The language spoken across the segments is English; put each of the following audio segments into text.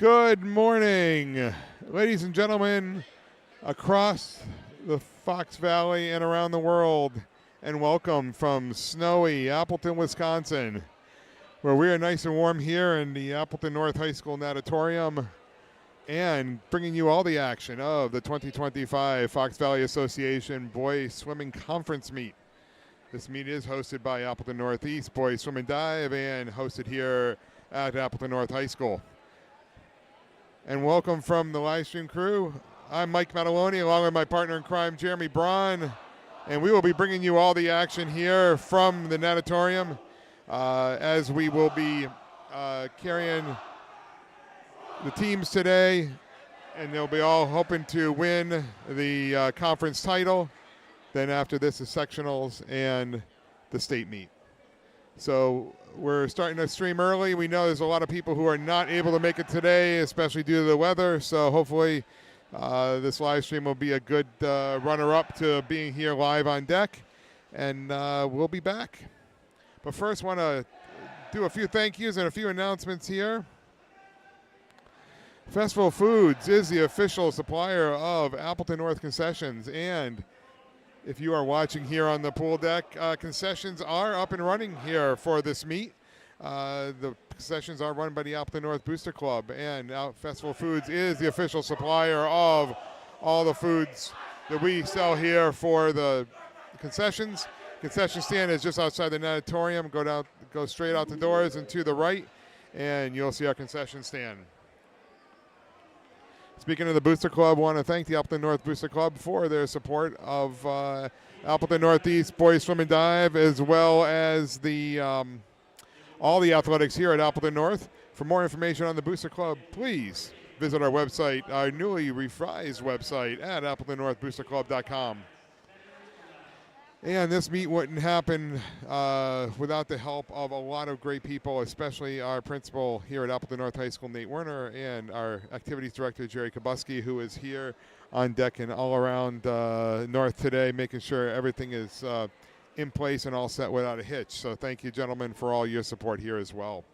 Good morning, ladies and gentlemen, across the Fox Valley and around the world, and welcome from snowy Appleton, Wisconsin, where we are nice and warm here in the Appleton North High School Natatorium, and bringing you all the action of the 2025 Fox Valley Association Boys Swimming Conference Meet. This meet is hosted by Appleton Northeast Boys Swim and Dive and hosted here at Appleton North High School. And welcome from the live stream crew. I'm Mike Mataloni along with my partner in crime, Jeremy Braun. And we will be bringing you all the action here from the natatorium as we will be carrying the teams today. And they'll be all hoping to win the conference title. Then after this is sectionals and the state meet. So we're starting to stream early. We know there's a lot of people who are not able to make it today, especially due to the weather. So hopefully this live stream will be a good runner-up to being here live on deck. And we'll be back. But first, want to do a few thank yous and a few announcements here. Festival Foods is the official supplier of Appleton North Concessions, and if you are watching here on the pool deck, concessions are up and running here for this meet. The concessions are run by the Appleton North Booster Club, and Festival Foods is the official supplier of all the foods that we sell here for the concessions. Concession stand is just outside the natatorium. Go straight out the doors and to the right, and you'll see our concession stand. Speaking of the Booster Club, I want to thank the Appleton North Booster Club for their support of Appleton Northeast Boys Swim and Dive, as well as the all the athletics here at Appleton North. For more information on the Booster Club, please visit our website, our newly reprised website at appletonnorthboosterclub.com. And this meet wouldn't happen without the help of a lot of great people, especially our principal here at Appleton North High School, Nate Werner, and our activities director, Jerry Kabuski, who is here on deck and all around North today, making sure everything is in place and all set without a hitch. So thank you, gentlemen, for all your support here as well.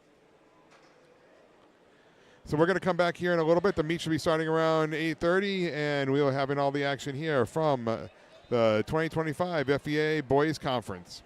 So we're going to come back here in a little bit. The meet should be starting around 8:30, and we'll have all the action here from the 2025 FVA Boys Conference.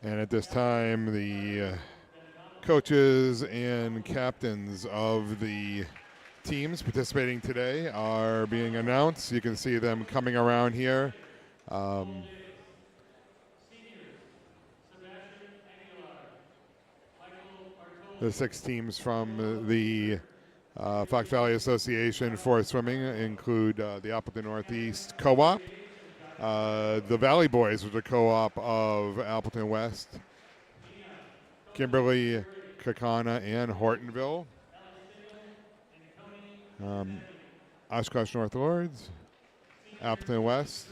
And at this time, the coaches and captains of the teams participating today are being announced. You can see them coming around here. The 6 teams from the Fox Valley Association for swimming include the Appleton Northeast Co-op, the Valley Boys, which are a co-op of Appleton West, Kimberly, Kakana, and Hortonville, Oshkosh North Lords, Appleton West,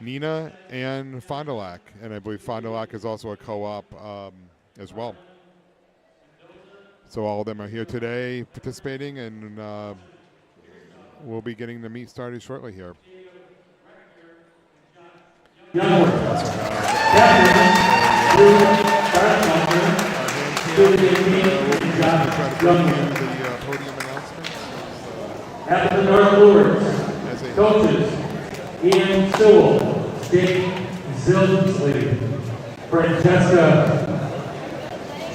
Neenah, and Fond du Lac. And I believe Fond du Lac is also a co-op as well. So all of them are here today participating, and we'll be getting the meet started shortly here. Appleton North Lords, coaches, Ian Sewell, Jake Zilsley, Francesca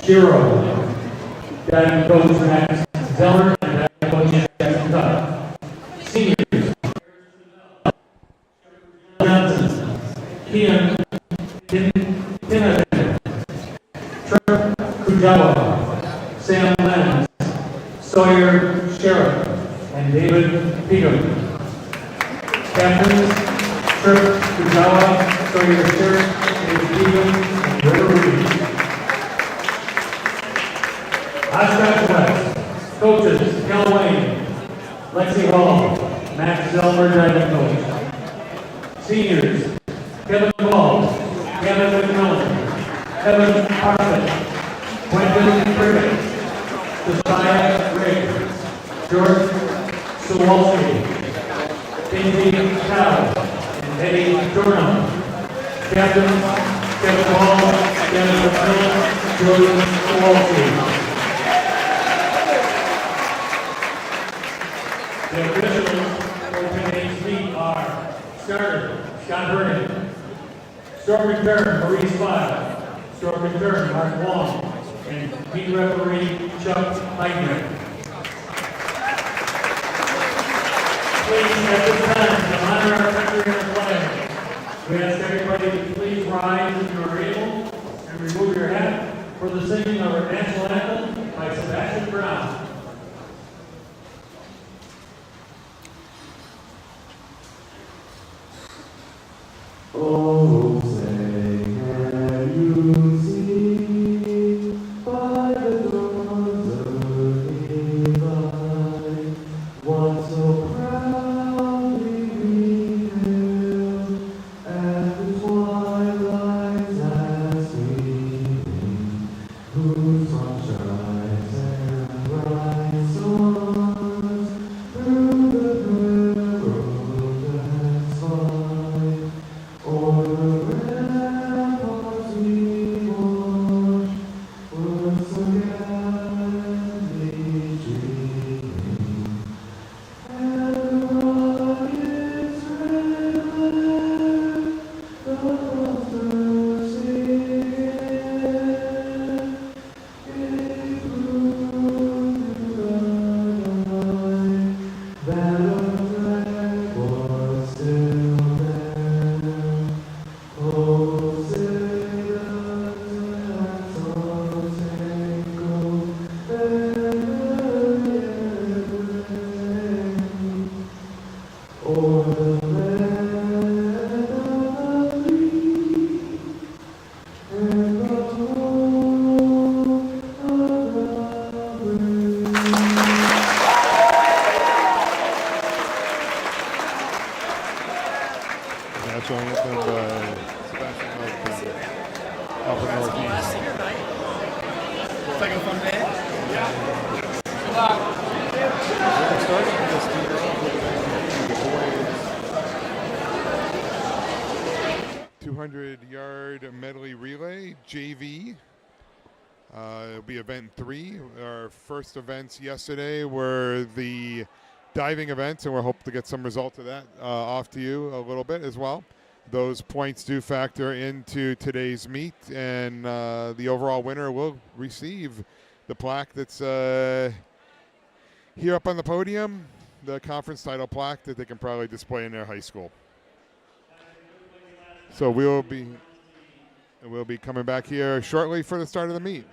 Shiro, Diving Coach Max Zeller, and Diving Coach Jackson Tuck. Seniors, Johnson, Kian Tinnaday, Trevor Kujawa, Sam Lenz, Sawyer Sheriff, and David Peter. Captains, Trip Kujawa, Sawyer Sheriff, David Peter, and River Reed. Oshkosh West, coaches, Kel Wayne, Lexi Hall, Max Zelmer, diving coach. Seniors, Kevin Ball, Kevin McMillan, Kevin Parfit, Quentin Privet, Josiah Rigg, George Sawalski, Casey Cow, and Eddie Durham. Captain, Kevin Ball, Kevin McMillan, George Sawalski. The officials for today's meet are starter, Scott Vernon, stroke return, Maurice File, stroke return, Mark Wong, and meet referee, Chuck Heidner. Please, at this time, to honor our country and our flag, we ask everybody to please rise if you are able and remove your hat for the singing of our national anthem by Sebastian Brown. Oh, say can you see by the dawn's early light what so proudly we hailed at the twilight's last gleaming, whose sun shines and bright stars through the railroad and slide. O'er the ramparts we watched were so gallantly streaming, and the rocket's red glare, the clusters singing, gave proof to the night that our flag was still there. Oh, say does that song tango ever yet ring? O'er the land of the free and the home of the brave. National anthem by Sebastian Husband, Appleton Northeast. It's like a fun band. We're starting this meet off with the boys 200-yard medley relay, JV. It'll be event 3. Our first events yesterday were the diving events, and we're hoping to get some results of that off to you a little bit as well. those points do factor into today's meet, and the overall winner will receive the plaque that's here up on the podium, the conference title plaque that they can probably display in their high school. So we'll be coming back here shortly for the start of the meet.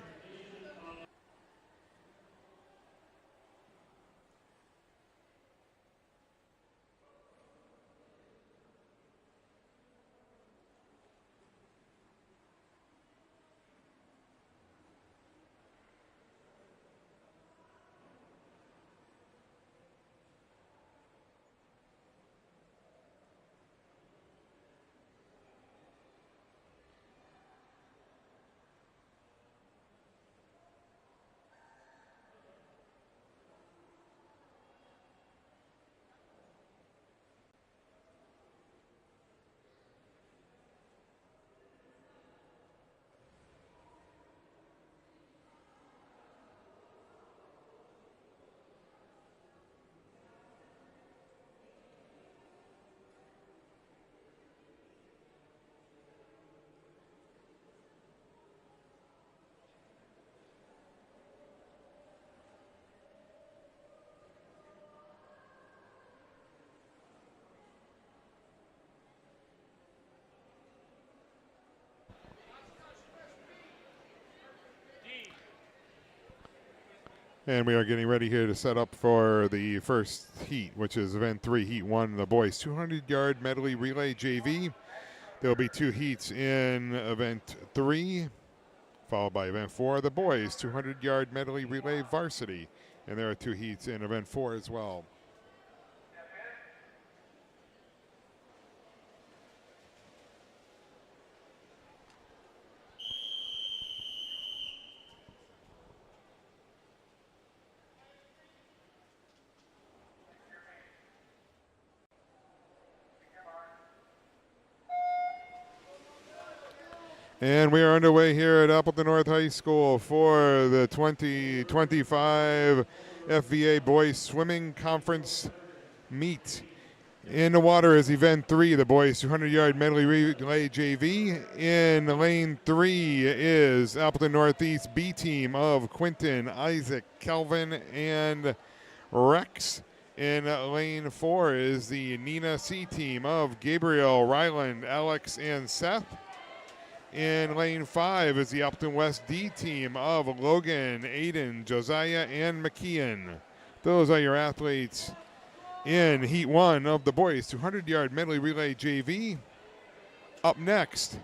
And we are getting ready here to set up for the first heat, which is event 3, heat 1, the boys 200-yard medley relay JV. There will be 2 heats in event 3, followed by event 4, the boys 200-yard medley relay varsity. And there are 2 heats in event 4 as well. And we are underway here at Appleton North High School for the 2025 FVA Boys Swimming Conference meet. In the water is event 3, the boys 200-yard medley relay JV. In lane 3 is Appleton Northeast B team of Quinton, Isaac, Kelvin, and Rex. In lane 4 is the Nina C team of Gabriel, Ryland, Alex, and Seth. In lane 5 is the Appleton West D team of Logan, Aiden, Josiah, and McKeon. Those are your athletes in Heat 1 of the boys 200-yard medley relay JV. Up next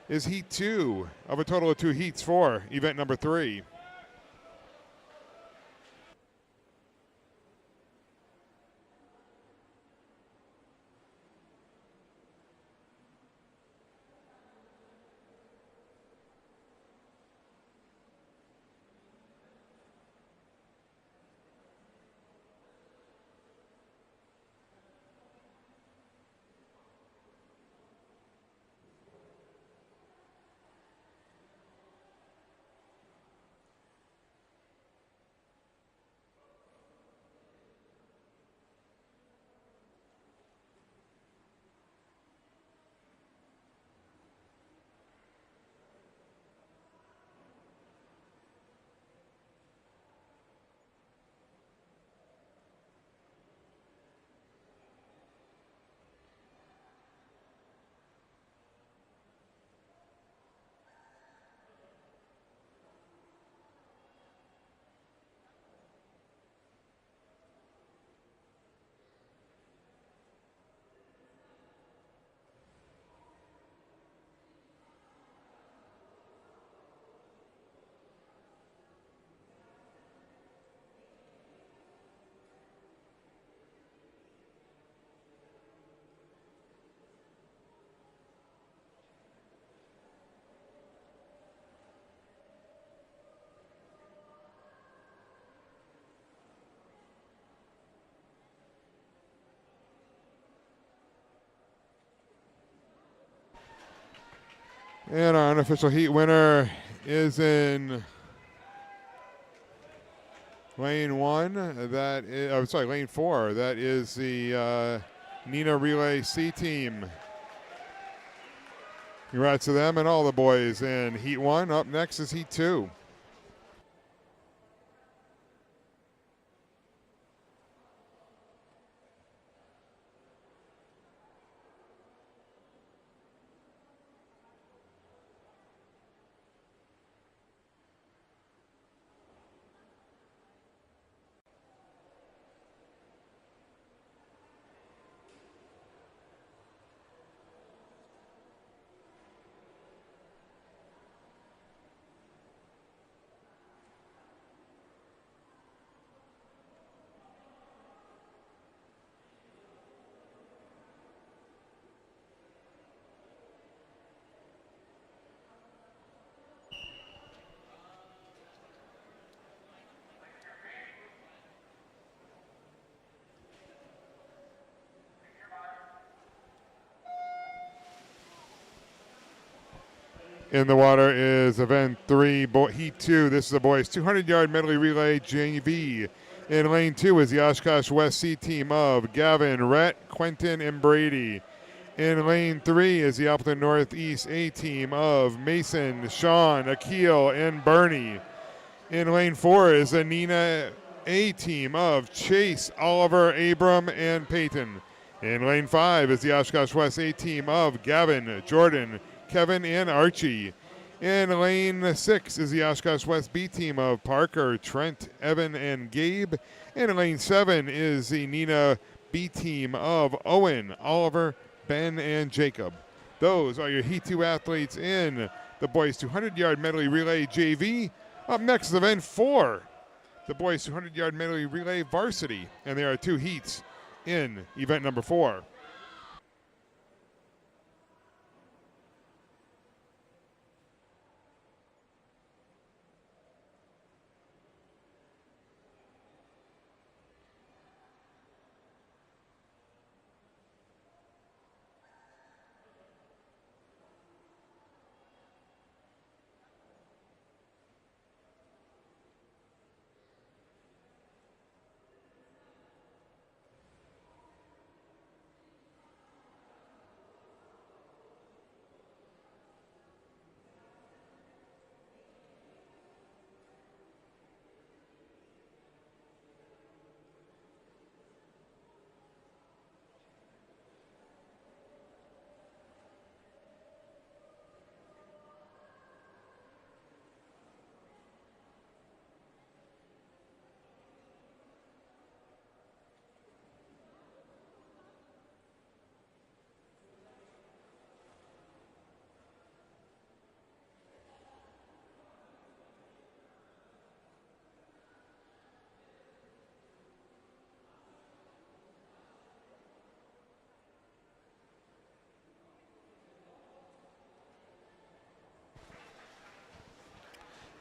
is Heat 2 of a total of 2 heats for event number 3. And our unofficial heat winner is in lane 1. That is, lane 4. That is the Nina Relay C team. Congrats to them and all the boys in Heat 1. Up next is Heat 2. In the water is event 3, Heat 2. This is the boys' 200-yard medley relay JV. In lane 2 is the Oshkosh West C team of Gavin, Rhett, Quentin, and Brady. In lane 3 is the Appleton Northeast A team of Mason, Sean, Akil, and Bernie. In lane 4 is the Nina A team of Chase, Oliver, Abram, and Peyton. In lane 5 is the Oshkosh West A team of Gavin, Jordan, Kevin, and Archie. In lane 6 is the Oshkosh West B team of Parker, Trent, Evan, and Gabe. And in lane 7 is the Nina B team of Owen, Oliver, Ben, and Jacob. Those are your Heat 2 athletes in the boys' 200-yard medley relay JV. Up next is event 4, the boys' 200-yard medley relay varsity. And there are 2 heats in event number 4.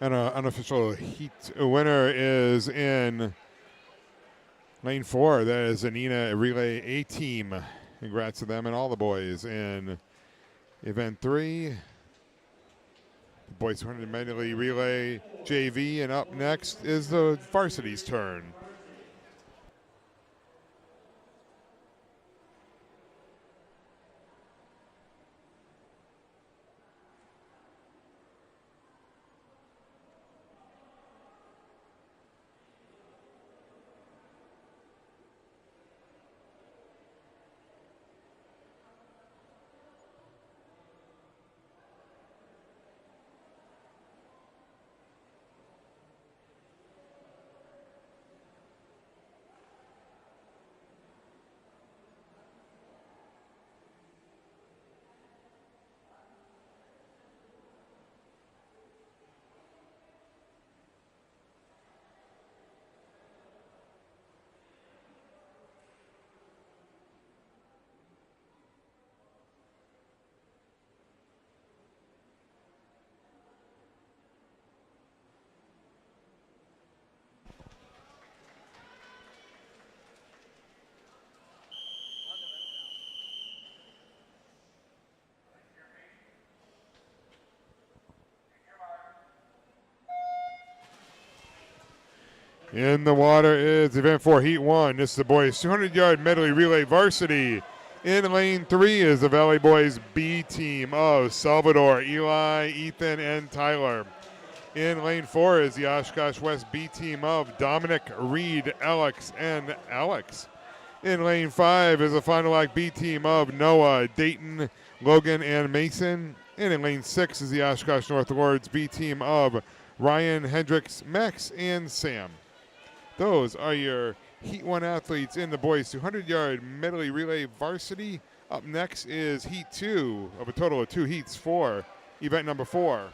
And an unofficial heat winner is in lane 4. That is Anina Relay A team. Congrats to them and all the boys in event 3. The boys 200 medley relay JV. And up next is the varsity's turn. In the water is event 4, Heat 1. This is the boys' 200-yard medley relay varsity. In lane 3 is the Valley Boys B team of Salvador, Eli, Ethan, and Tyler. In lane 4 is the Oshkosh West B team of Dominic, Reed, Alex, and Alex. In lane 5 is the Fond du Lac B team of Noah, Dayton, Logan, and Mason. And in lane 6 is the Oshkosh North Lords B team of Ryan, Hendricks, Max, and Sam. Those are your Heat 1 athletes in the boys 200-yard medley relay varsity. Up next is Heat 2 of a total of 2 heats for event number 4.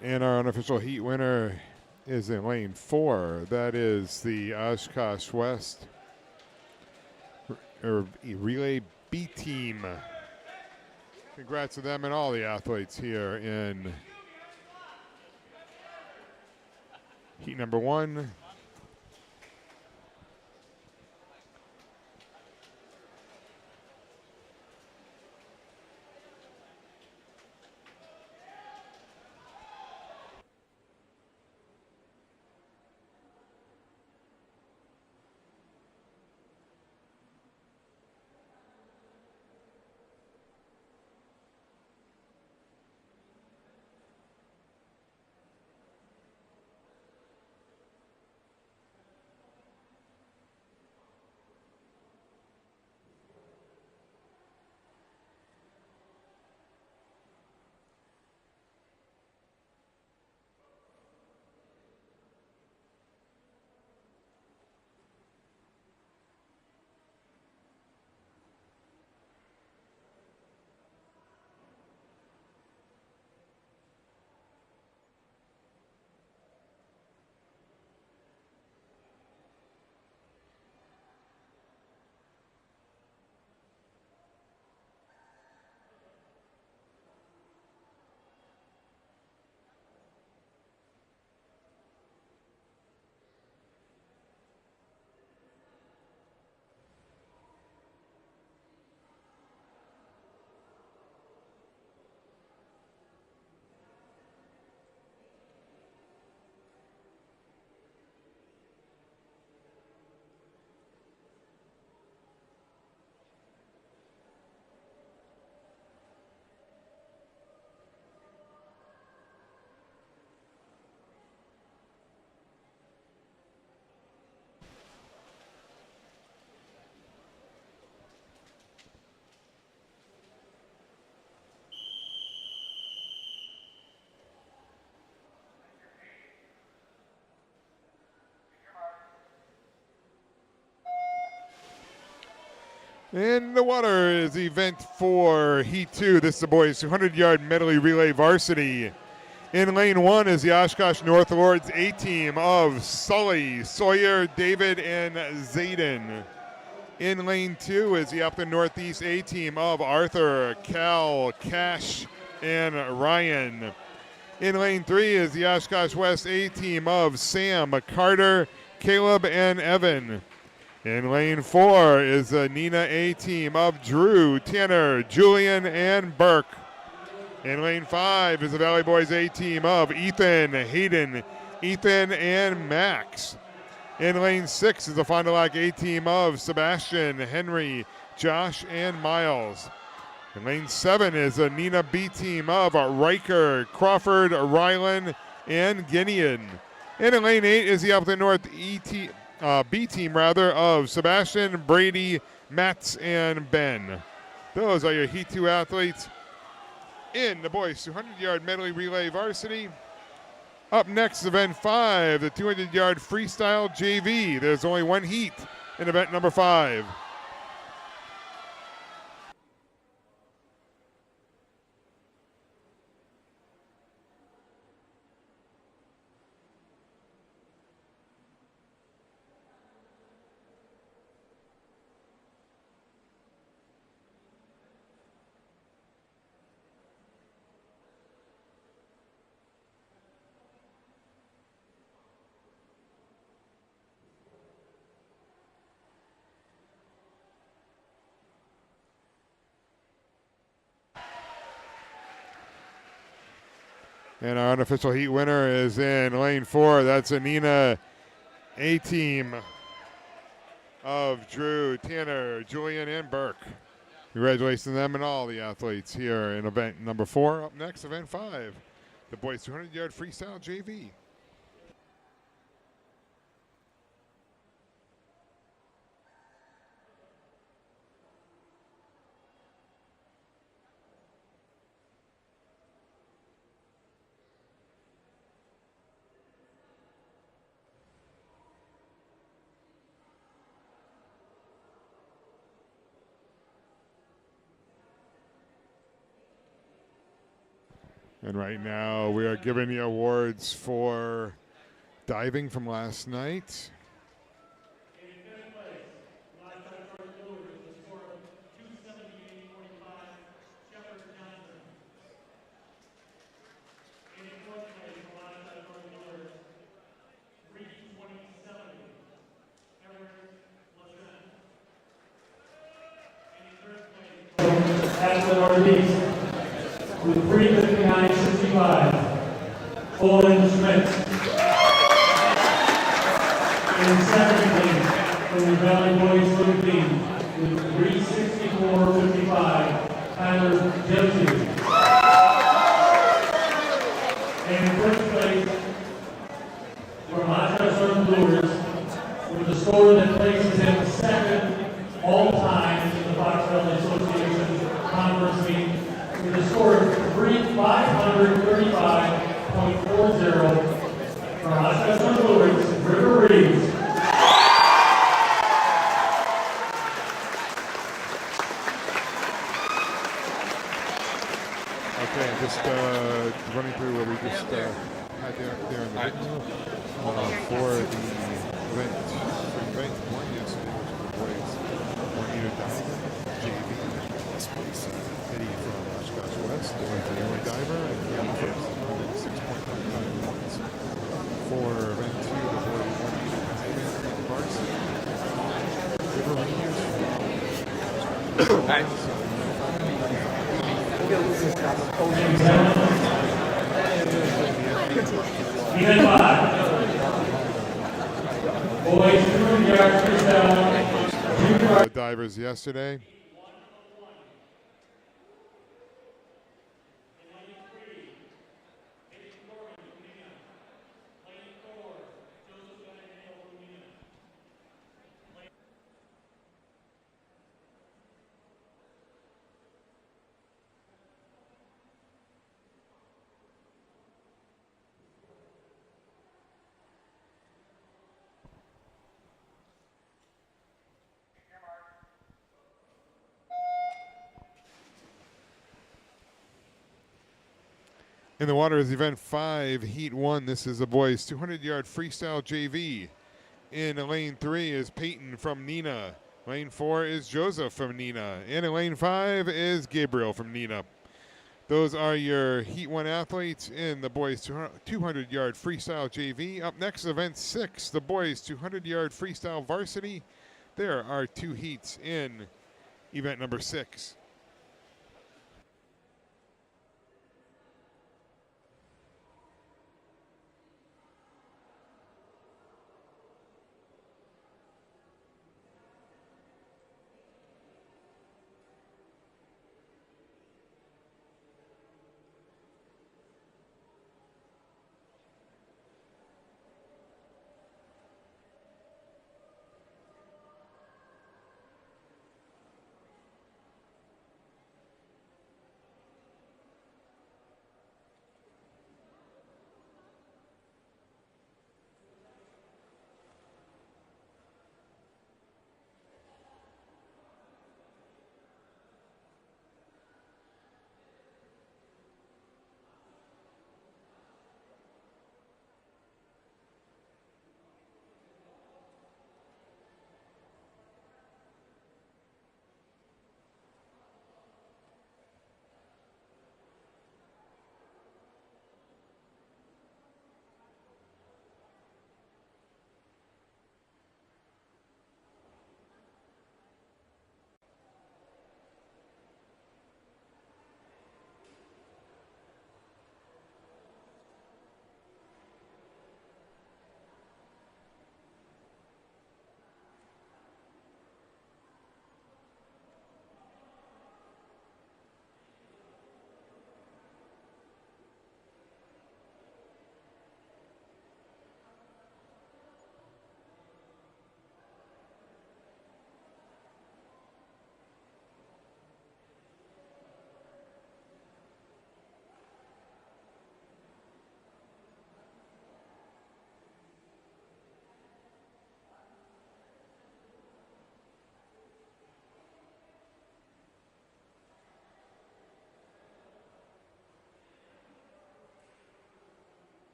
And our unofficial heat winner is in lane 4. That is the Oshkosh West Relay B team. Congrats to them and all the athletes here in heat number 1. In the water is event 4, heat 2. This is the boys 200-yard medley relay varsity. In lane 1 is the Oshkosh North Lords A team of Sully, Sawyer, David, and Zayden. In lane 2 is the Appleton Northeast A team of Arthur, Cal, Cash, and Ryan. In lane 3 is the Oshkosh West A team of Sam, Carter, Caleb, and Evan. In lane 4 is the Nina A team of Drew, Tanner, Julian, and Burke. In lane 5 is the Valley Boys A team of Ethan, Hayden, Ethan, and Max. In lane 6 is the Fond du Lac A team of Sebastian, Henry, Josh, and Miles. In lane 7 is the Nina B team of Riker, Crawford, Rylan, and Guinean. And in lane 8 is the Appleton North B team of Sebastian, Brady, Matz, and Ben. Those are your Heat 2 athletes in the boys 200-yard medley relay varsity. Up next, event 5, the 200-yard freestyle JV. There's only one heat in event number 5. And our unofficial heat winner is in lane 4. That's a Nina A team of Drew, Tanner, Julian, and Burke. Congratulations to them and all the athletes here in event number 4. Up next, event 5, the boys 200-yard freestyle JV. And right now we are giving the awards for diving from last night. With 3:59.65, Colin Schmidt. In second place from the Valley Boys Swim Team with 3:64.55, Tyler Josie. And in first place from Oshkosh Bluers with the score that places him second all time in the Fox Valley Association Conference meet, with a score of 535.40 from Oshkosh Bluers, River Reeves. Okay, just running through what we just had there in the video. For the event 1 yesterday, which was the boys 1-meter diving, JV, Eddie from Oshkosh West, the only diver, and Eddie first, 6.95 points. For event 2, the boys 1-meter diving, varsity, River Rangers. Event 5. Boys 200-yard freestyle. Divers yesterday. In the water is event 5, heat 1. This is the boys 200-yard freestyle JV. In lane 3 is Peyton from Nina. Lane 4 is Joseph from Nina. And in lane 5 is Gabriel from Nina. Those are your Heat 1 athletes in the boys 200-yard freestyle JV. Up next, event 6, the boys 200-yard freestyle varsity. There are 2 heats in event number 6.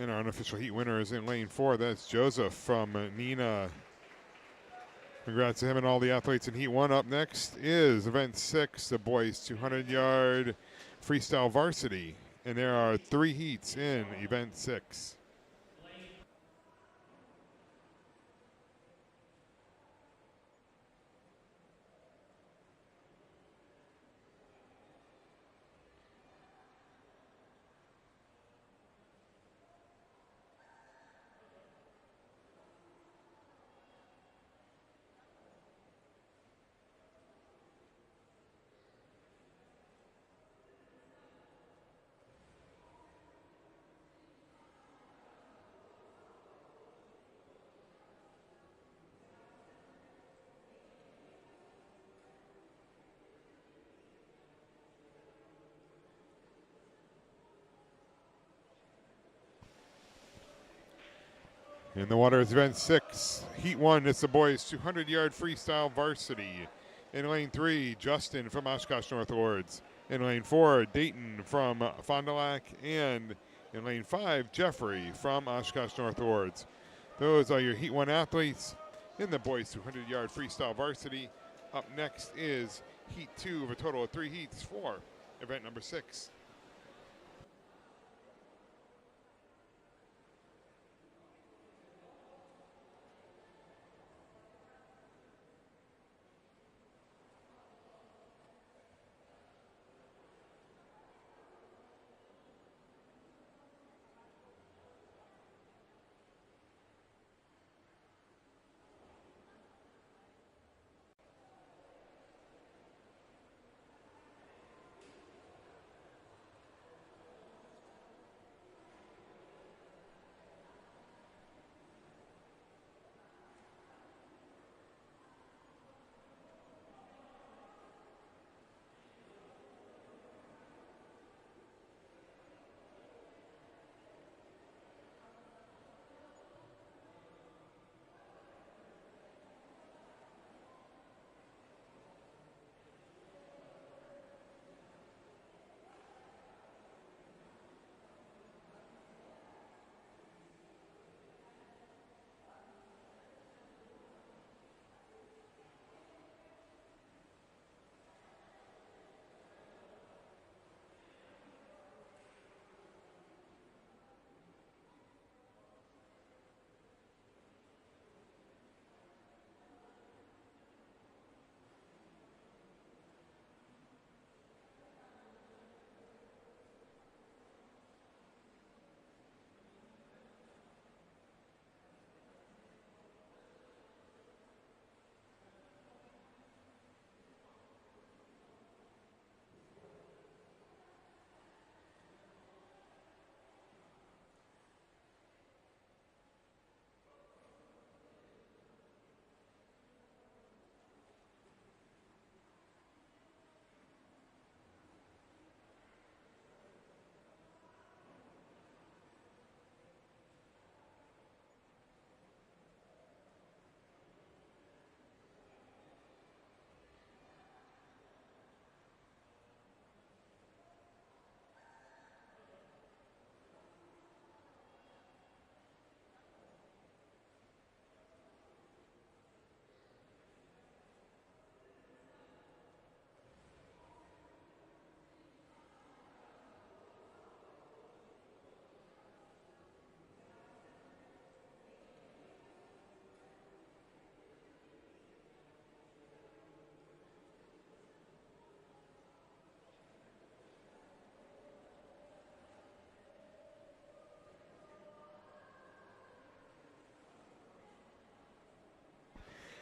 And our unofficial heat winner is in lane 4. That's Joseph from Nina. Congrats to him and all the athletes in heat 1. Up next is event 6, the boys 200-yard freestyle varsity. And there are 3 heats in event 6. In the water is event 6. Heat 1, it's the boys 200-yard freestyle varsity. In lane 3, Justin from Oshkosh North Wards. In lane 4, Dayton from Fond du Lac. And in lane 5, Jeffrey from Oshkosh North Wards. Those are your Heat 1 athletes in the boys 200-yard freestyle varsity. Up next is Heat 2 of a total of 3 heats for event number 6.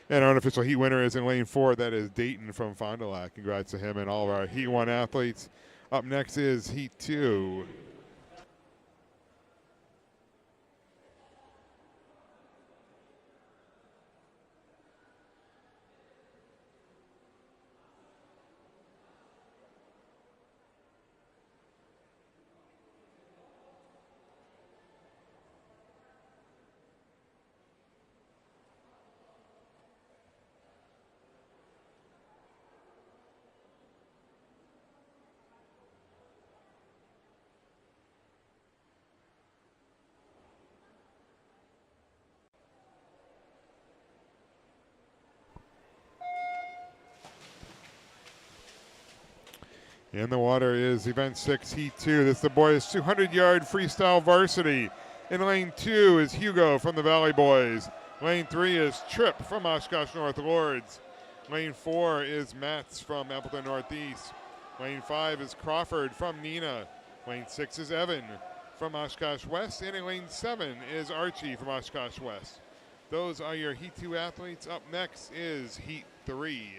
And our unofficial heat winner is in lane 4. That is Dayton from Fond du Lac. Congrats to him and all of our Heat 1 athletes. Up next is Heat 2. In the water is Event 6, Heat 2. This is the boys' 200-yard freestyle varsity. In lane 2 is Hugo from the Valley Boys. Lane 3 is Tripp from Oshkosh North Lords. Lane 4 is Mats from Appleton Northeast. Lane 5 is Crawford from Neenah. Lane 6 is Evan from Oshkosh West. And in lane 7 is Archie from Oshkosh West. Those are your Heat 2 athletes. Up next is Heat 3.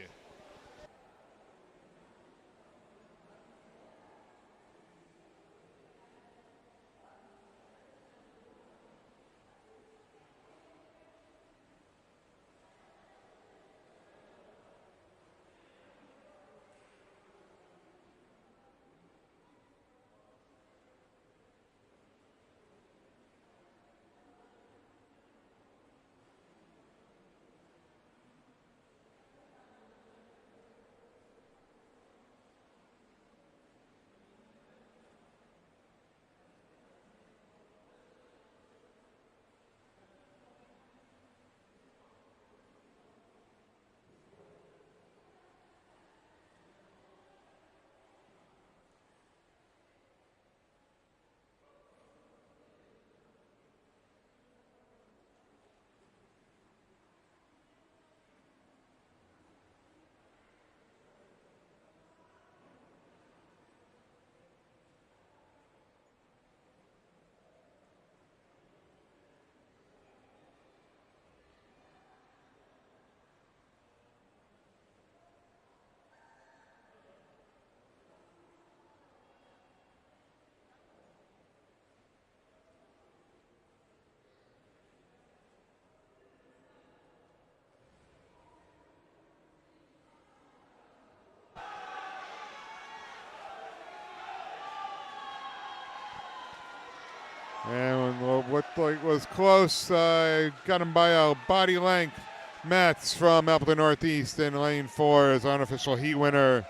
And what looked like was close, got him by a body length. Mats from Appleton Northeast in lane 4 is unofficial heat winner.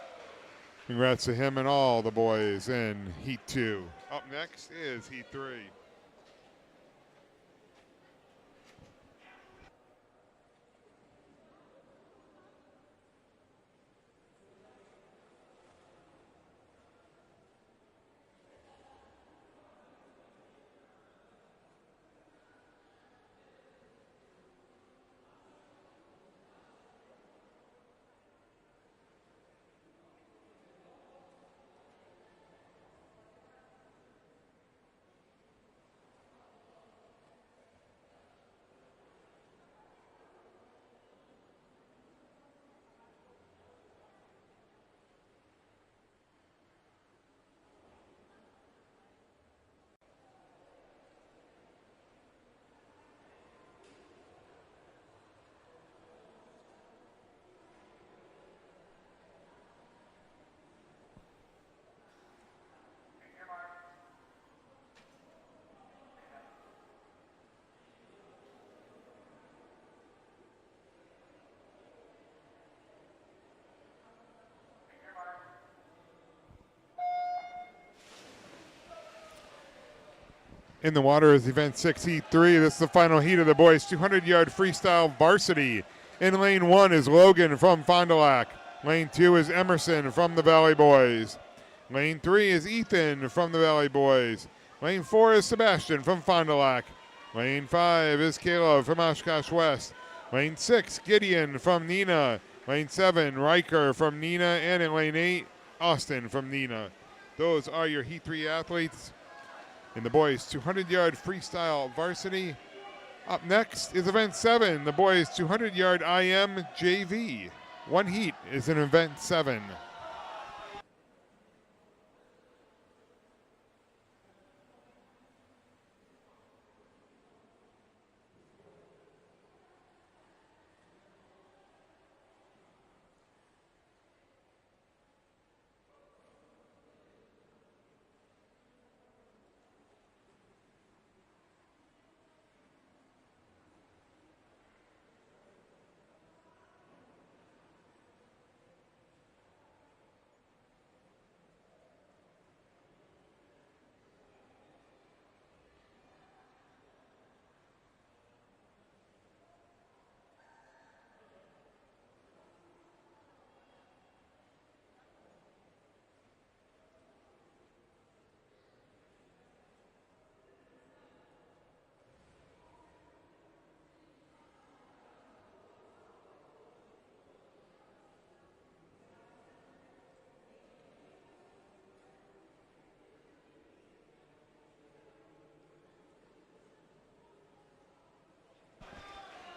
Congrats to him and all the boys in Heat 2. Up next is Heat 3. In the water is Event 6, Heat 3. This is the final heat of the boys' 200-yard freestyle varsity. In lane 1 is Logan from Fond du Lac. Lane 2 is Emerson from the Valley Boys. Lane 3 is Ethan from the Valley Boys. Lane 4 is Sebastian from Fond du Lac. Lane 5 is Caleb from Oshkosh West. Lane 6, Gideon from Neenah. Lane 7, Riker from Neenah. And in lane 8, Austin from Neenah. Those are your Heat 3 athletes in the boys' 200-yard freestyle varsity. Up next is event 7, the boys 200-yard IM JV. One heat is in event 7.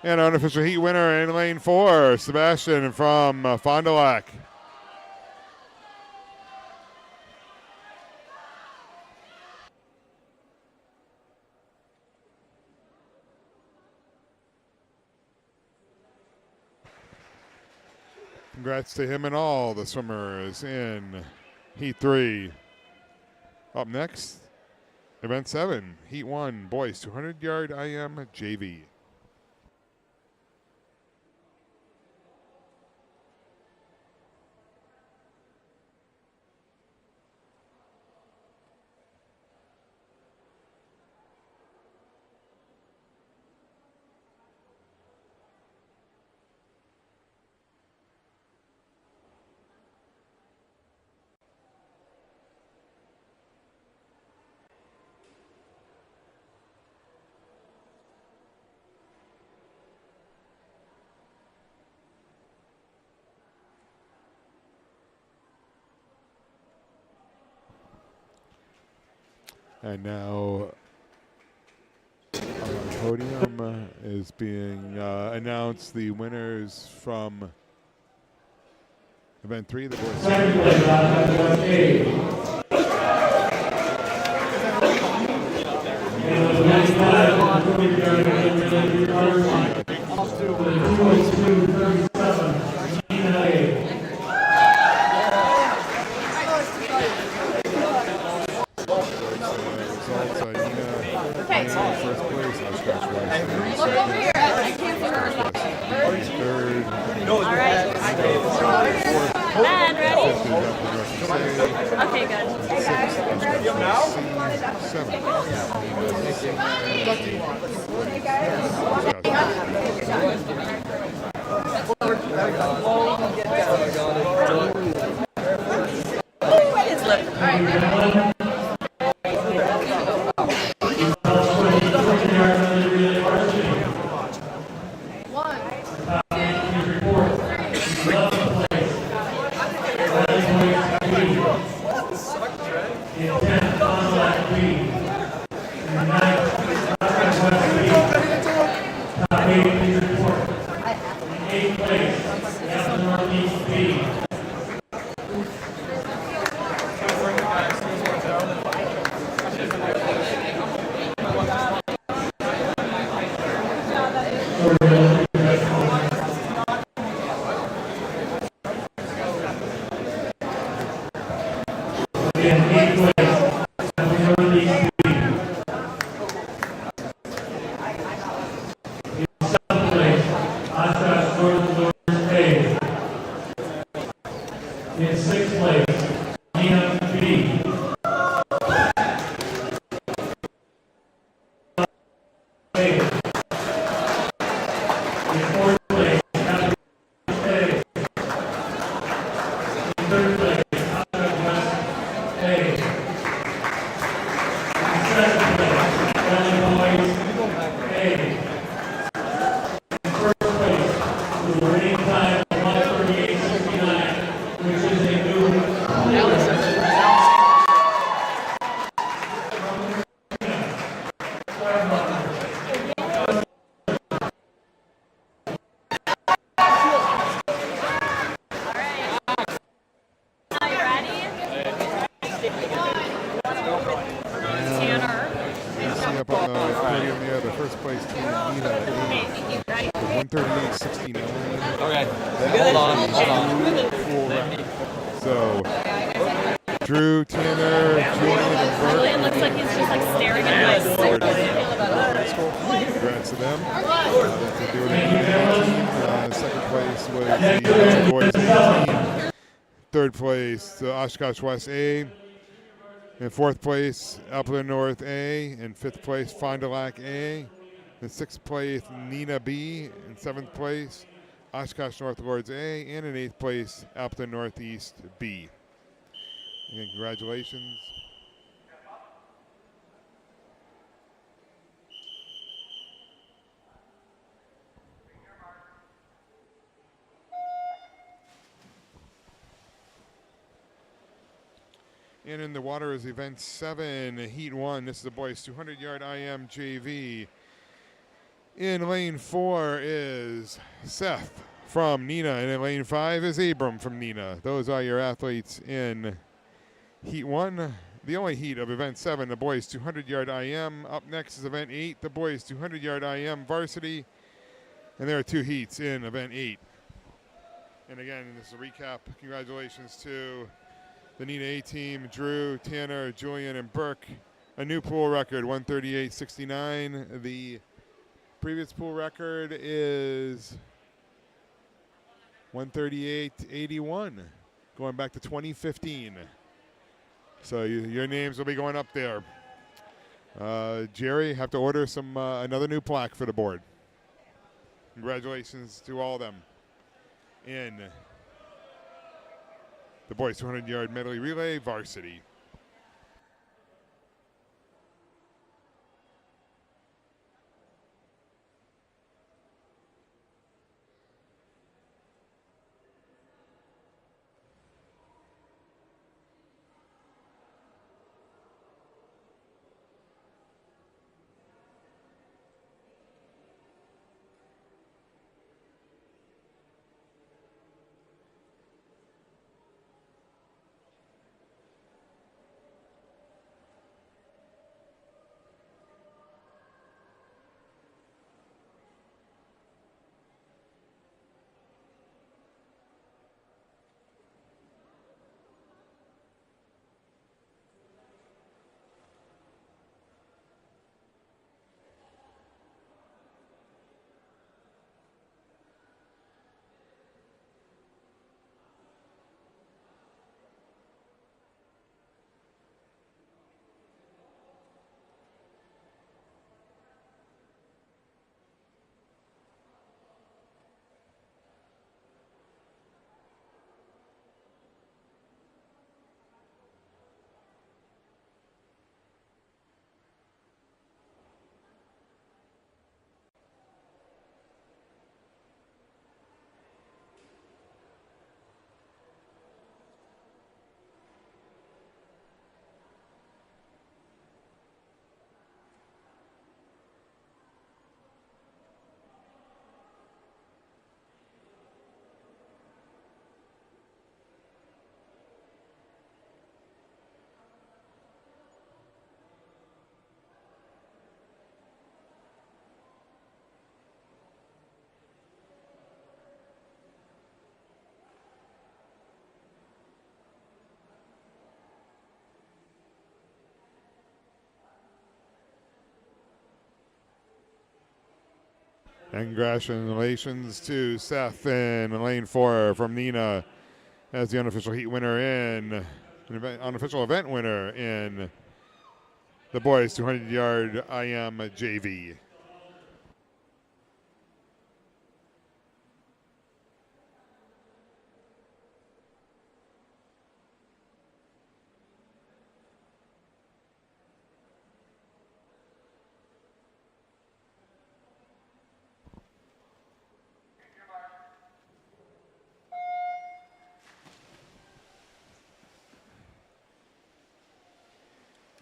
And unofficial heat winner in lane 4, Sebastian from Fond du Lac. Congrats to him and all the swimmers in heat 3. Up next, event 7, heat 1, boys 200-yard IM JV. And now on the podium is being announced the winners from event 3, the boys. Second place, event A. And event 5, the 200-yard IM with a 2:02.37, Nina A. First place, no scratch right. Look over here. I can't see her. Third. All right. Ben, ready? Okay, good. Hey, guys. His lip. All right, ready? In sixth place, Nina B. In fourth place, Catherine A. In third place, Asha West A. In second place, Valley Boys A. In first place, with a winning time of 1:38.69, which is a new place team, Nina 8. 138.69. Okay. Hold on. So, Drew, Tanner, Julian, and Bert. Julian looks like he's just like staring at us. Congrats to them. They were the Nina team. Second place was the boys team. Third place, Oshkosh West A. In fourth place, Appleton North A. In fifth place, Fond du Lac A. In sixth place, Nina B. In seventh place, Oshkosh North Lords A. And in eighth place, Appleton Northeast B. Again, congratulations. And in the water is event 7, heat 1. This is the boys 200-yard IM JV. In lane 4 is Seth from Nina, and in lane 5 is Abram from Nina. Those are your athletes in heat 1, the only heat of event 7, the boys 200-yard IM. Up next is event 8, the boys 200-yard IM varsity. And there are 2 heats in event 8. And again, this is a recap. Congratulations to the Nina A team, Drew, Tanner, Julian, and Burke. A new pool record, 138.69. The previous pool record is 138.81, going back to 2015. So your names will be going up there. Jerry, have to order some another new plaque for the board. Congratulations to all of them in the boys 200-yard medley relay varsity. And congratulations to Seth in lane 4 from Nina as the unofficial heat winner unofficial event winner in the boys 200-yard IM JV.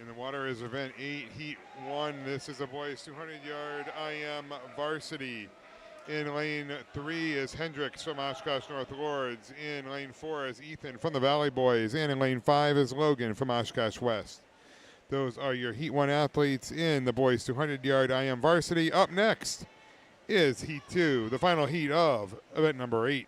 In the water is event 8, heat 1. This is the boys 200-yard IM varsity. In lane 3 is Hendricks from Oshkosh North Lords. In lane 4 is Ethan from the Valley Boys. And in lane 5 is Logan from Oshkosh West. Those are your Heat 1 athletes in the boys 200-yard IM varsity. Up next is Heat 2, the final heat of event number 8.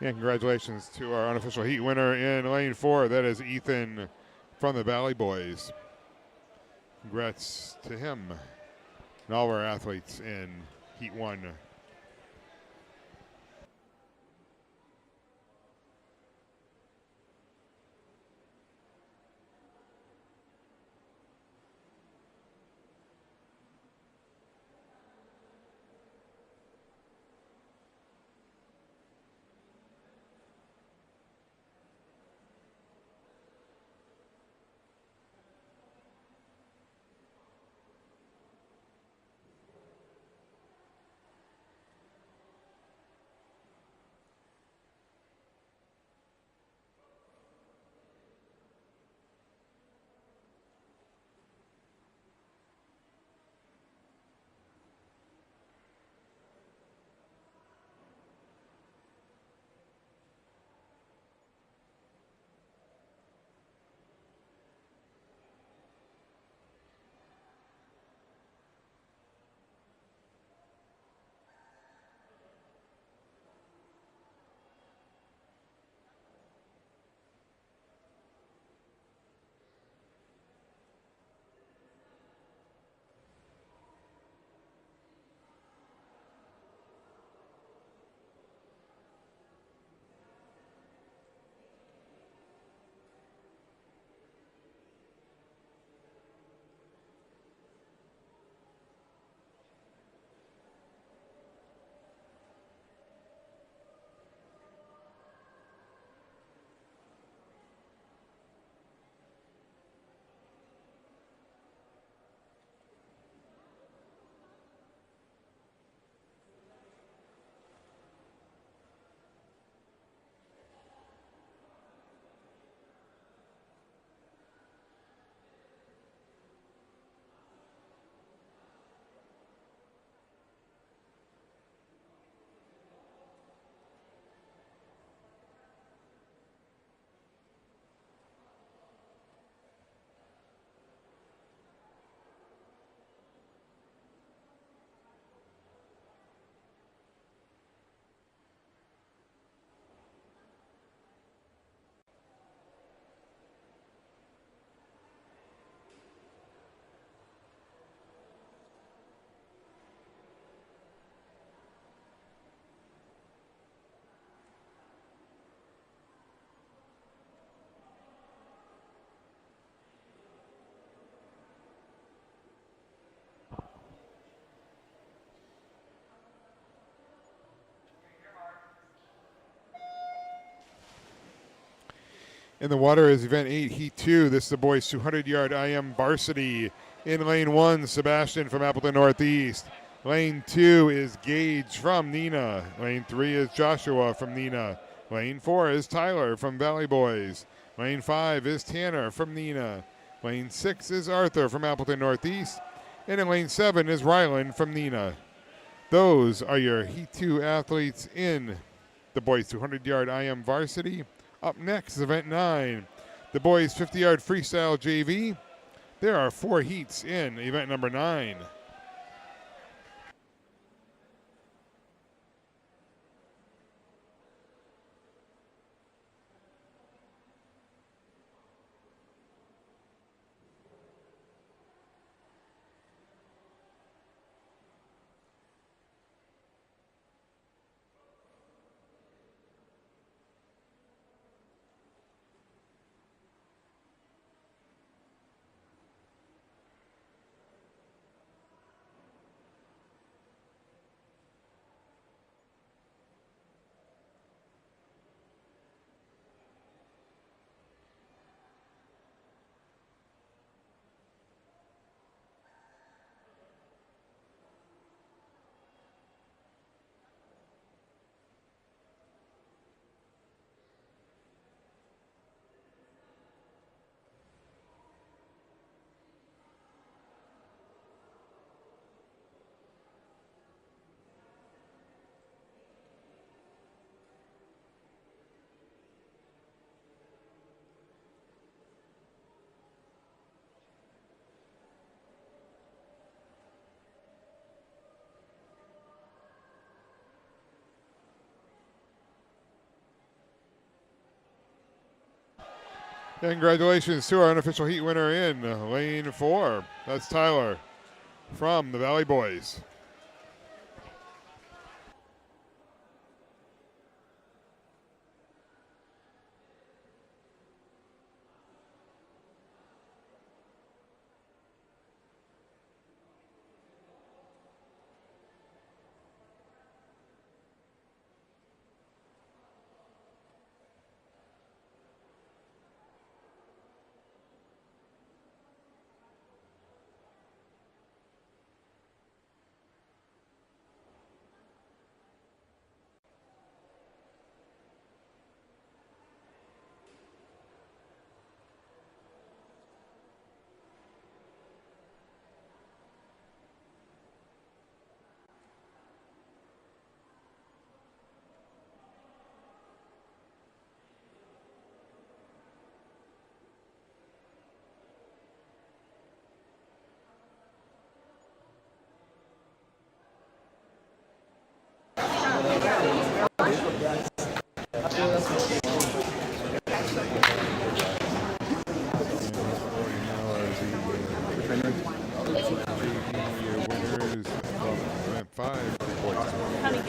And congratulations to our unofficial heat winner in lane 4. That is Ethan from the Valley Boys. Congrats to him and all of our athletes in Heat 1. In the water is event 8, heat 2. This is the boys 200-yard IM varsity. In lane 1, Sebastian from Appleton Northeast. Lane 2 is Gage from Neenah. Lane 3 is Joshua from Neenah. Lane 4 is Tyler from Valley Boys. Lane 5 is Tanner from Neenah. Lane 6 is Arthur from Appleton Northeast. And in lane 7 is Ryland from Neenah. Those are your Heat 2 athletes in the boys 200-yard IM varsity. Up next is event 9, the boys 50-yard freestyle JV. There are 4 heats in event number 9. Congratulations to our unofficial heat winner in lane 4. That's Tyler from the Valley Boys.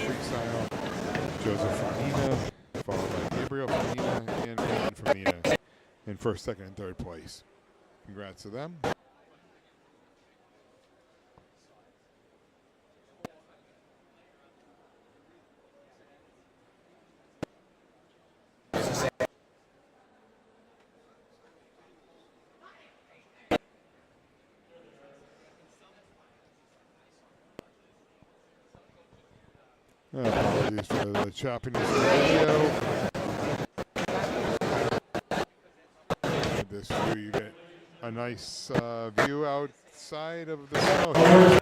Freestyle, Joseph from Neenah, followed by Gabriel from Neenah, and Ben from Neenah in first, second, and third place. Congrats to them. Apologies for the choppiness of the video. This view, you get a nice view outside of the snow.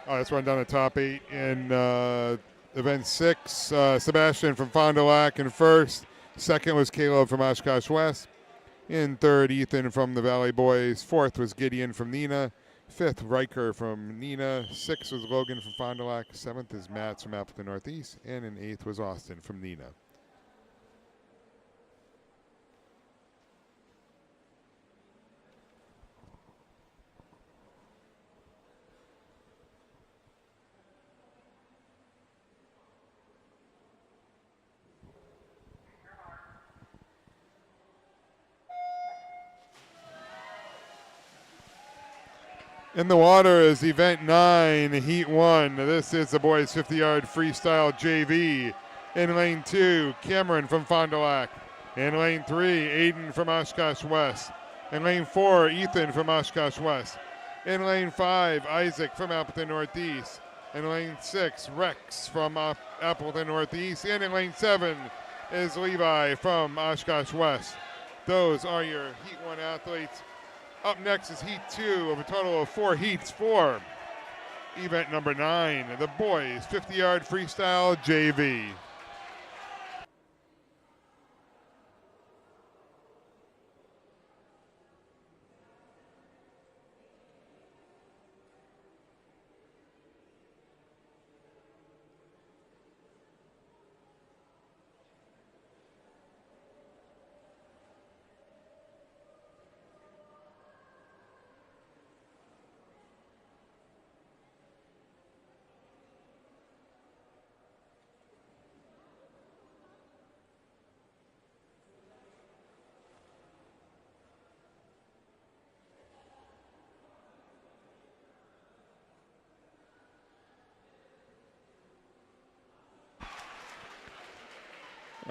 Let's run down the top 8 in event 6. Sebastian from Fond du Lac in first. Second was Caleb from Oshkosh West. In third, Ethan from the Valley Boys. Fourth was Gideon from Neenah. Fifth, Riker from Neenah. Sixth was Logan from Fond du Lac. Seventh is Matt from Appleton Northeast. And in eighth was Austin from Neenah. In the water is event 9, heat 1. This is the boys 50-yard freestyle JV. In lane 2, Cameron from Fond du Lac. In lane 3, Aiden from Oshkosh West. In lane 4, Ethan from Oshkosh West. In lane 5, Isaac from Appleton Northeast. In lane 6, Rex from Appleton Northeast. And in lane 7 is Levi from Oshkosh West. Those are your heat 1 athletes. Up next is heat 2 of a total of 4 heats for event number 9, the boys 50-yard freestyle JV.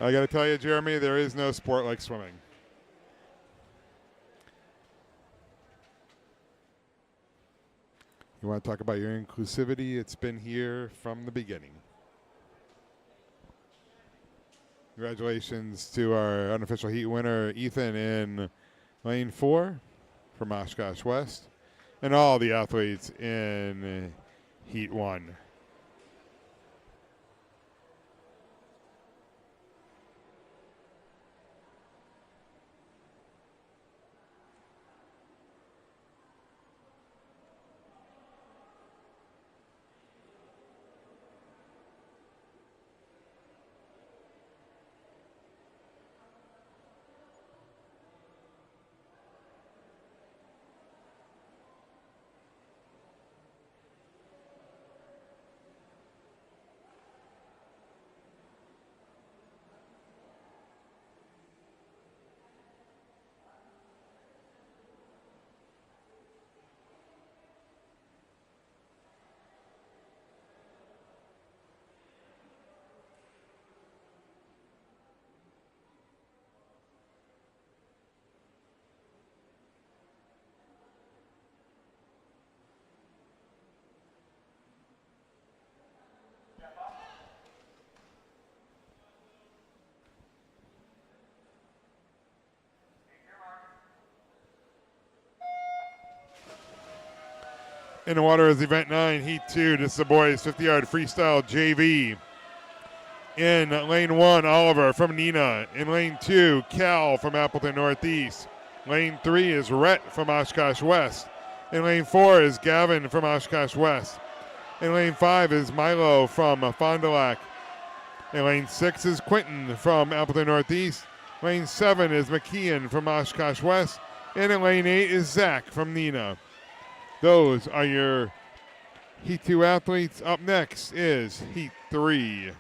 I got to tell you, Jeremy, there is no sport like swimming. You want to talk about your inclusivity? It's been here from the beginning. Congratulations to our unofficial heat winner, Ethan, in lane 4 from Oshkosh West, and all the athletes in heat 1. In the water is event 9, heat 2. This is the boys 50-yard freestyle JV. In lane 1, Oliver from Neenah. In lane 2, Cal from Appleton Northeast. Lane 3 is Rhett from Oshkosh West. In lane 4 is Gavin from Oshkosh West. In lane 5 is Milo from Fond du Lac. In lane 6 is Quentin from Appleton Northeast. Lane 7 is McKeon from Oshkosh West. And in lane 8 is Zach from Neenah. Those are your heat 2 athletes. Up next is heat 3.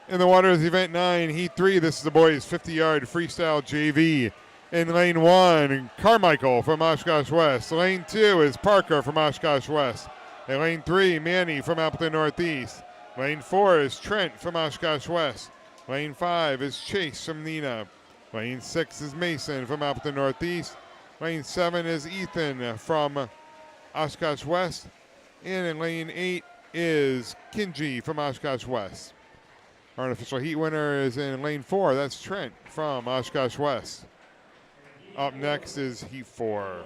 In the water is event 9, heat 3. This is the boys 50-yard freestyle JV. In lane 1, Carmichael from Oshkosh West. Lane 2 is Parker from Oshkosh West. In lane 3, Manny from Appleton Northeast. Lane 4 is Trent from Oshkosh West. Lane 5 is Chase from Neenah. Lane 6 is Mason from Appleton Northeast. Lane 7 is Ethan from Oshkosh West. And in lane 8 is Kinji from Oshkosh West. Our unofficial heat winner is in lane 4. That's Trent from Oshkosh West. Up next is heat 4.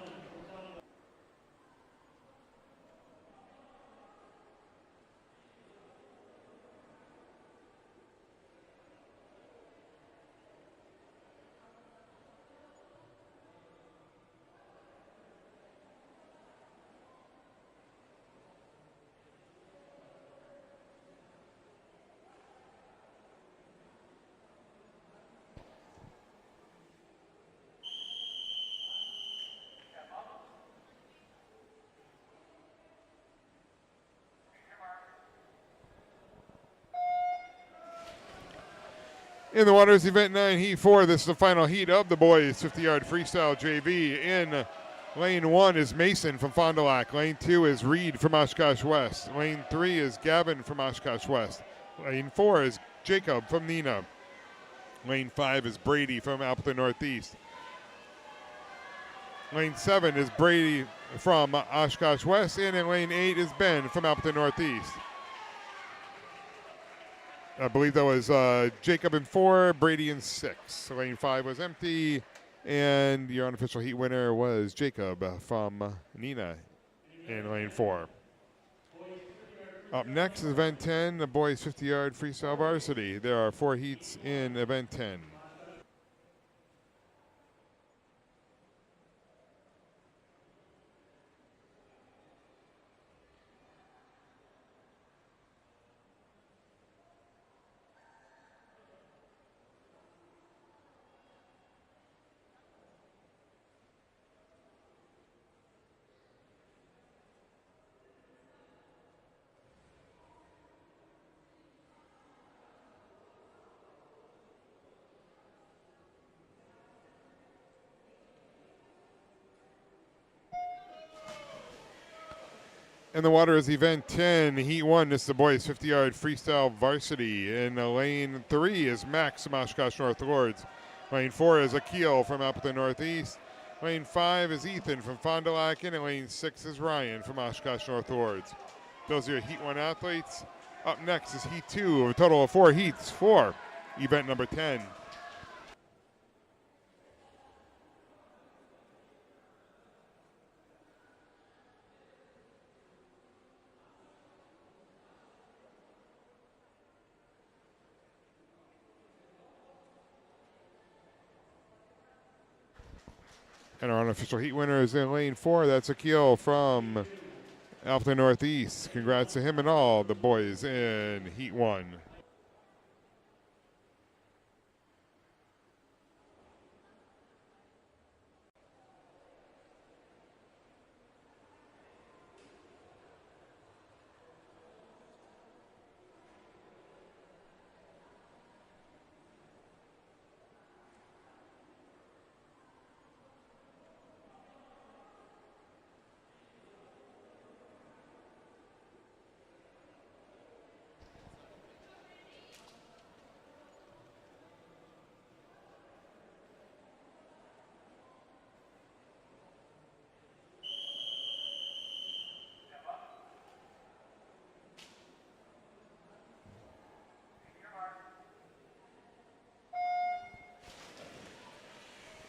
In the waters, event 9, heat 4. This is the final heat of the boys 50-yard freestyle JV. In lane 1 is Mason from Fond du Lac. Lane 2 is Reed from Oshkosh West. Lane 3 is Gavin from Oshkosh West. Lane 4 is Jacob from Neenah. Lane 5 is Brady from Appleton Northeast. Lane 7 is Brady from Oshkosh West. And in lane 8 is Ben from Appleton Northeast. I believe that was Jacob in 4, Brady in 6. Lane 5 was empty, and your unofficial heat winner was Jacob from Neenah in lane 4. Up next is event 10, the boys 50-yard freestyle varsity. There are 4 heats in event 10. In the water is event 10, heat 1. This is the boys 50-yard freestyle varsity. In lane 3 is Max from Oshkosh North Lords. Lane 4 is Akil from Appleton Northeast. Lane 5 is Ethan from Fond du Lac. And in lane 6 is Ryan from Oshkosh North Lords. Those are your heat 1 athletes. Up next is heat 2, a total of 4 heats for event number 10. And our unofficial heat winner is in lane 4. That's Akil from Appleton Northeast. Congrats to him and all the boys in heat 1.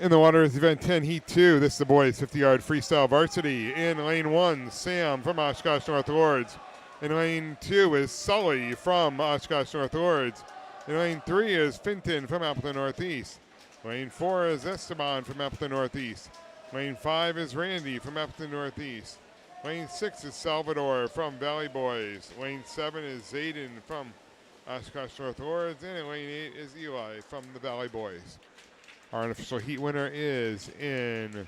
In the water is event 10, heat 2. This is the boys 50-yard freestyle varsity. In lane 1, Sam from Oshkosh North Lords. In lane 2 is Sully from Oshkosh North Lords. In lane 3 is Finton from Appleton Northeast. Lane 4 is Esteban from Appleton Northeast. Lane 5 is Randy from Appleton Northeast. Lane 6 is Salvador from Valley Boys. Lane 7 is Zayden from Oshkosh North Lords. And in lane 8 is Eli from the Valley Boys. Our unofficial heat winner is in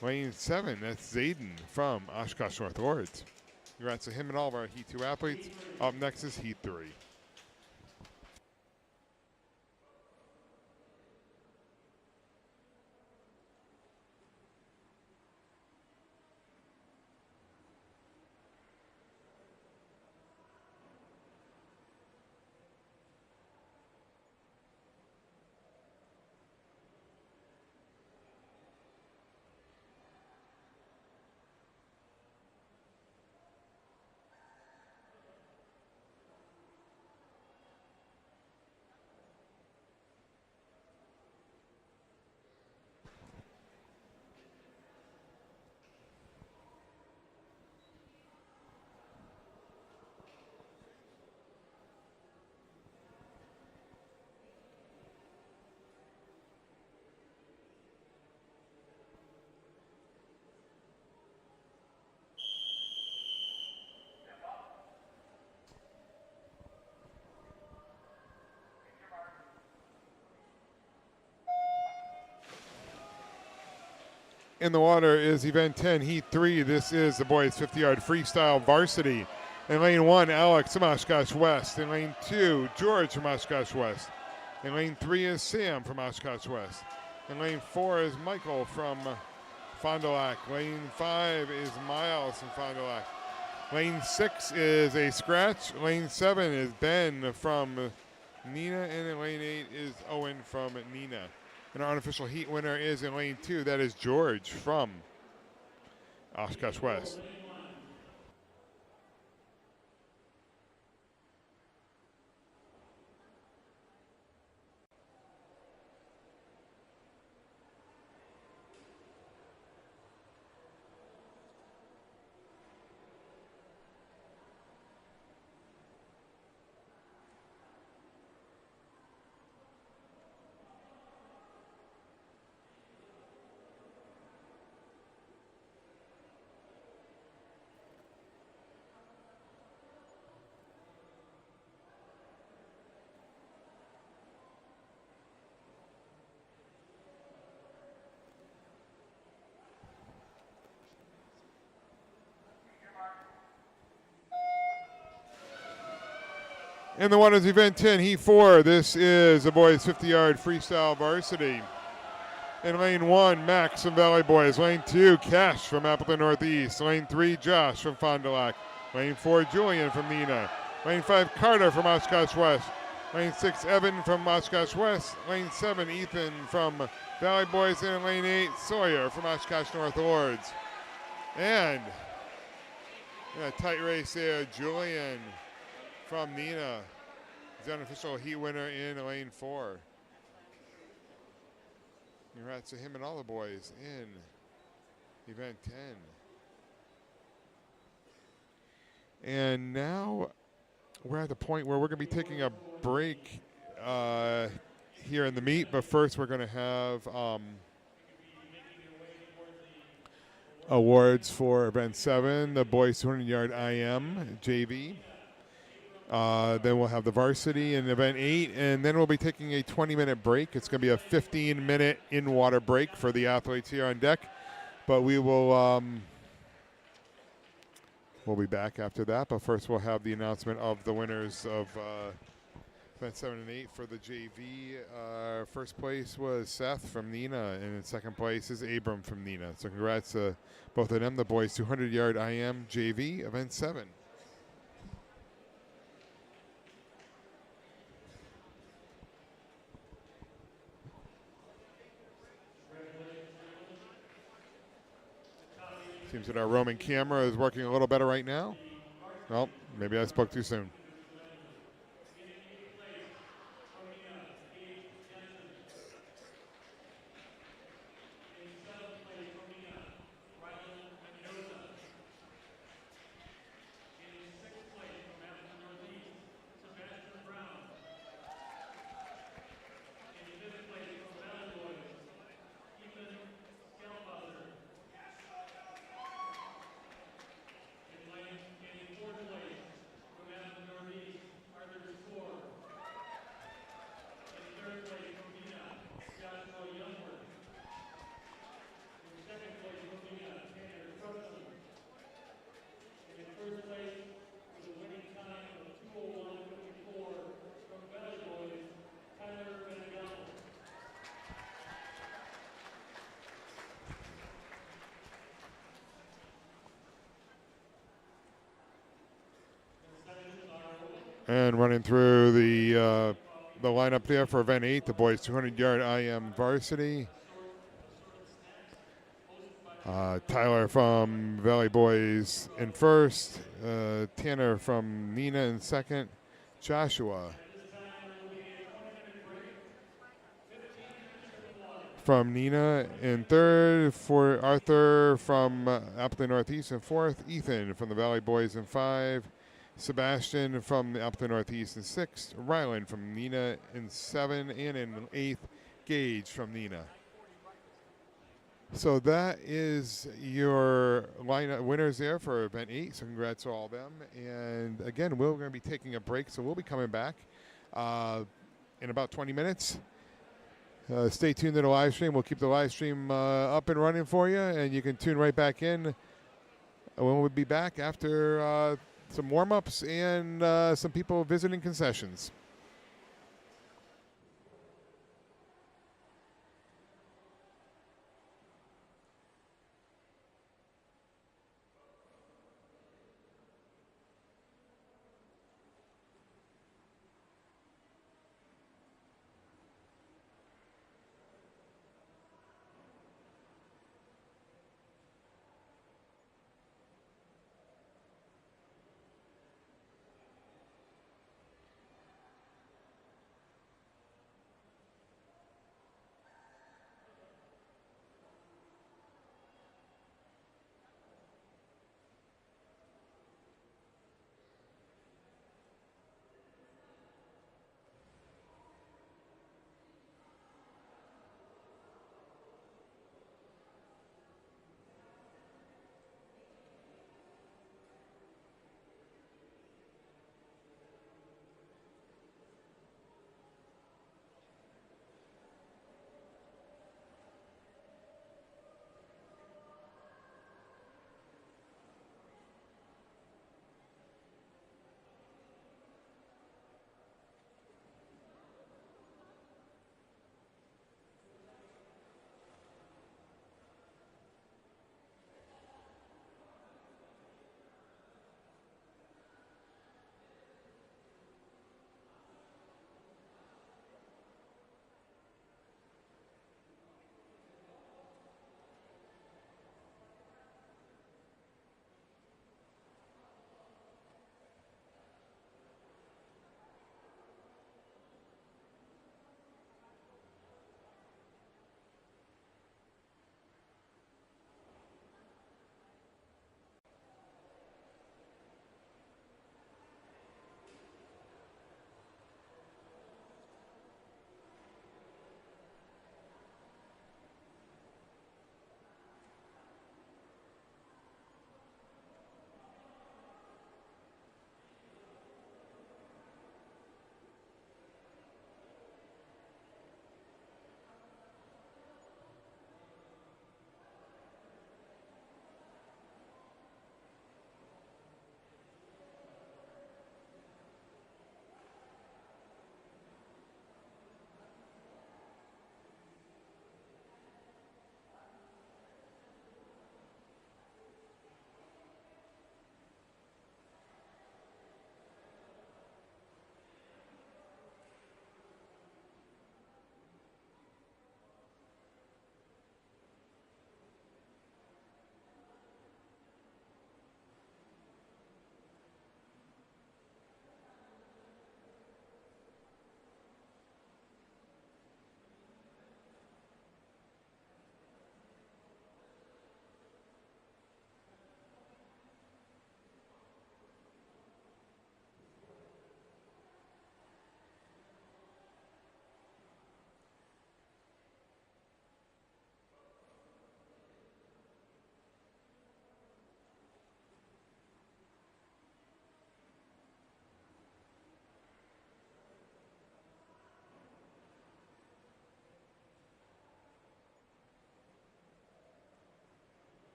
lane 7. That's Zayden from Oshkosh North Lords. Congrats to him and all of our heat 2 athletes. Up next is heat 3. In the water is event 10, heat 3. This is the boys 50-yard freestyle varsity. In lane 1, Alex from Oshkosh West. In lane 2, George from Oshkosh West. In lane 3 is Sam from Oshkosh West. In lane 4 is Michael from Fond du Lac. Lane 5 is Miles from Fond du Lac. Lane 6 is a scratch. Lane 7 is Ben from Nina. And in lane 8 is Owen from Nina. And our unofficial heat winner is in lane 2. That is George from Oshkosh West. In the one is event 10, heat 4. This is the boys 50-yard freestyle varsity. In lane 1, Max from Valley Boys. Lane 2, Cash from Appleton Northeast. Lane 3, Josh from Fond du Lac. Lane 4, Julian from Nina. Lane 5, Carter from Oshkosh West. Lane 6, Evan from Oshkosh West. Lane 7, Ethan from Valley Boys. And in lane 8, Sawyer from Oshkosh North Lords. And a tight race there, Julian from Nina is the unofficial heat winner in lane 4. Congrats to him and all the boys in event 10. And now we're at the point where we're going to be taking a break here in the meet, but first we're going to have awards for event 7, the boys 200-yard IM JV. Then we'll have the varsity in event 8, and then we'll be taking a 20-minute break. It's going to be a 15-minute in-water break for the athletes here on deck, but we will we'll be back after that. But first, we'll have the announcement of the winners of event 7 and 8 for the JV. First place was Seth from Nina, and in second place is Abram from Nina. So congrats to both of them, the boys 200-yard IM JV event 7. Seems that our roaming camera is working a little better right now. Well, maybe I spoke too soon. And running through the lineup there for event 8, the boys 200-yard IM varsity. Tyler from Valley Boys in first, Tanner from Nina in second, Joshua from Nina in third, for Arthur from Appleton Northeast in fourth, Ethan from the Valley Boys in 5, Sebastian from the Appleton Northeast in 6th, Ryland from Nina in 7, and in 8th, Gage from Nina. So that is your lineup winners there for event 8. So congrats to all of them. And again, we're going to be taking a break, so we'll be coming back in about 20 minutes. Stay tuned to the live stream. We'll keep the live stream up and running for you, and you can tune right back in when we'll be back after some warm-ups and some people visiting concessions.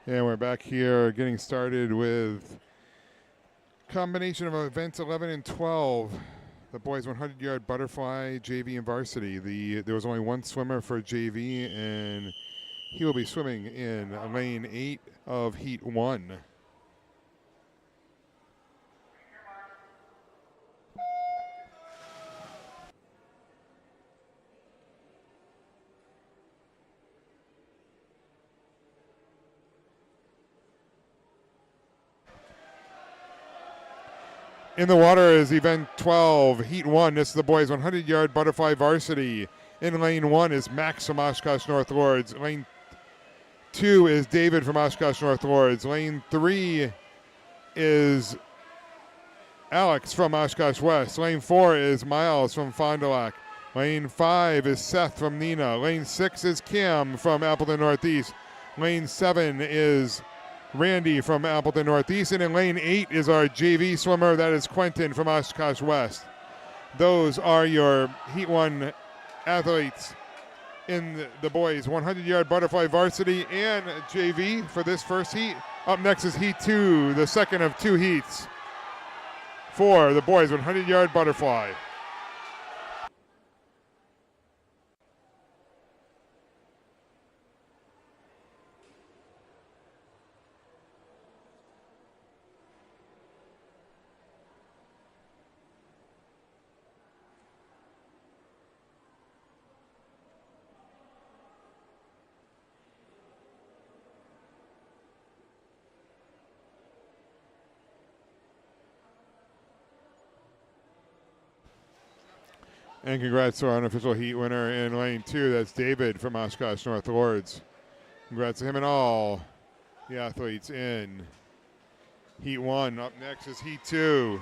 And we're back here getting started with combination of events 11 and 12. The boys 100-yard butterfly, JV and varsity. There was only one swimmer for JV, and he will be swimming in lane 8 of heat 1. In the water is event 12, heat 1. This is the boys 100-yard butterfly varsity. In lane 1 is Max from Oshkosh North Lords. Lane 2 is David from Oshkosh North Lords. Lane 3 is Alex from Oshkosh West. Lane 4 is Miles from Fond du Lac. Lane 5 is Seth from Neenah. Lane 6 is Kim from Appleton Northeast. Lane 7 is Randy from Appleton Northeast. And in lane 8 is our JV swimmer. That is Quentin from Oshkosh West. Those are your Heat 1 athletes in the boys 100-yard butterfly varsity and JV for this first heat. Up next is Heat 2, the second of 2 heats for the boys 100-yard butterfly. And congrats to our unofficial heat winner in lane 2. That's David from Oshkosh North Lords. Congrats to him and all the athletes in heat 1. Up next is heat 2.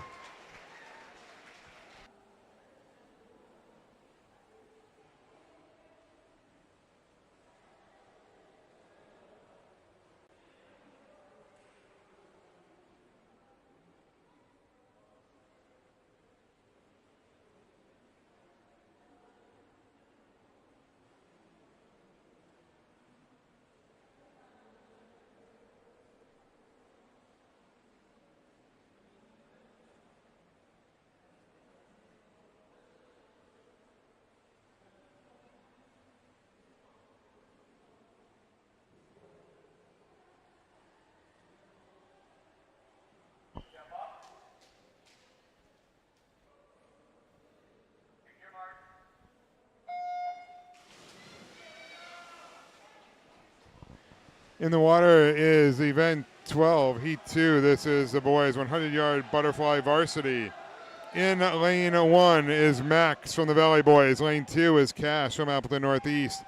In the water is event 12, heat 2. This is the boys 100-yard butterfly varsity. In lane 1 is Max from the Valley Boys. Lane 2 is Cash from Appleton Northeast.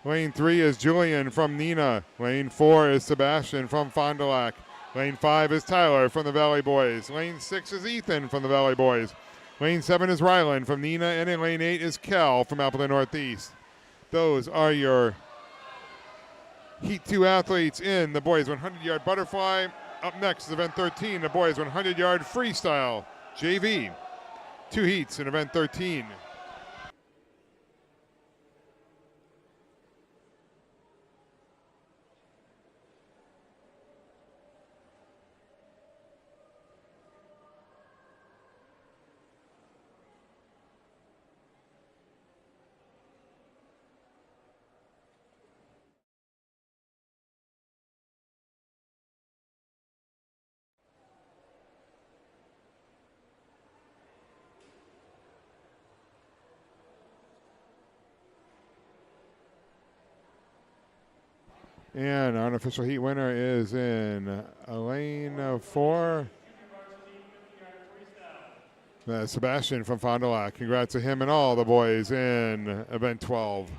Lane 3 is Julian from Neenah. Lane 4 is Sebastian from Fond du Lac. Lane 5 is Tyler from the Valley Boys. Lane 6 is Ethan from the Valley Boys. Lane 7 is Ryland from Neenah. And in lane 8 is Kel from Appleton Northeast. Those are your Heat 2 athletes in the boys 100-yard butterfly. Up next is event 13, the boys 100-yard freestyle JV. 2 heats in event 13. And our unofficial heat winner is in lane 4. Sebastian from Fond du Lac. Congrats to him and all the boys in event 12.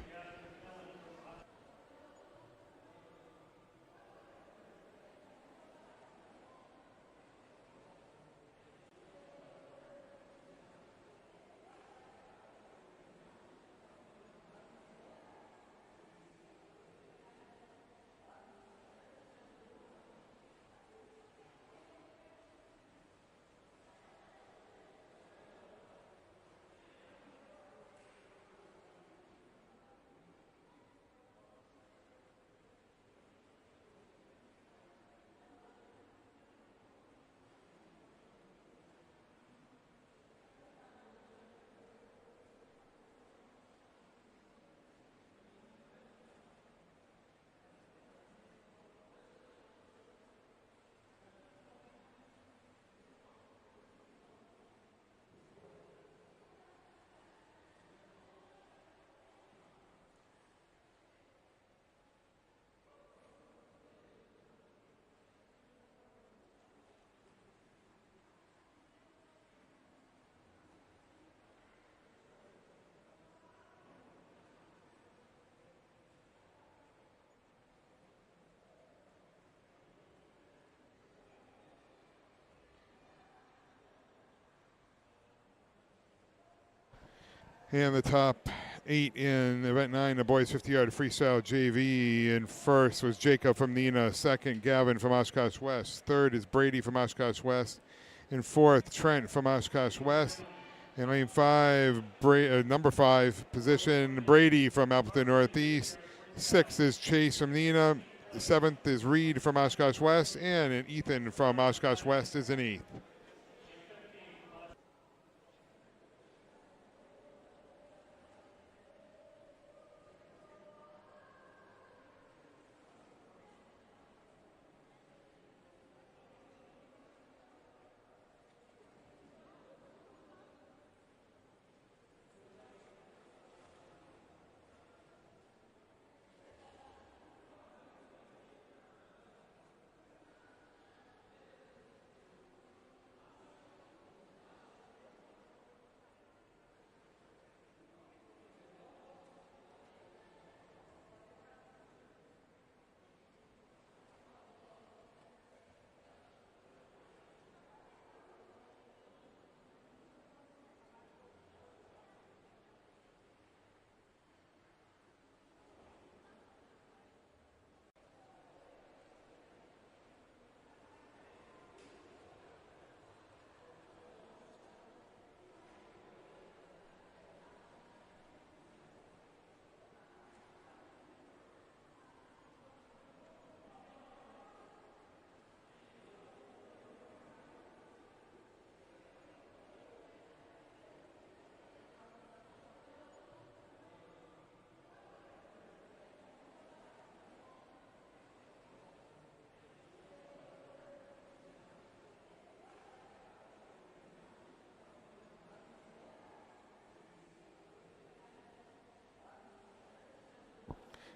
And the top 8 in event 9, the boys 50-yard freestyle JV. In first was Jacob from Nina. Second, Gavin from Oshkosh West. Third is Brady from Oshkosh West. And fourth, Trent from Oshkosh West. In lane 5, number 5 position, Brady from Appleton Northeast. 6th is Chase from Nina. 7th is Reed from Oshkosh West. And Ethan from Oshkosh West is in 8th.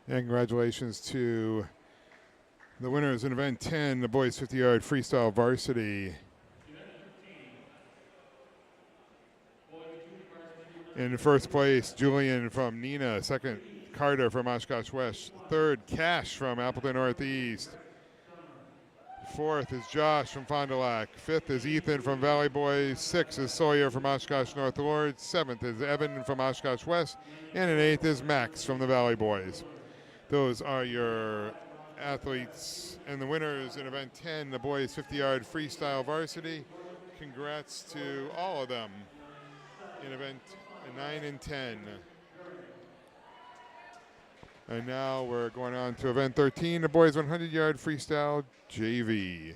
And congratulations to the winners in event 10, the boys 50-yard freestyle varsity. In first place, Julian from Nina. Second, Carter from Oshkosh West. Third, Cash from Appleton Northeast. Fourth is Josh from Fond du Lac. Fifth is Ethan from Valley Boys. Sixth is Sawyer from Oshkosh North Lords. Seventh is Evan from Oshkosh West. And in eighth is Max from the Valley Boys. Those are your athletes and the winners in event 10, the boys 50-yard freestyle varsity. Congrats to all of them in event 9 and 10. And now we're going on to event 13, the boys 100-yard freestyle JV.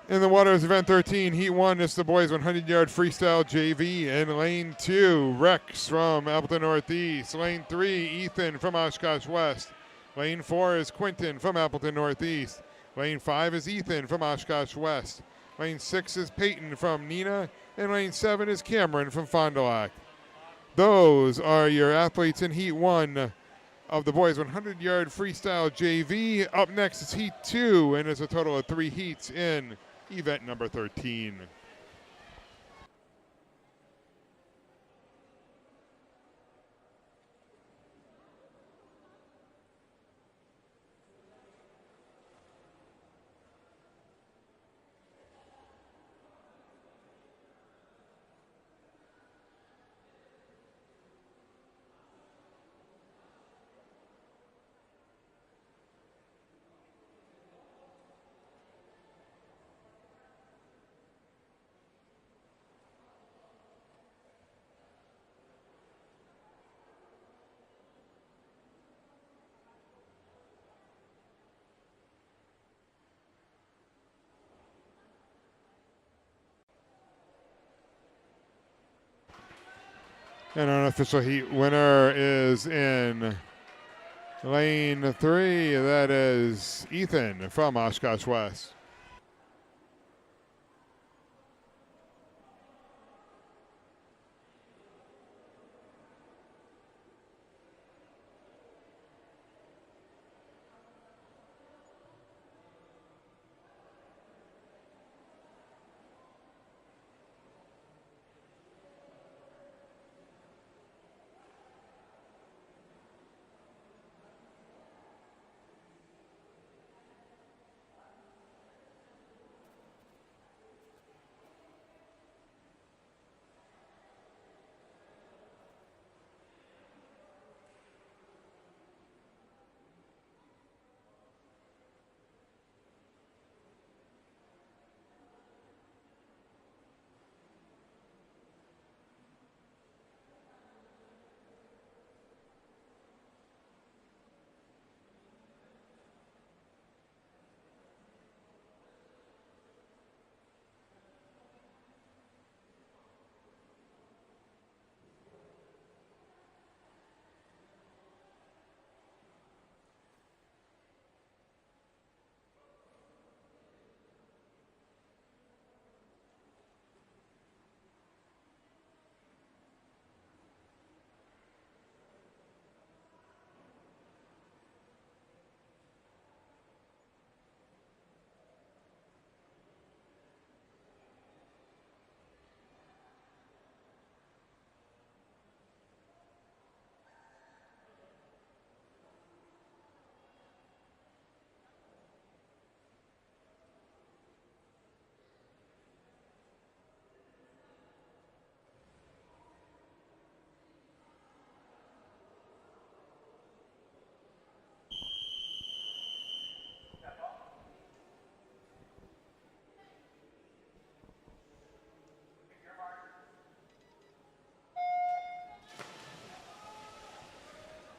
In the waters, event 13, heat 1, it's the boys 100-yard freestyle JV. In lane 2, Rex from Appleton Northeast. Lane 3, Ethan from Oshkosh West. Lane 4 is Quentin from Appleton Northeast. Lane 5 is Ethan from Oshkosh West. Lane 6 is Peyton from Nina. And lane 7 is Cameron from Fond du Lac. Those are your athletes in heat 1 of the boys 100-yard freestyle JV. Up next is heat 2, and it's a total of 3 heats in event number 13. And our unofficial heat winner is in lane 3. That is Ethan from Oshkosh West.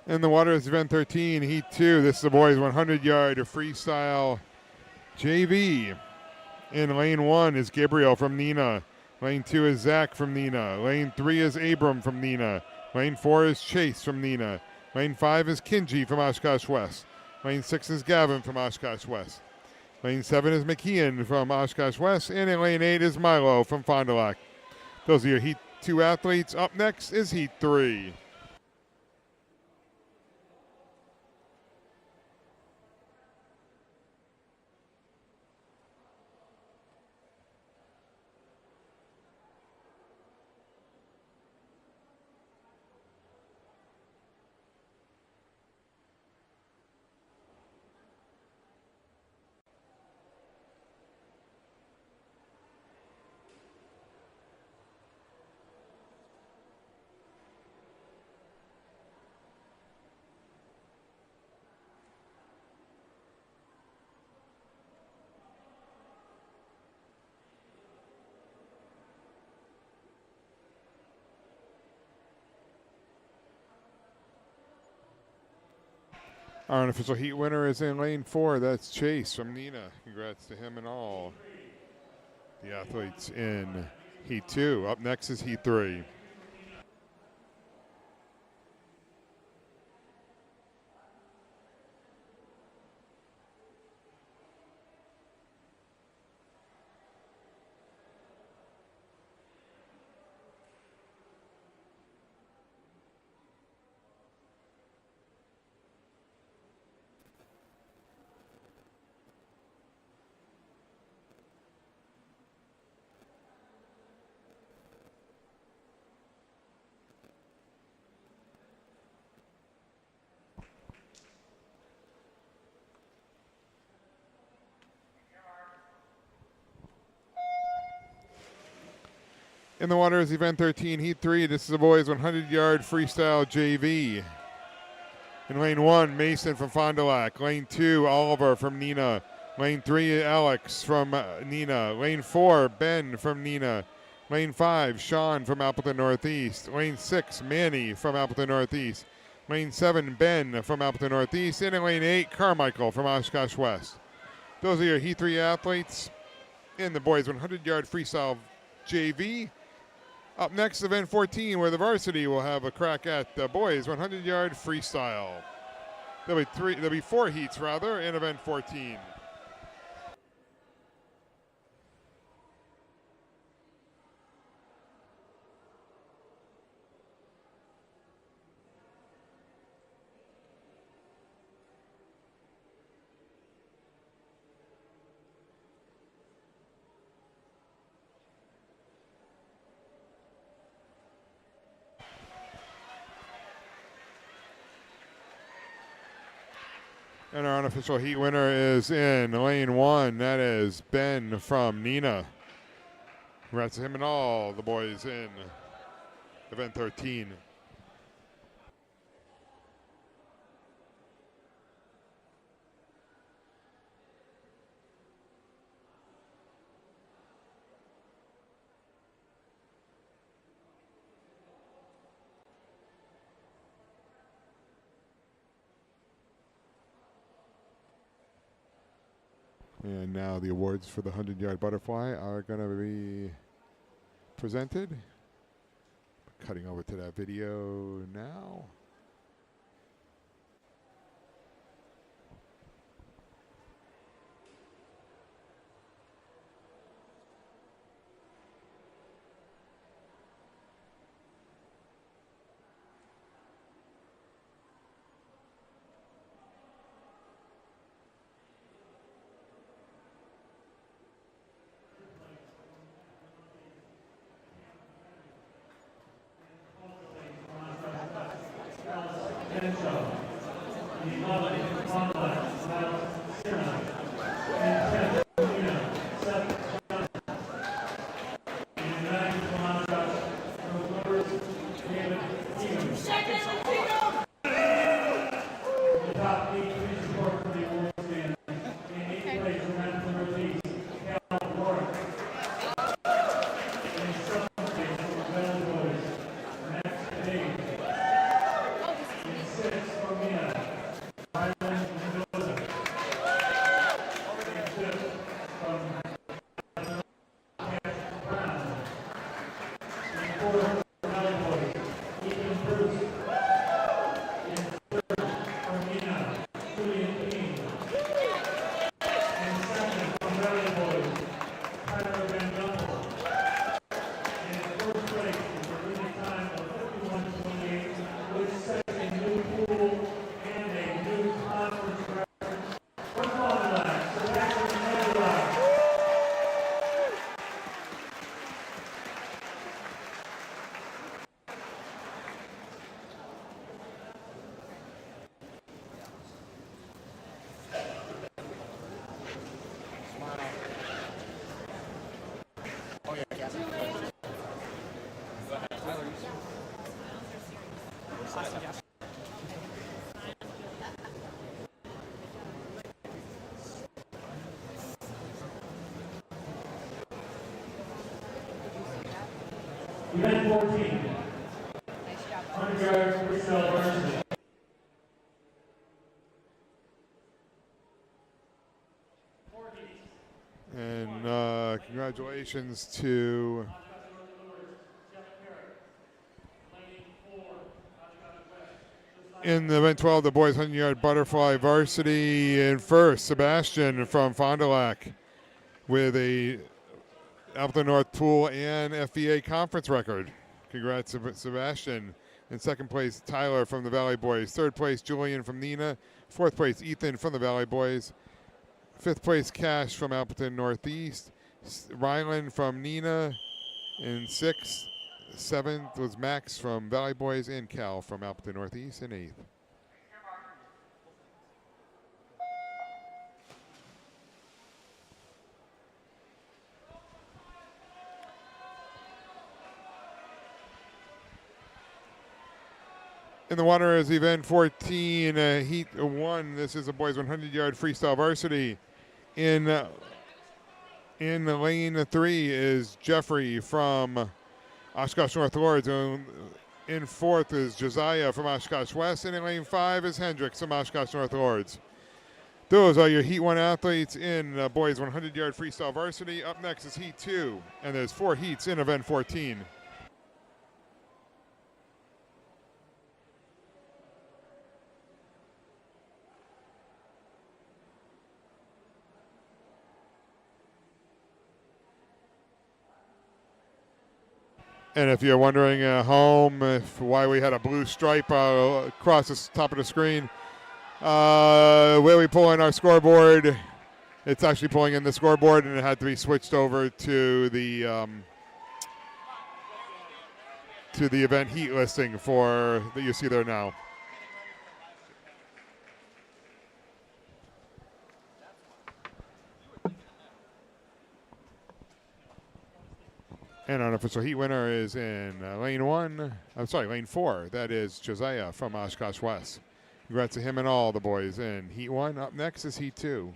In the water is event 13, heat 2. This is the boys 100-yard freestyle JV. In lane 1 is Gabriel from Nina. Lane 2 is Zach from Nina. Lane 3 is Abram from Nina. Lane 4 is Chase from Nina. Lane 5 is Kinji from Oshkosh West. Lane 6 is Gavin from Oshkosh West. Lane 7 is McKeon from Oshkosh West. And in lane 8 is Milo from Fond du Lac. Those are your heat 2 athletes. Up next is heat 3. Our unofficial heat winner is in lane 4. That's Chase from Nina. Congrats to him and all the athletes in heat 2. Up next is heat 3. In the water is event 13, heat 3. This is the boys 100-yard freestyle JV. In lane 1, Mason from Fond du Lac. Lane 2, Oliver from Nina. Lane 3, Alex from Nina. Lane 4, Ben from Nina. Lane 5, Sean from Appleton Northeast. Lane 6, Manny from Appleton Northeast. Lane 7, Ben from Appleton Northeast. And in lane 8, Carmichael from Oshkosh West. Those are your heat 3 athletes in the boys 100-yard freestyle JV. Up next, event 14, where the varsity will have a crack at the boys 100-yard freestyle. There'll be 4 heats rather in event 14. And our unofficial heat winner is in lane 1. That is Ben from Nina. Congrats to him and all the boys in event 13. And now the awards for the 100-yard butterfly are going to be presented. Cutting over to that video now. Six. Event 14. 100-yard freestyle varsity. And congratulations to in the event 12, the boys 100-yard butterfly varsity. In first, Sebastian from Fond du Lac with a Appleton North Pool and FVA conference record. Congrats, Sebastian. In second place, Tyler from the Valley Boys. Third place, Julian from Neenah. Fourth place, Ethan from the Valley Boys. Fifth place, Cash from Appleton Northeast. Rylan from Neenah. In sixth, seventh was Max from Valley Boys, and Cal from Appleton Northeast in eighth. In the water is event 14, heat 1. This is a boys 100-yard freestyle varsity. In lane 3 is Jeffrey from Oshkosh North Lords. In fourth is Josiah from Oshkosh West. And in lane 5 is Hendricks from Oshkosh North Lords. Those are your Heat 1 athletes in boys 100-yard freestyle varsity. Up next is Heat 2, and there's 4 heats in event 14. And if you're wondering at home why we had a blue stripe across the top of the screen, where we pull in our scoreboard, it's actually pulling in the scoreboard, and it had to be switched over to the event heat listing for that you see there now. And our unofficial heat winner is in lane 4. That is Josiah from Oshkosh West. Congrats to him and all the boys in Heat 1. Up next is Heat 2.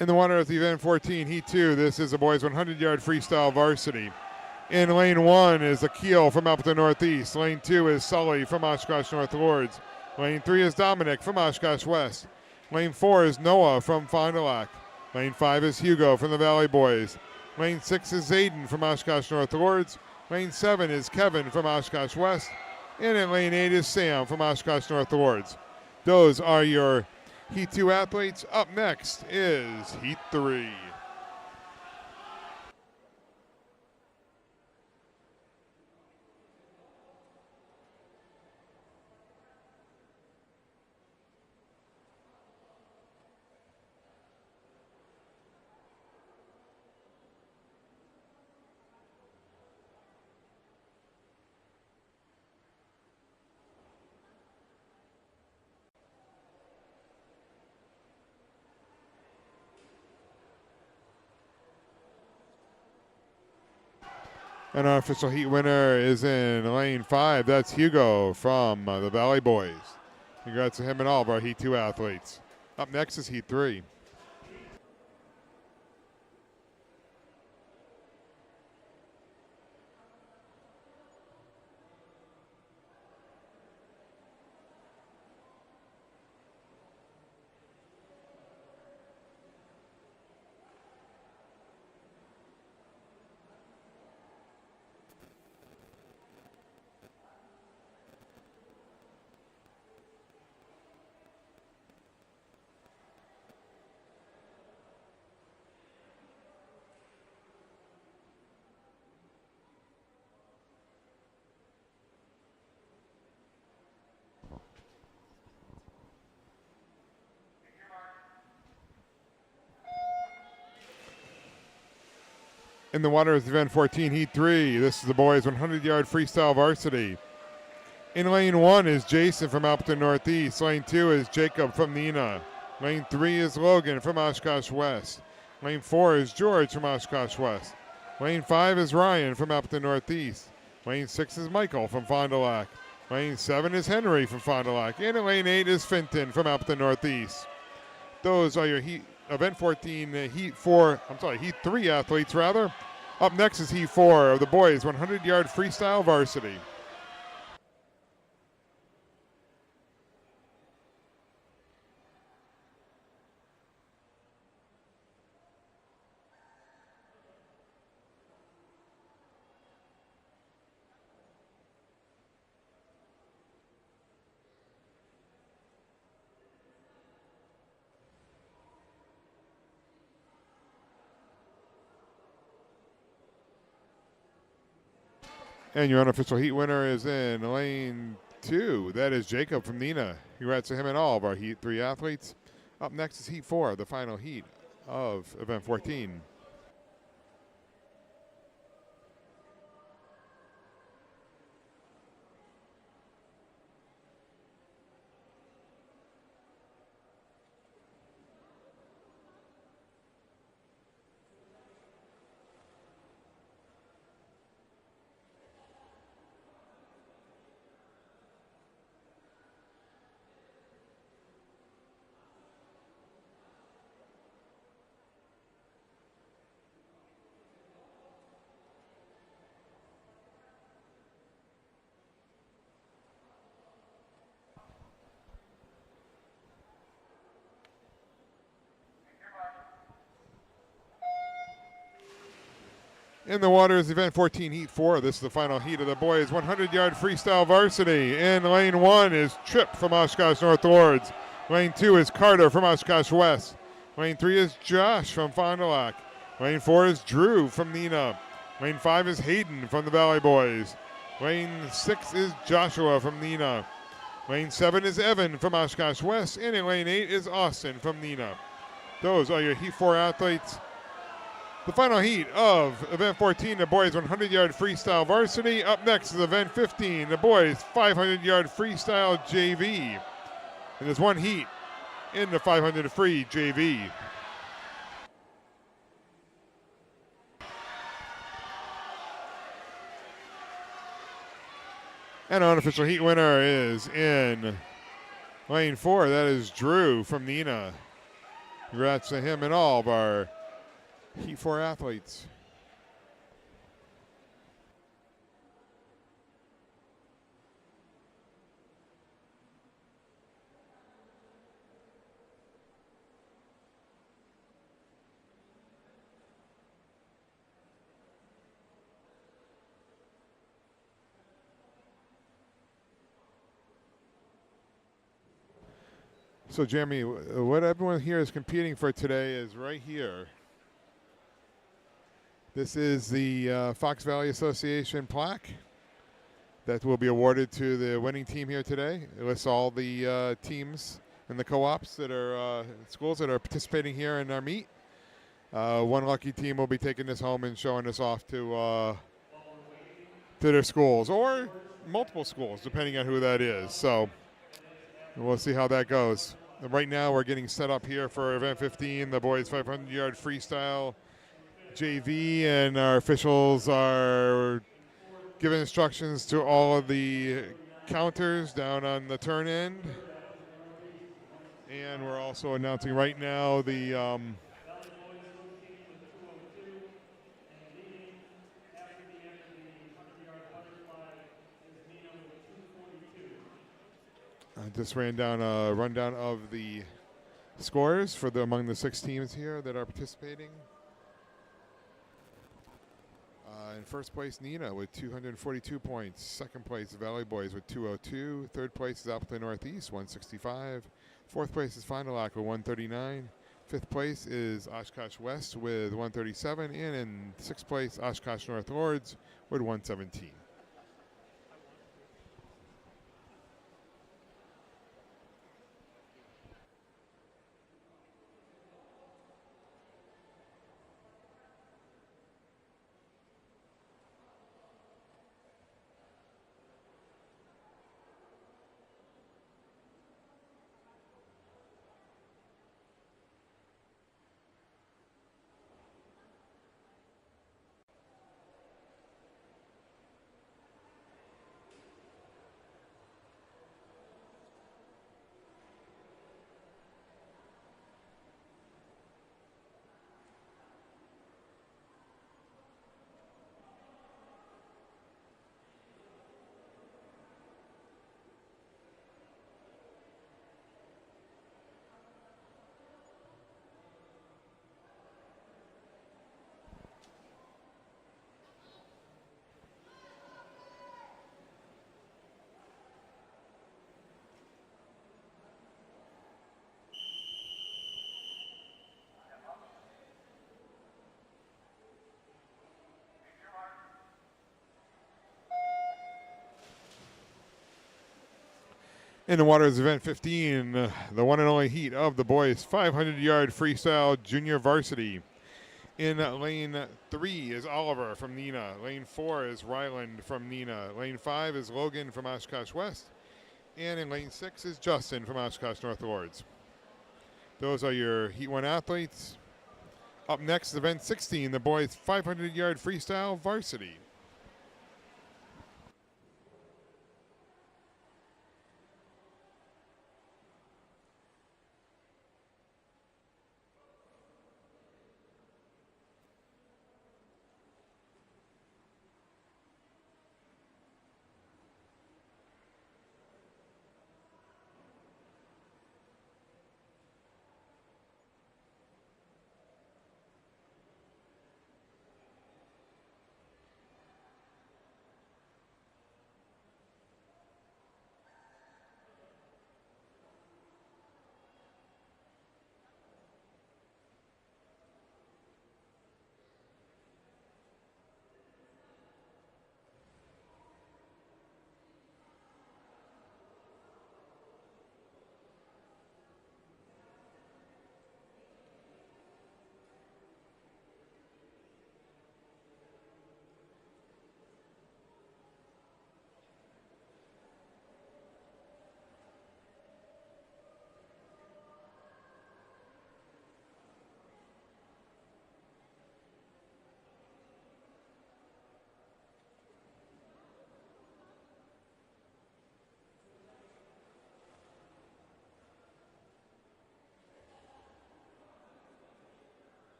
In the water is event 14, Heat 2. This is a boys 100-yard freestyle varsity. In lane 1 is Akil from Appleton Northeast. Lane 2 is Sully from Oshkosh North Lords. Lane 3 is Dominic from Oshkosh West. Lane 4 is Noah from Fond du Lac. Lane 5 is Hugo from the Valley Boys. Lane 6 is Zayden from Oshkosh North Lords. Lane 7 is Kevin from Oshkosh West. And in lane 8 is Sam from Oshkosh North Lords. Those are your Heat 2 athletes. Up next is Heat 3. And our official heat winner is in lane 5. That's Hugo from the Valley Boys. Congrats to him and all of our Heat 2 athletes. Up next is Heat 3. In the water is event 14, heat 3. This is the boys 100-yard freestyle varsity. In lane 1 is Jason from Appleton Northeast. Lane 2 is Jacob from Neenah. Lane 3 is Logan from Oshkosh West. Lane 4 is George from Oshkosh West. Lane 5 is Ryan from Appleton Northeast. Lane 6 is Michael from Fond du Lac. Lane 7 is Henry from Fond du Lac. And in lane 8 is Finton from Appleton Northeast. Those are your event 14, heat 3 athletes rather. Up next is heat 4 of the boys 100-yard freestyle varsity. And your unofficial heat winner is in lane 2. That is Jacob from Neenah. Congrats to him and all of our heat 3 athletes. Up next is heat 4, the final heat of event 14. In the water is event 14, heat 4. This is the final heat of the boys 100-yard freestyle varsity. In lane 1 is Trip from Oshkosh North Lords. Lane 2 is Carter from Oshkosh West. Lane 3 is Josh from Fond du Lac. Lane 4 is Drew from Neenah. Lane 5 is Hayden from the Valley Boys. Lane 6 is Joshua from Neenah. Lane 7 is Evan from Oshkosh West. And in lane 8 is Austin from Neenah. Those are your heat 4 athletes. The final heat of event 14, the boys 100-yard freestyle varsity. Up next is event 15, the boys 500-yard freestyle JV. And there's one heat in the 500 free JV. And our unofficial heat winner is in lane 4. That is Drew from Neenah. Congrats to him and all of our heat 4 athletes. So Jeremy, what everyone here is competing for today is right here. This is the Fox Valley Association plaque that will be awarded to the winning team here today. It lists all the teams and the co-ops that are schools that are participating here in our meet. One lucky team will be taking this home and showing this off to their schools or multiple schools, depending on who that is. So we'll see how that goes. And right now, we're getting set up here for event 15, the boys 500-yard freestyle JV, and our officials are giving instructions to all of the counters down on the turn end. And we're also announcing right now the I just ran down a rundown of the scores for among the 6 teams here that are participating. In first place, Neenah with 242 points. Second place, Valley Boys with 202. Third place is Appleton Northeast, 165. Fourth place is Fond du Lac with 139. Fifth place is Oshkosh West with 137. And in sixth place, Oshkosh North Lords with 117. In the water is event 15, the one and only heat of the boys 500-yard freestyle junior varsity. In lane 3 is Oliver from Nina. Lane 4 is Ryland from Nina. Lane 5 is Logan from Oshkosh West. And in lane 6 is Justin from Oshkosh North Lords. Those are your Heat 1 athletes. Up next, event 16, the boys 500-yard freestyle varsity.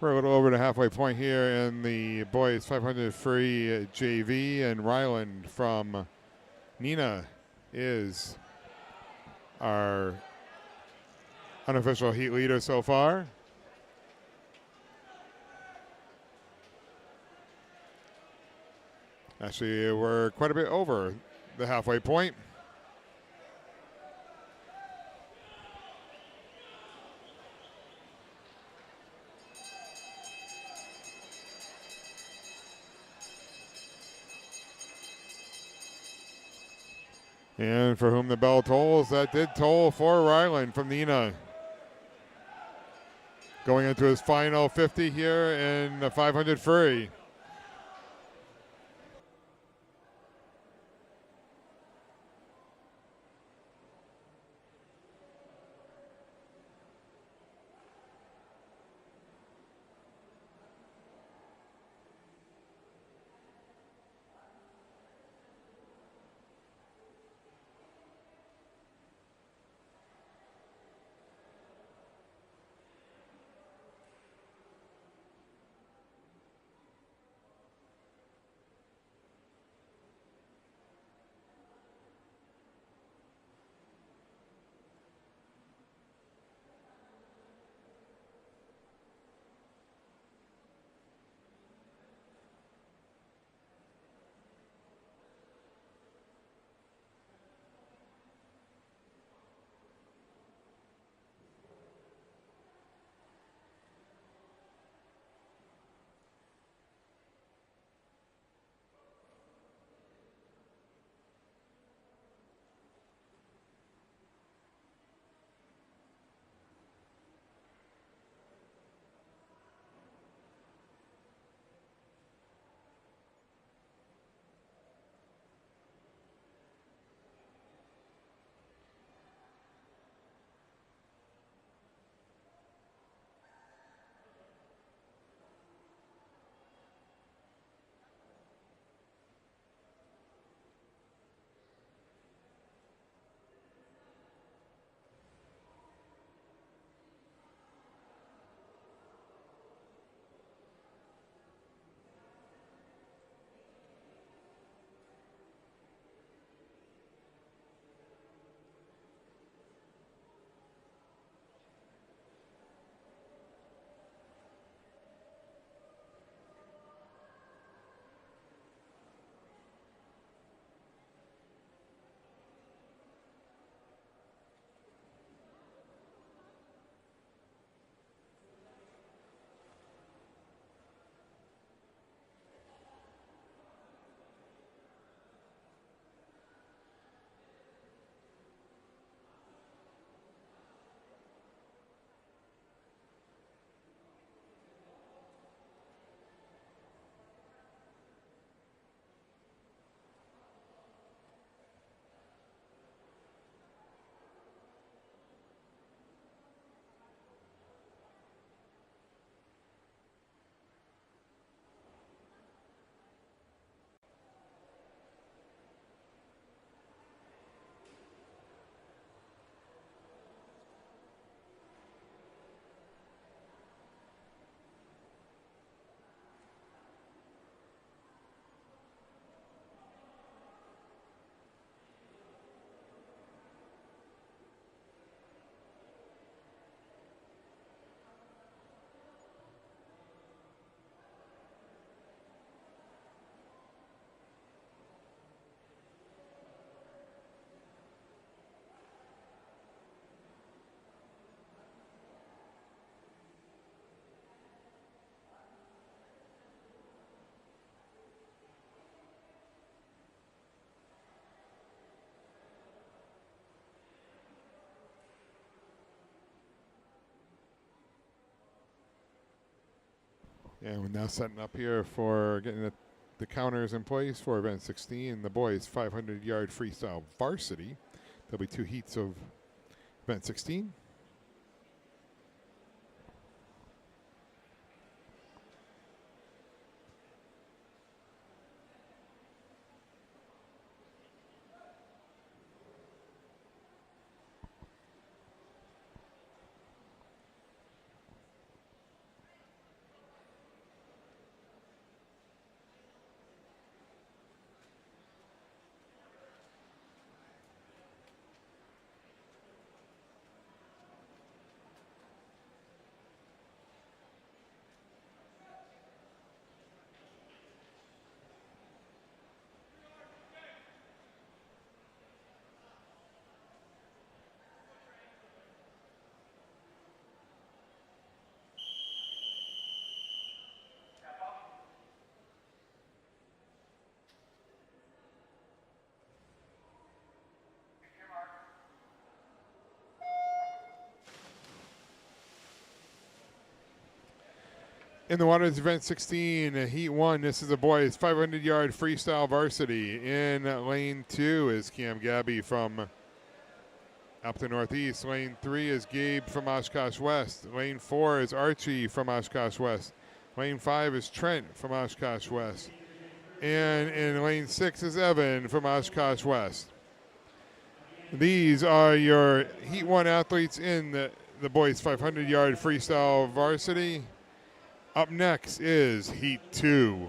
We're a little over the halfway point here in the boys 500 free JV, and Ryland from Nina is our unofficial heat leader so far. Actually, we're quite a bit over the halfway point. And for whom the bell tolls, that did toll for Ryland from Nina. Going into his final 50 here in the 500 free. And we're now setting up here for getting the counters in place for event 16, the boys 500-yard freestyle varsity. There'll be 2 heats of event 16. In the Waters Event 16, Heat 1, this is a boys 500-yard freestyle varsity. In lane 2 is Cam Gabby from Appleton Northeast. Lane 3 is Gabe from Oshkosh West. Lane 4 is Archie from Oshkosh West. Lane 5 is Trent from Oshkosh West. And in lane 6 is Evan from Oshkosh West. These are your Heat 1 athletes in the boys 500-yard freestyle varsity. Up next is Heat 2.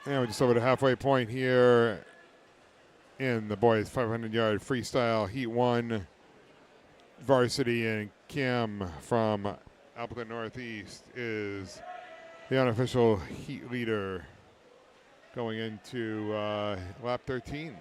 And we're just over the halfway point here in the boys 500-yard freestyle Heat 1 varsity, and Kim from Appleton Northeast is the unofficial heat leader going into lap 13.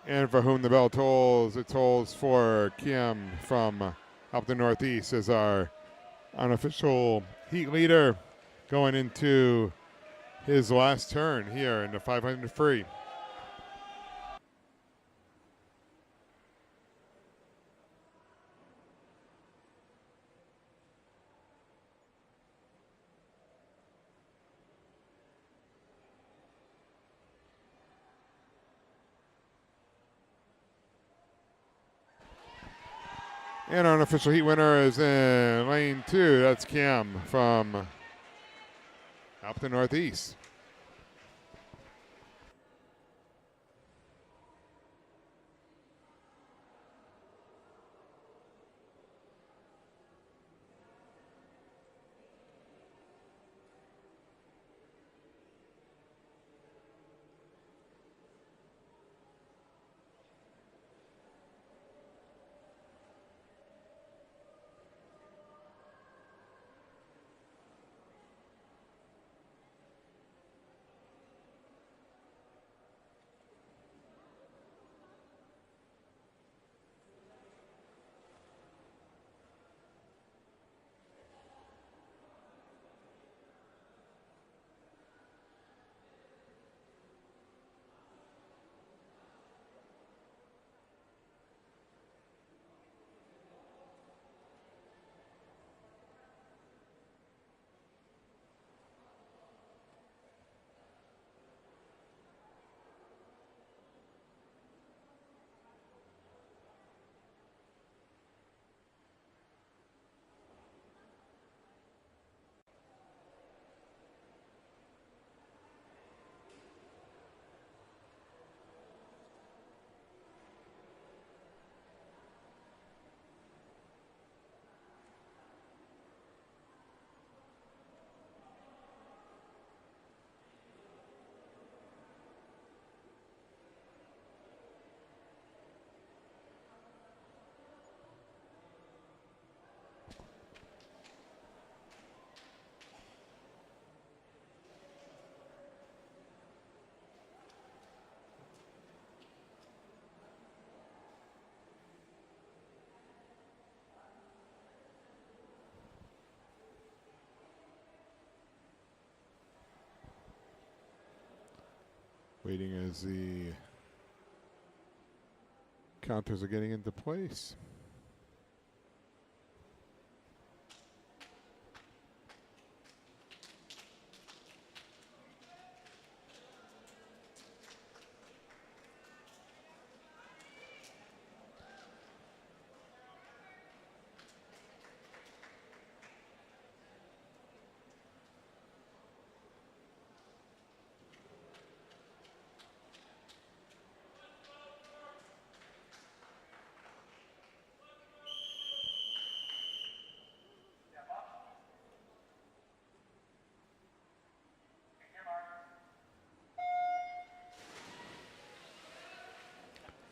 And for whom the bell tolls, it tolls for Kim from Appleton Northeast as our unofficial heat leader going into his last turn here in the 500 free. And our unofficial heat winner is in lane 2. That's Kim from Appleton Northeast. Waiting as the counters are getting into place.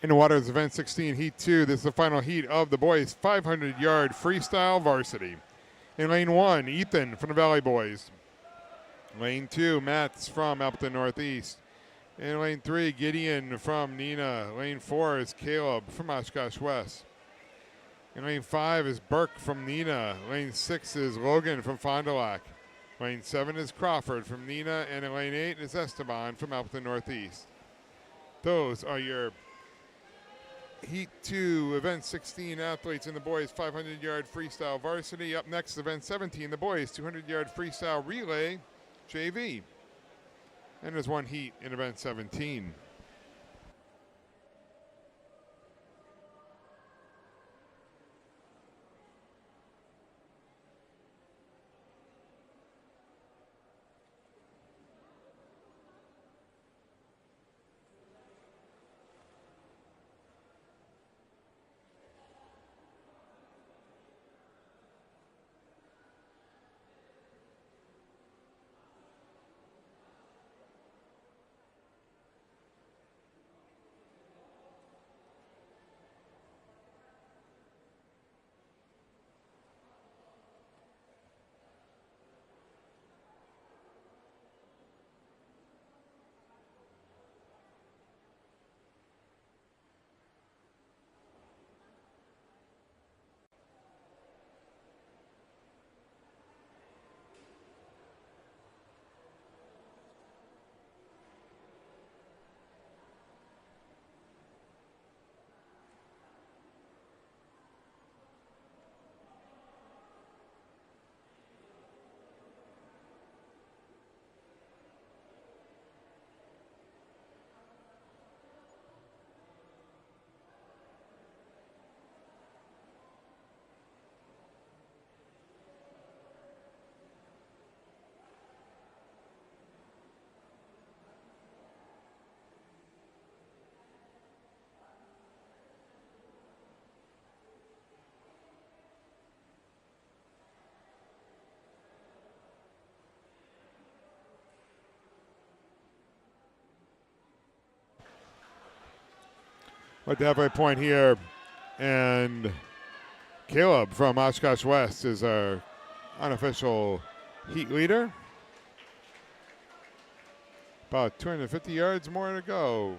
In the waters, event 16, heat 2. This is the final heat of the boys' 500-yard freestyle varsity. In lane 1, Ethan from the Valley Boys. Lane 2, Matt's from Appleton Northeast. In lane 3, Gideon from Nina. Lane 4 is Caleb from Oshkosh West. In lane 5 is Burke from Nina. Lane 6 is Logan from Fond du Lac. Lane 7 is Crawford from Nina. And in lane 8 is Esteban from Appleton Northeast. Those are your Heat 2, Event 16 athletes in the boys' 500-yard freestyle varsity. Up next, Event 17, the boys' 200-yard freestyle relay JV. And there's one heat in Event 17. At the halfway point here, and Caleb from Oshkosh West is our unofficial heat leader. About 250 yards more to go.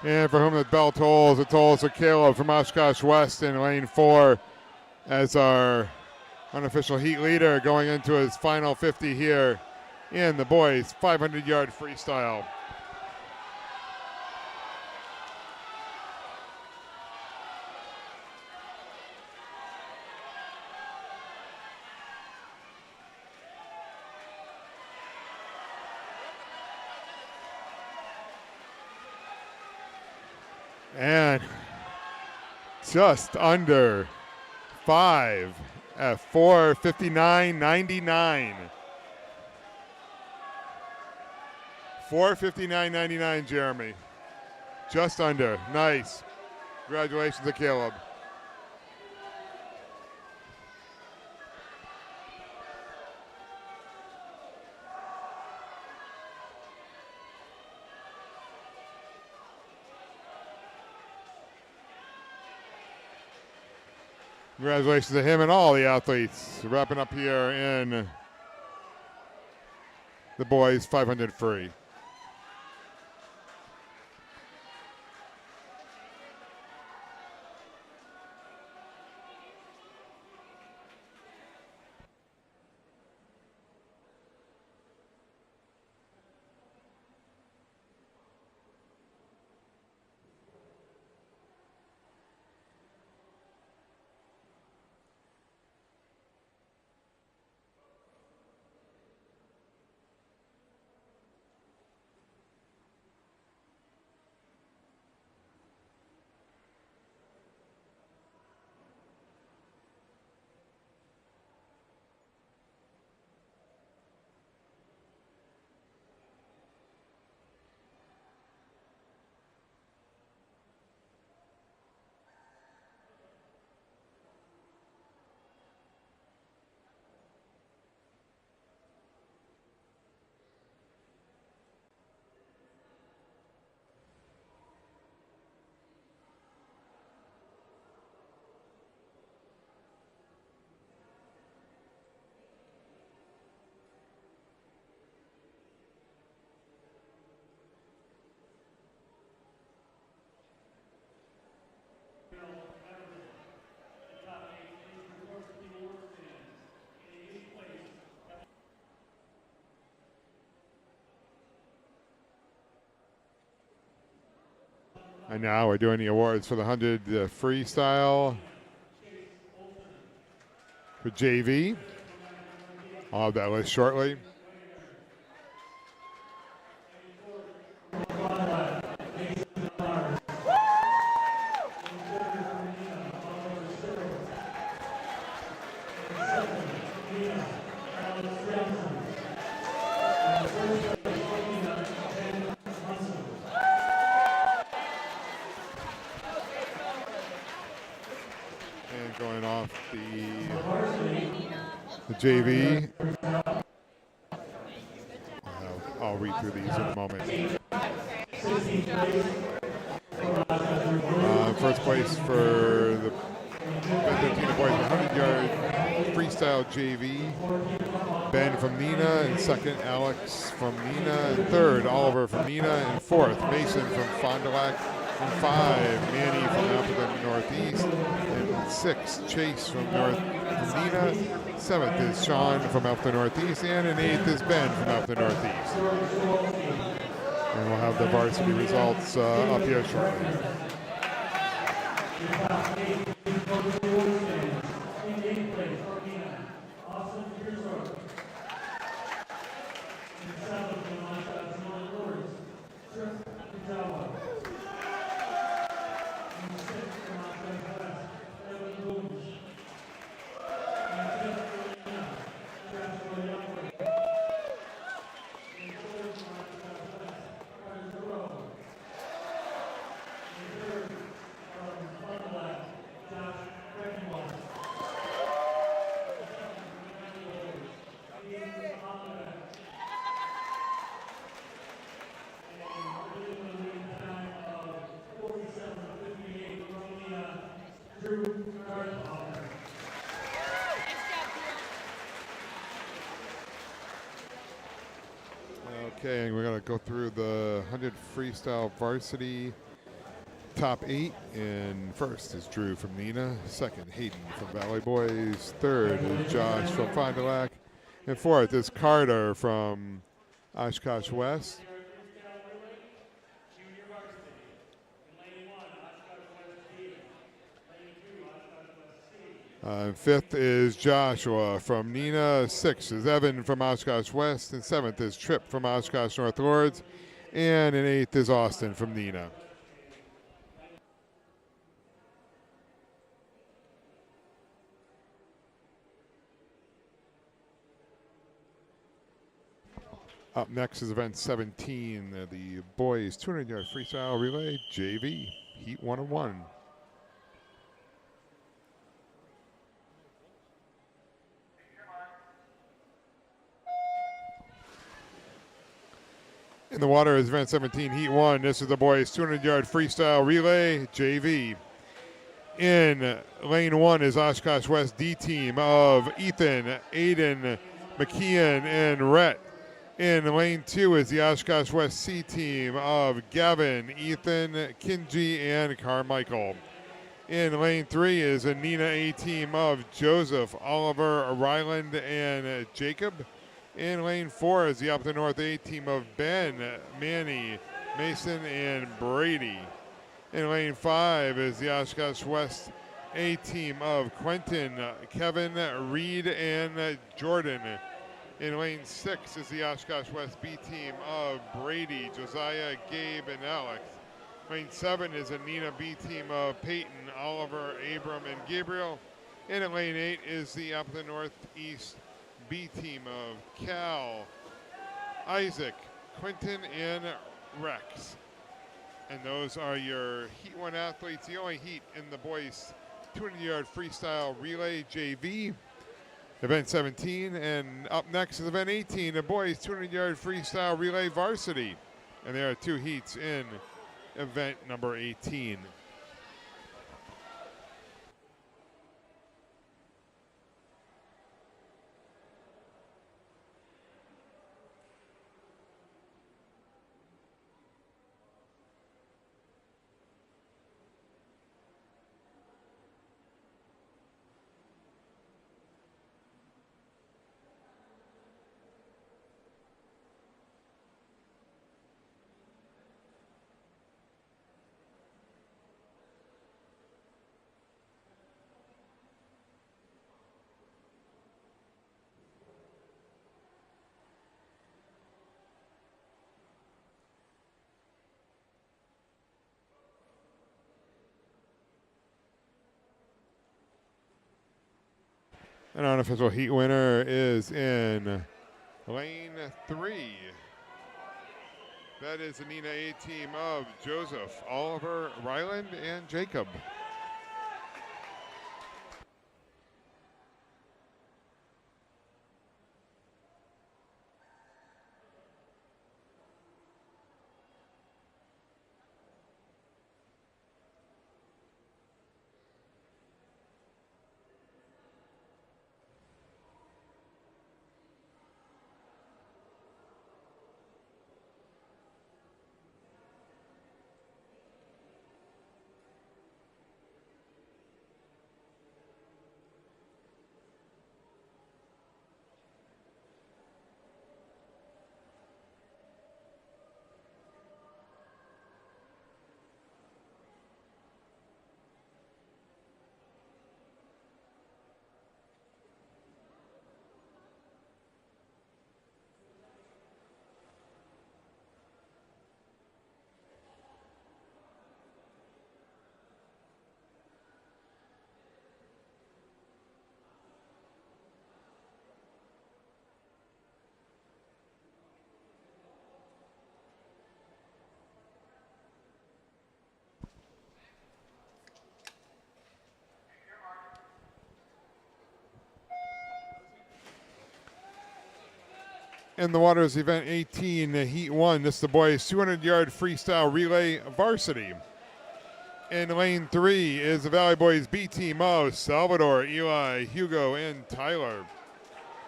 And for whom the bell tolls, it tolls for Caleb from Oshkosh West in lane 4 as our unofficial heat leader going into his final 50 here in the boys 500-yard freestyle. And just under 5 at 4:59.99. 4:59.99, Jeremy. Just under. Nice. Congratulations to Caleb. Congratulations to him and all the athletes. Wrapping up here in the boys 500 free. And now we're doing the awards for the 100 freestyle for JV. I'll have that list shortly. off the JV. I'll read through these in a moment. First place for the Ben boys 100-yard freestyle JV. Ben from Nina, and second Alex from Nina, and third Oliver from Nina, and fourth Mason from Fond du Lac, and five Manny from Appleton Northeast, and six Chase from Nina, seventh is Sean from Appleton Northeast, and in eighth is Ben from Appleton Northeast. And we'll have the varsity results up here shortly. Okay, we're going to go through the 100 freestyle varsity top 8. And first is Drew from Nina. Second, Hayden from Valley Boys. Third is Josh from Fond du Lac. And fourth is Carter from Oshkosh West. Fifth is Joshua from Nina. Sixth is Evan from Oshkosh West. And seventh is Tripp from Oshkosh North Lords. And in eighth is Austin from Nina. Up next is event 17, the boys 200-yard freestyle relay JV, heat 101. In the water is event 17, heat 1. This is the boys 200-yard freestyle relay JV. In lane 1 is Oshkosh West D team of Ethan, Aiden, McKeon, and Rhett. In lane 2 is the Oshkosh West C team of Gavin, Ethan, Kinji, and Carmichael. In lane 3 is a Nina A team of Joseph, Oliver, Ryland, and Jacob. In lane 4 is the Appleton North A team of Ben, Manny, Mason, and Brady. In lane 5 is the Oshkosh West A team of Quentin, Kevin, Reed, and Jordan. In lane 6 is the Oshkosh West B team of Brady, Josiah, Gabe, and Alex. Lane 7 is a Nina B team of Peyton, Oliver, Abram, and Gabriel. And in lane 8 is the Appleton Northeast B team of Cal, Isaac, Quentin, and Rex. And those are your Heat 1 athletes, the only heat in the boys 200-yard freestyle relay JV. Event 17, and up next is event 18, the boys 200-yard freestyle relay varsity. And there are 2 heats in event number 18. And our unofficial heat winner is in lane 3. That is the Nina A team of Joseph, Oliver, Ryland, and Jacob. In the waters, event 18, heat 1. This is the boys' 200-yard freestyle relay varsity. In lane 3 is the Valley Boys B team of Salvador, Eli, Hugo, and Tyler.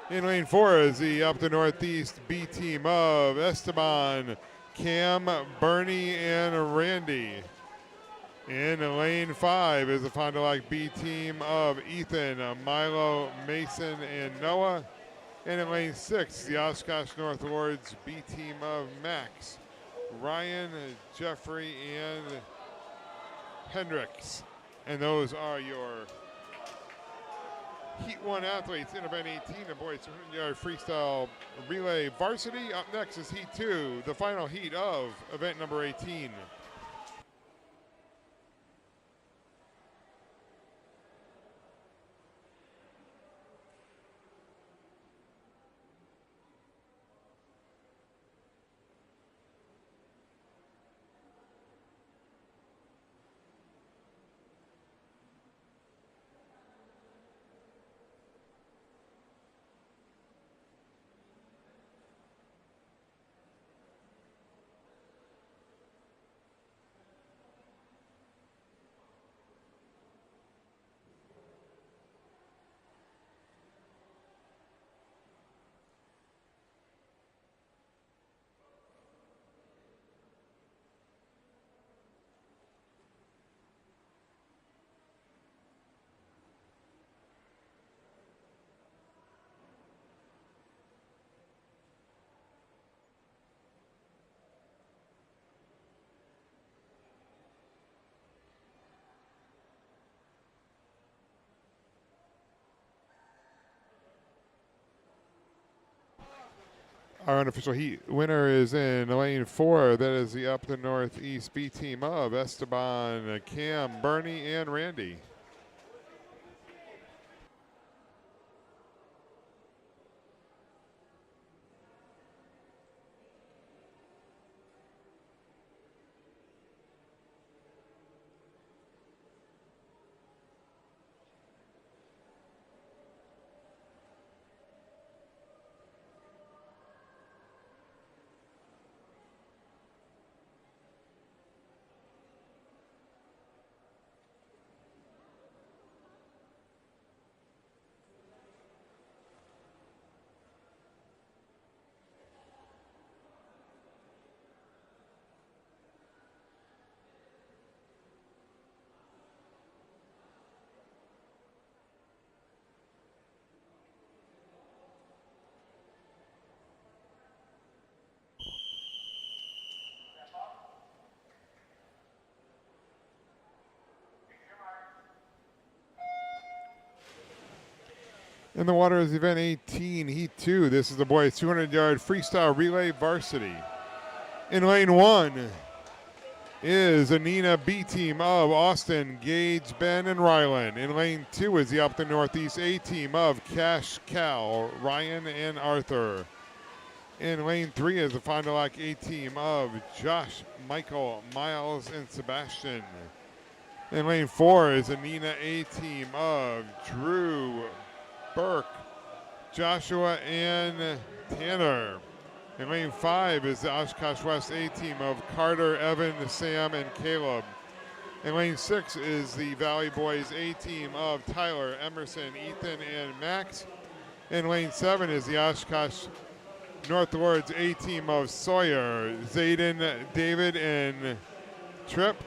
In lane 4 is the Up the Northeast B team of Esteban, Cam, Bernie, and Randy. In lane 5 is the Fond du Lac B team of Ethan, Milo, Mason, and Noah. And in lane 6, the Oshkosh North Lords B team of Max, Ryan, Jeffrey, and Hendricks. And those are your Heat 1 athletes in event 18, the boys 200-yard freestyle relay varsity. Up next is Heat 2, the final heat of event number 18. Our unofficial heat winner is in lane 4. That is the Up the Northeast B team of Esteban, Cam, Bernie, and Randy. In the water is event 18, heat 2. This is the boys 200-yard freestyle relay varsity. In lane 1 is the Nina B team of Austin, Gage, Ben, and Rylan. In lane 2 is the Up the Northeast A team of Cash, Cal, Ryan, and Arthur. In lane 3 is the Fond du Lac A team of Josh, Michael, Miles, and Sebastian. In lane 4 is the Nina A team of Drew, Burke, Joshua, and Tanner. In lane 5 is the Oshkosh West A team of Carter, Evan, Sam, and Caleb. In lane 6 is the Valley Boys A team of Tyler, Emerson, Ethan, and Max. In lane 7 is the Oshkosh North Lords A team of Sawyer, Zayden, David, and Tripp.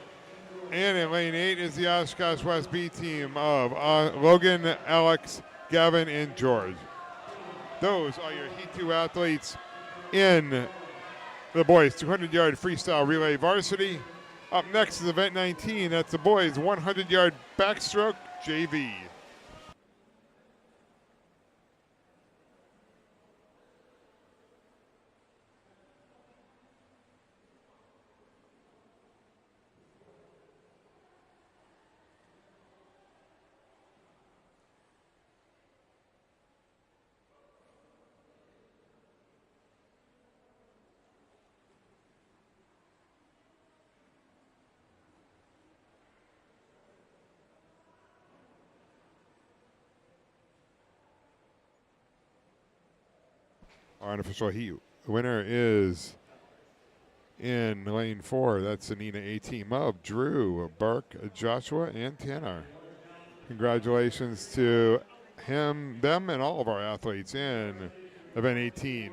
And in lane 8 is the Oshkosh West B team of Logan, Alex, Gavin, and George. Those are your Heat 2 athletes in the boys 200-yard freestyle relay varsity. Up next is event 19. That's the boys 100-yard backstroke JV. Our unofficial heat winner is in lane 4. That's the Nina A team of Drew, Burke, Joshua, and Tanner. Congratulations to him, them, and all of our athletes in event 18.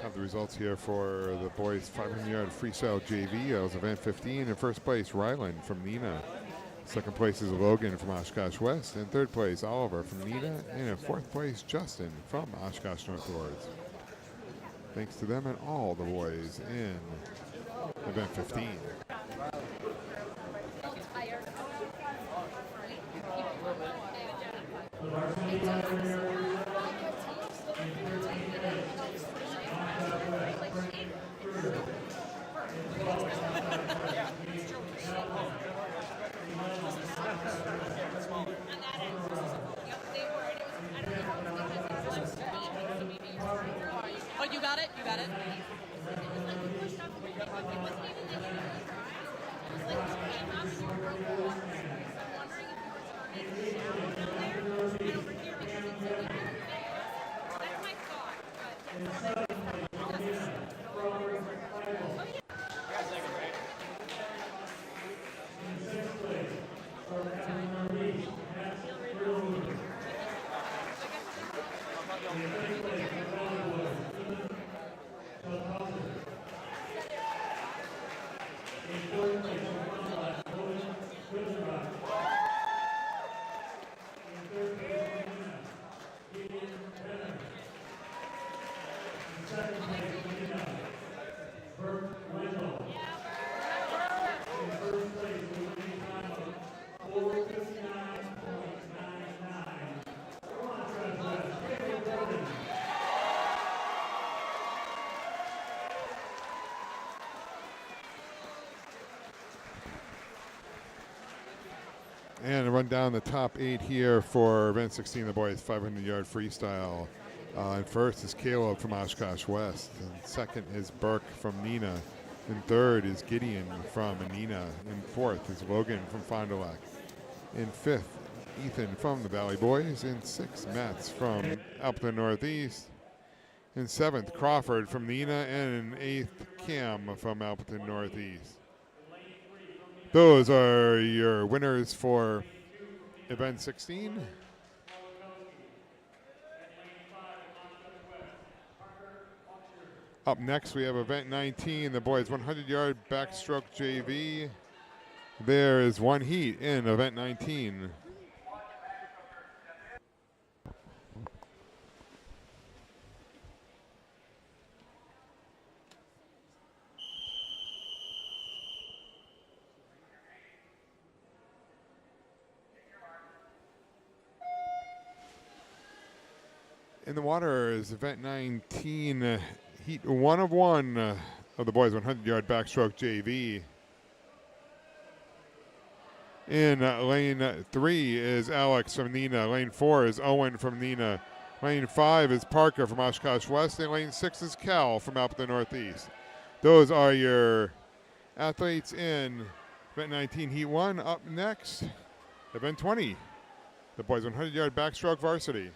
Have the results here for the boys 500-yard freestyle JV. That was event 15. In first place, Ryland from Nina. Second place is Logan from Oshkosh West. In third place, Oliver from Nina. And in fourth place, Justin from Oshkosh North Lords. Thanks to them and all the boys in event 15. Oh, you got it? You got it? And to run down the top 8 here for event 16, the boys 500-yard freestyle. And first is Caleb from Oshkosh West. And second is Burke from Nina. And third is Gideon from Nina. And fourth is Logan from Fond du Lac. In fifth, Ethan from the Valley Boys. In sixth, Mats from Appleton Northeast. In seventh, Crawford from Nina. And in eighth, Cam from Appleton Northeast. Those are your winners for event 16. Up next, we have event 19, the boys 100-yard backstroke JV. There is one heat in event 19. In the water is event 19, heat 1 of 1 of the boys 100-yard backstroke JV. In lane 3 is Alex from Nina. Lane 4 is Owen from Nina. Lane 5 is Parker from Oshkosh West. And lane 6 is Cal from Appleton Northeast. Those are your athletes in event 19, heat 1. Up next, event 20, the boys 100-yard backstroke varsity.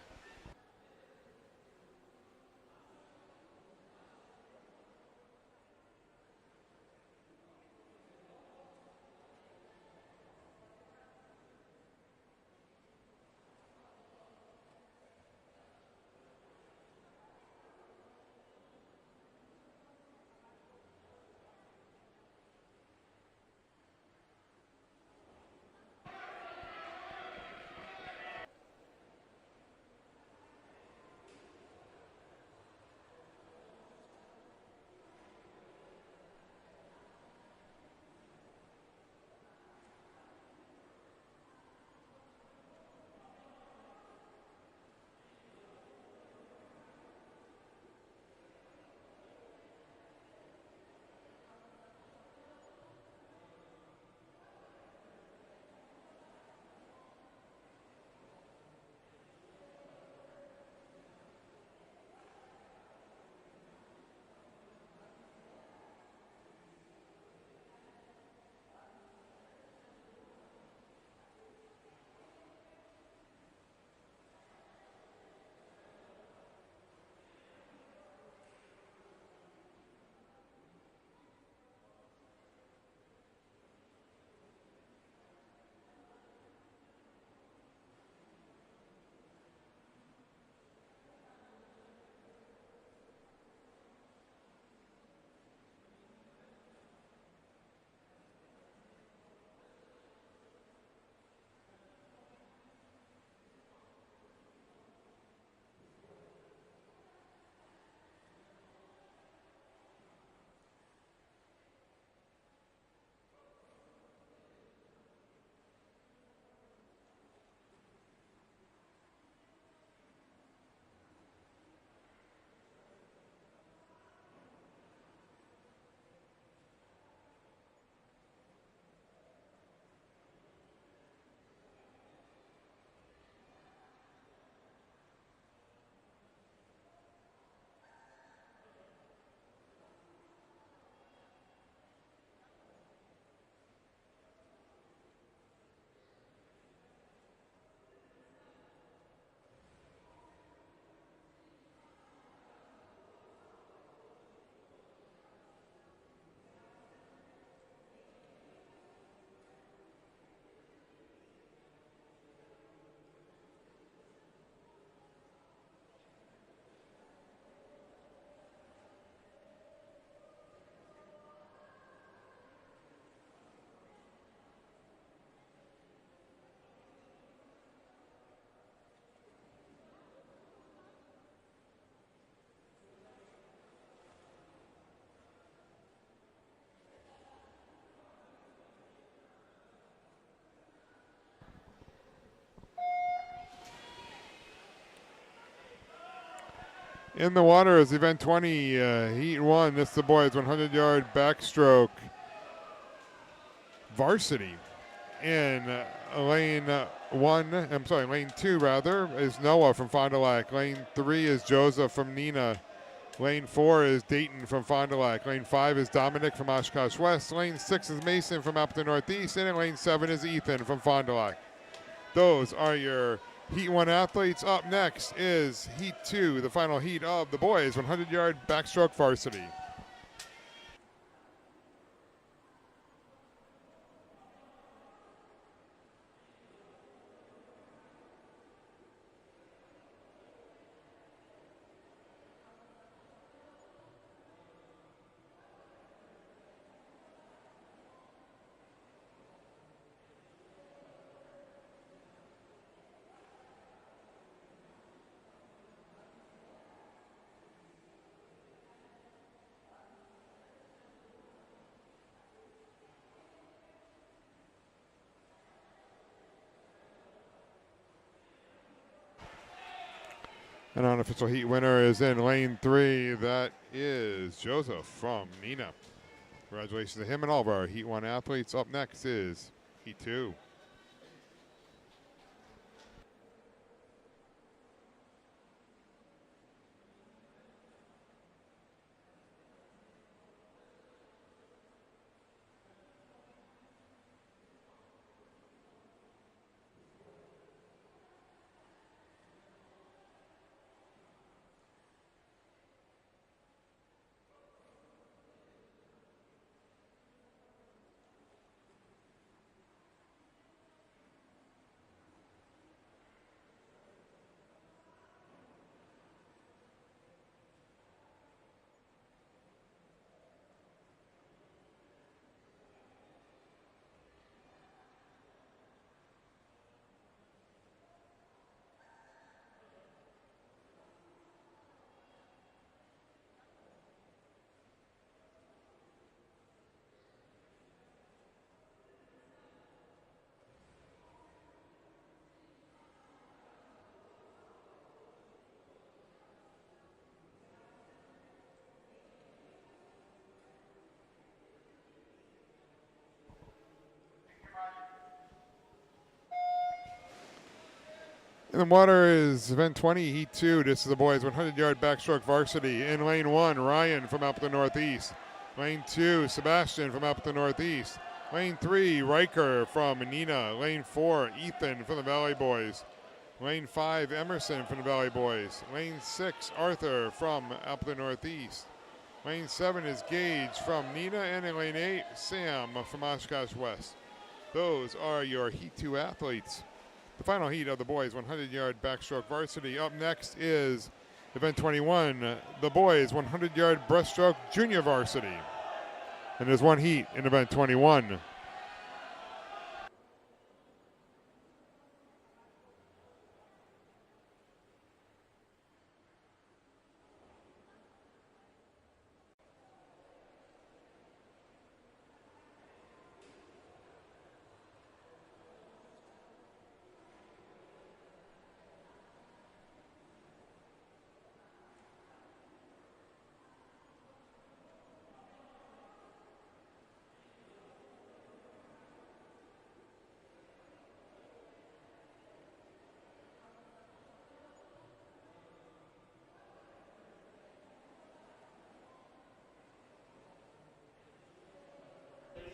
In the water is event 20, heat 1. This is the boys 100-yard backstroke varsity. In lane 2 rather, is Noah from Fond du Lac. Lane 3 is Joseph from Neenah. Lane 4 is Dayton from Fond du Lac. Lane 5 is Dominic from Oshkosh West. Lane 6 is Mason from Appleton Northeast. And in lane 7 is Ethan from Fond du Lac. Those are your Heat 1 athletes. Up next is Heat 2, the final heat of the boys 100-yard backstroke varsity. An unofficial heat winner is in lane 3. That is Joseph from Neenah. Congratulations to him and all of our Heat 1 athletes. Up next is Heat 2. In the water is event 20, heat 2. This is the boys 100-yard backstroke varsity. In lane 1, Ryan from Appleton Northeast. Lane 2, Sebastian from Appleton Northeast. Lane 3, Riker from Neenah. Lane 4, Ethan from the Valley Boys. Lane 5, Emerson from the Valley Boys. Lane 6, Arthur from Appleton Northeast. Lane 7 is Gage from Neenah. And in lane 8, Sam from Oshkosh West. Those are your Heat 2 athletes. The final heat of the boys 100-yard backstroke varsity. Up next is event 21, the boys 100-yard breaststroke junior varsity. And there's one heat in event 21.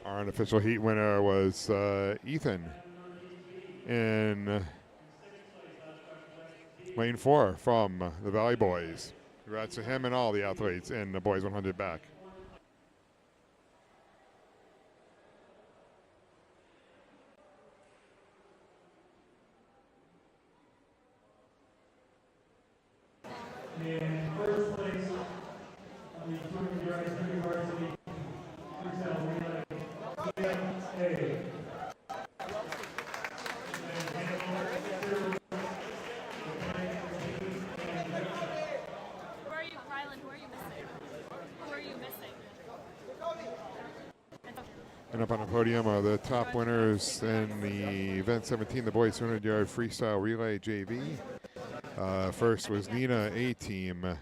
Our unofficial heat winner was Ethan in lane 4 from the Valley Boys. Congrats to him and all the athletes in the boys 100 back. In first place on the 200-yard junior varsity freestyle relay, FVA. Who are you, Rylan? Who are you missing? Who are you missing? And up on the podium are the top winners in the event 17, the boys 200-yard freestyle relay JV. First was Neenah A team.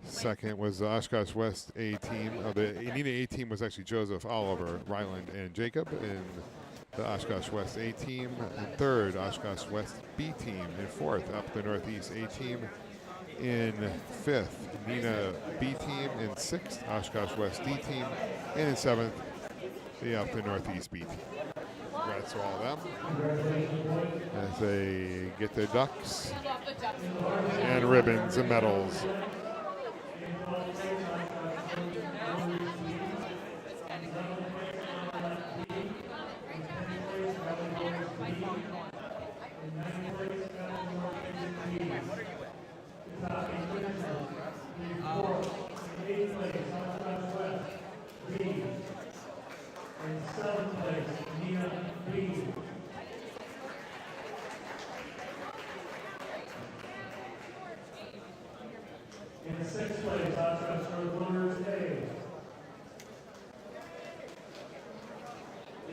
Second was the Oshkosh West A team. The Nina A team was actually Joseph, Oliver, Ryland, and Jacob in the Oshkosh West A team. And third, Oshkosh West B team. And fourth, up the Northeast A team. In fifth, Nina B team. In sixth, Oshkosh West D team. And in seventh, the up the Northeast B team. Congrats to all of them as they get their ducks and ribbons and medals. In sixth place, Oshkosh North Winners A.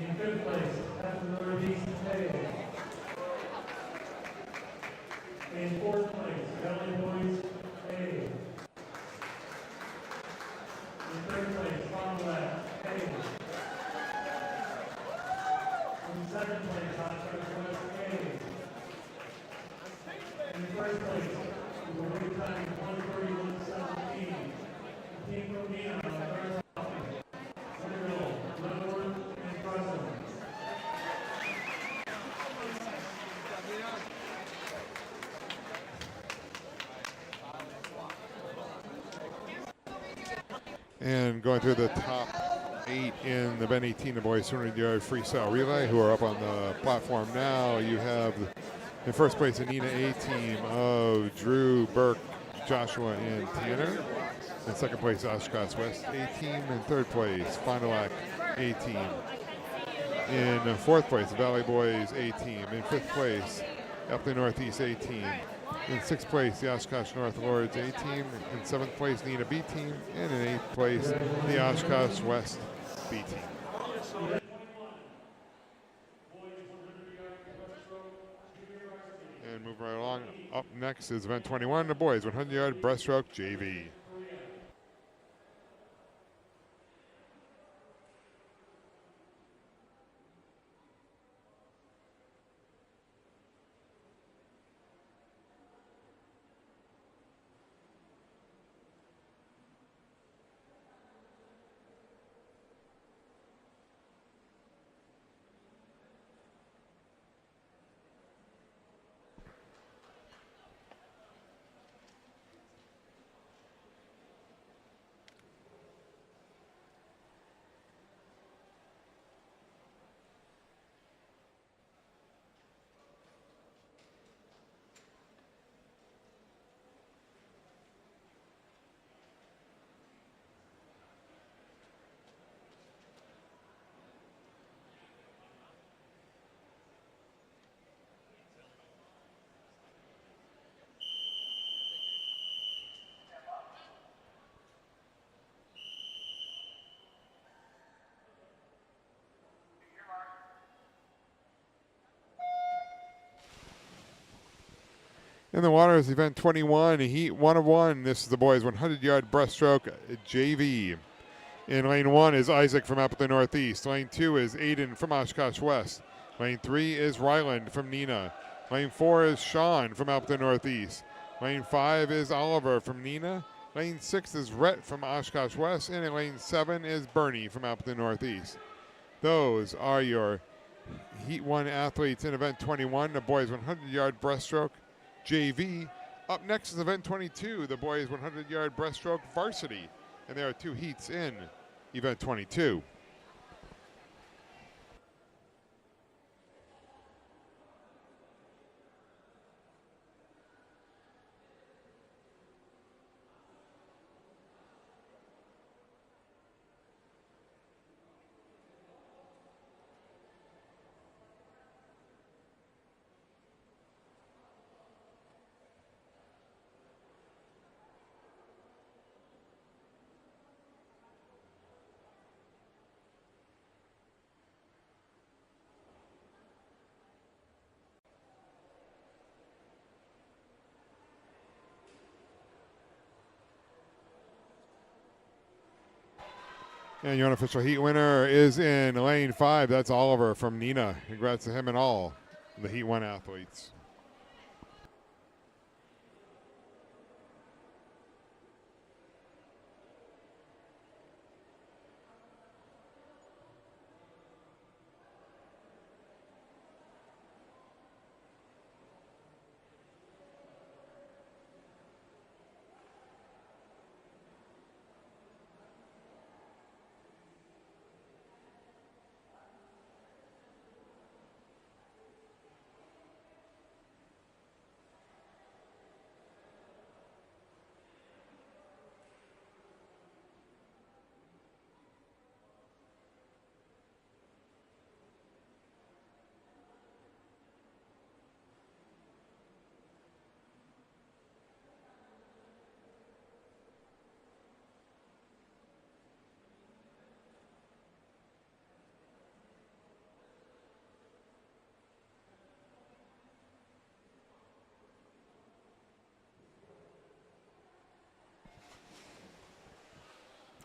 In fifth place, Appleton Northeast A. In fourth place, Medley Boys A. In third place, Farmland A. In second place, Oshkosh West A. In first place, the winning time 1:31.17. Team from Nina, Centerville, Leavenworth, and Preston. And going through the top 8 in the Ben 18, the boys 200-yard freestyle relay, who are up on the platform now. You have in first place the Nina A team of Drew, Burke, Joshua, and Tanner. In second place, Oshkosh West A team. In third place, Fond du Lac A team. In fourth place, the Valley Boys A team. In fifth place, up the Northeast A team. In sixth place, the Oshkosh North Lords A team. In seventh place, Nina B team. And in eighth place, the Oshkosh West B team. And moving right along, up next is event 21, the boys 100-yard breaststroke JV. In the water is event 21, heat 1 of 1. This is the boys 100-yard breaststroke JV. In lane 1 is Isaac from Appleton Northeast. Lane 2 is Aiden from Oshkosh West. Lane 3 is Ryland from Nina. Lane 4 is Sean from Appleton Northeast. Lane 5 is Oliver from Nina. Lane 6 is Rhett from Oshkosh West. And in lane 7 is Bernie from Appleton Northeast. Those are your Heat 1 athletes in event 21, the boys 100-yard breaststroke JV. Up next is event 22, the boys 100-yard breaststroke varsity. And there are 2 heats in event 22. And your unofficial heat winner is in lane 5. That's Oliver from Nina. Congrats to him and all the Heat 1 athletes.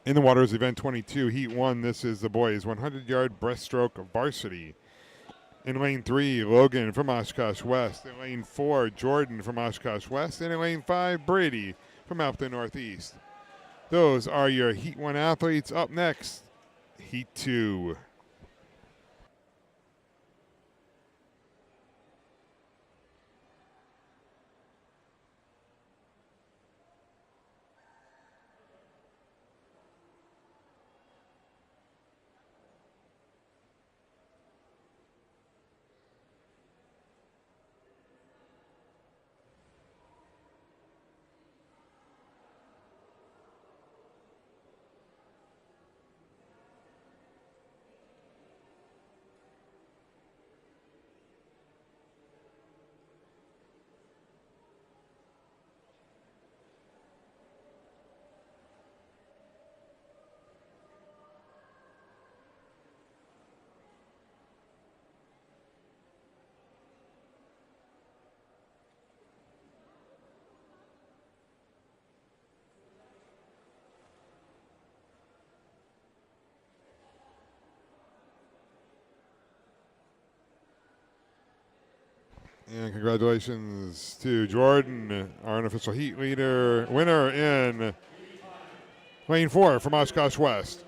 In the waters, event 22, heat 1. This is the boys 100-yard breaststroke varsity. In lane 3, Logan from Oshkosh West. In lane 4, Jordan from Oshkosh West. And in lane 5, Brady from Appleton Northeast. Those are your heat 1 athletes. Up next, heat 2. And congratulations to Jordan, our unofficial heat winner in lane 4 from Oshkosh West.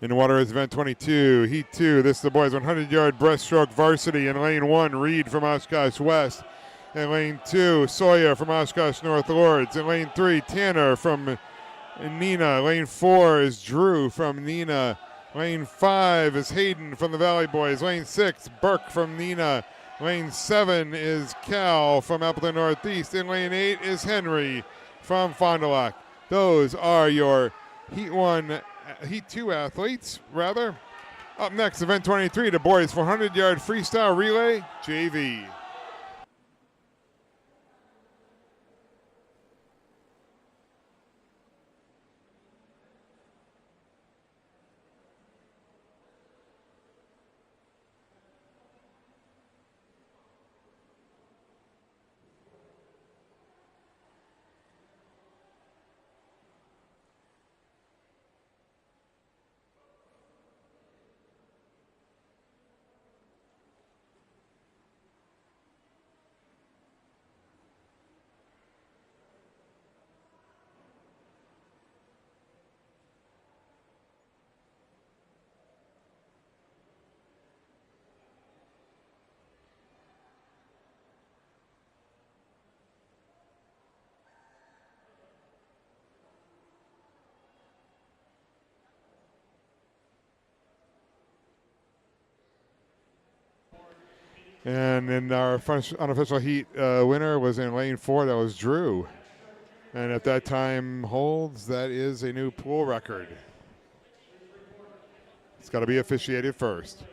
In the water is event 22, heat 2. This is the boys 100-yard breaststroke varsity. In lane 1, Reed from Oshkosh West. In lane 2, Sawyer from Oshkosh North Lords. In lane 3, Tanner from Nina. Lane 4 is Drew from Nina. Lane 5 is Hayden from the Valley Boys. Lane 6, Burke from Nina. Lane 7 is Cal from Appleton Northeast. In lane 8 is Henry from Fond du Lac. Those are your Heat 2 athletes, rather. Up next, event 23, the boys 400-yard freestyle relay, JV. And then our unofficial heat winner was in lane 4. That was Drew. And at that time holds, that is a new pool record. It's got to be officiated first.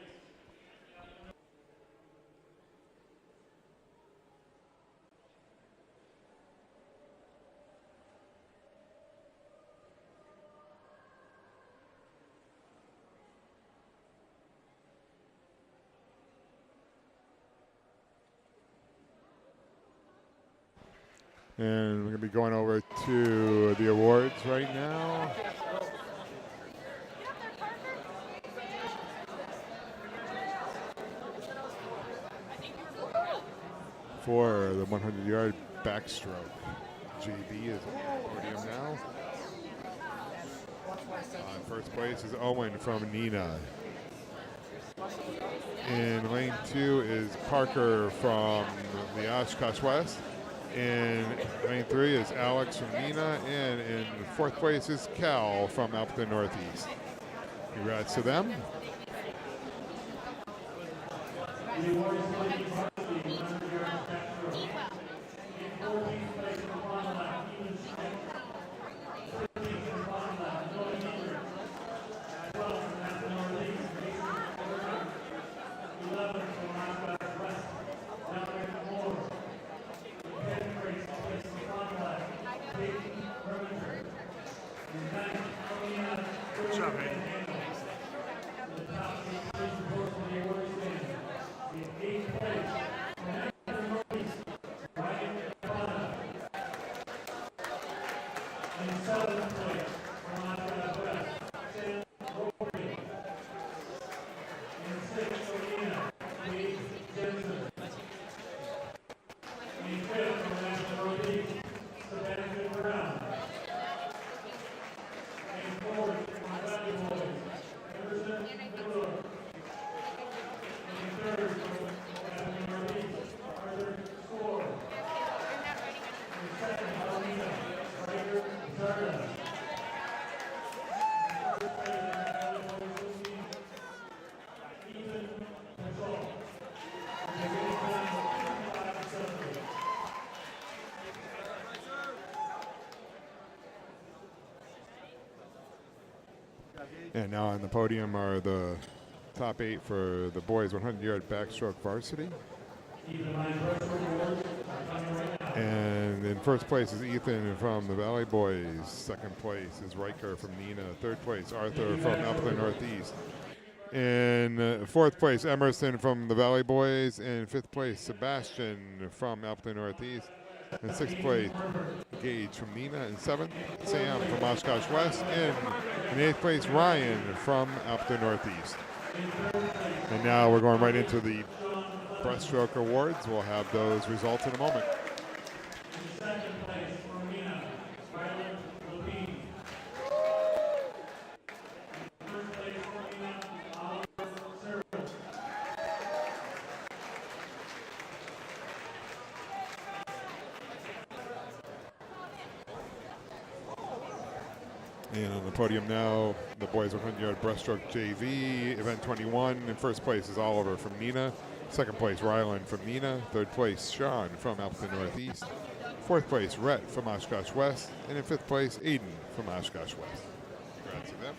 And we're going to be going over to the awards right now. For the 100-yard backstroke. JB is on the podium now. First place is Owen from Nina. In lane 2 is Parker from the Oshkosh West. In lane 3 is Alex from Nina. And in 4th place is Cal from Appleton Northeast. Congrats to them. And now on the podium are the top 8 for the boys 100-yard backstroke varsity. And in first place is Ethan from the Valley Boys. Second place is Riker from Nina. Third place, Arthur from Appleton Northeast. In fourth place, Emerson from the Valley Boys. In fifth place, Sebastian from Appleton Northeast. In sixth place, Gage from Nina. In seventh, Sam from Oshkosh West. And in eighth place, Ryan from Appleton Northeast. And now we're going right into the Breaststroke Awards. We'll have those results in a moment. And on the podium now, the boys 100-yard breaststroke JV, event 21. In first place is Oliver from Nina. Second place, Ryland from Nina. Third place, Sean from Appleton Northeast. Fourth place, Rhett from Oshkosh West. And in fifth place, Aiden from Oshkosh West. Congrats to them.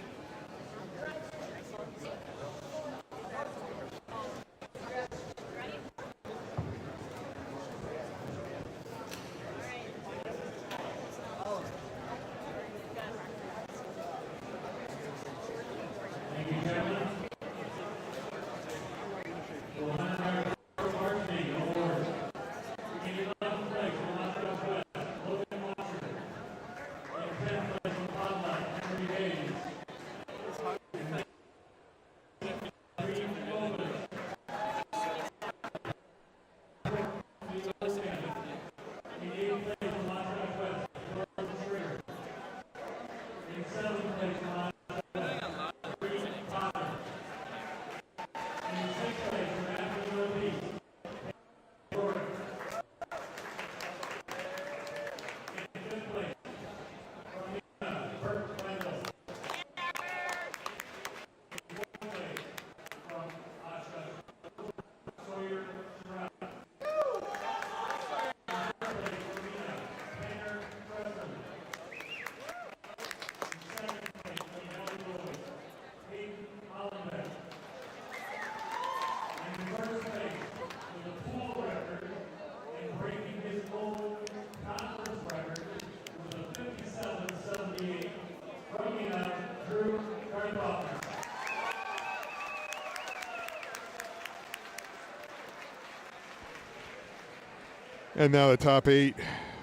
And now the top 8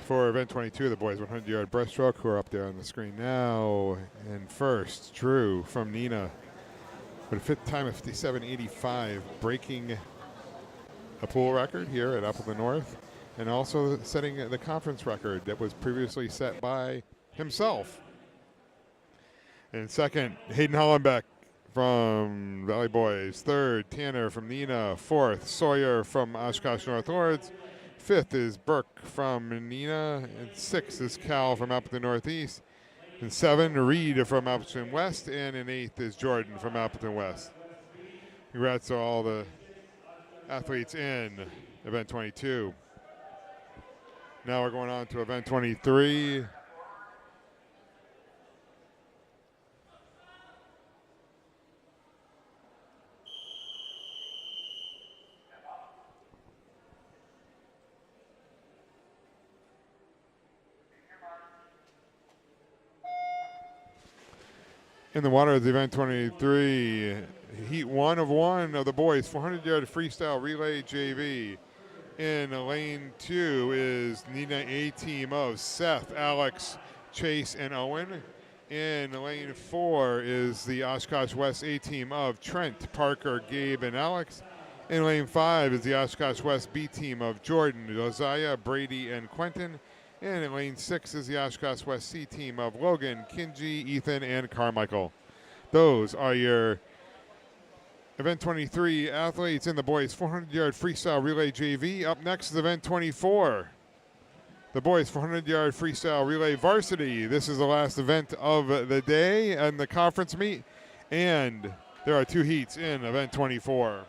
for event 22, the boys 100-yard breaststroke, who are up there on the screen now. And first, Drew from Neenah with a fifth time of 57.85, breaking a pool record here at Appleton North, and also setting the conference record that was previously set by himself. And second, Hayden Hollenbeck from Valley Boys. Third, Tanner from Neenah. Fourth, Sawyer from Oshkosh North Lords. Fifth is Burke from Neenah. And sixth is Cal from Appleton Northeast. And 7, Reed from Appleton West. And in 8th is Jordan from Appleton West. Congrats to all the athletes in event 22. Now we're going on to event 23. In the water is event 23, heat 1 of 1 of the boys 400-yard freestyle relay JV. In lane 2 is Neenah A team of Seth, Alex, Chase, and Owen. In lane 4 is the Oshkosh West A team of Trent, Parker, Gabe, and Alex. In lane 5 is the Oshkosh West B team of Jordan, Josiah, Brady, and Quentin. And in lane 6 is the Oshkosh West C team of Logan, Kinji, Ethan, and Carmichael. Those are your event 23 athletes in the boys 400-yard freestyle relay JV. Up next is event 24, the boys 400-yard freestyle relay varsity. This is the last event of the day and the conference meet, and there are 2 heats in event 24.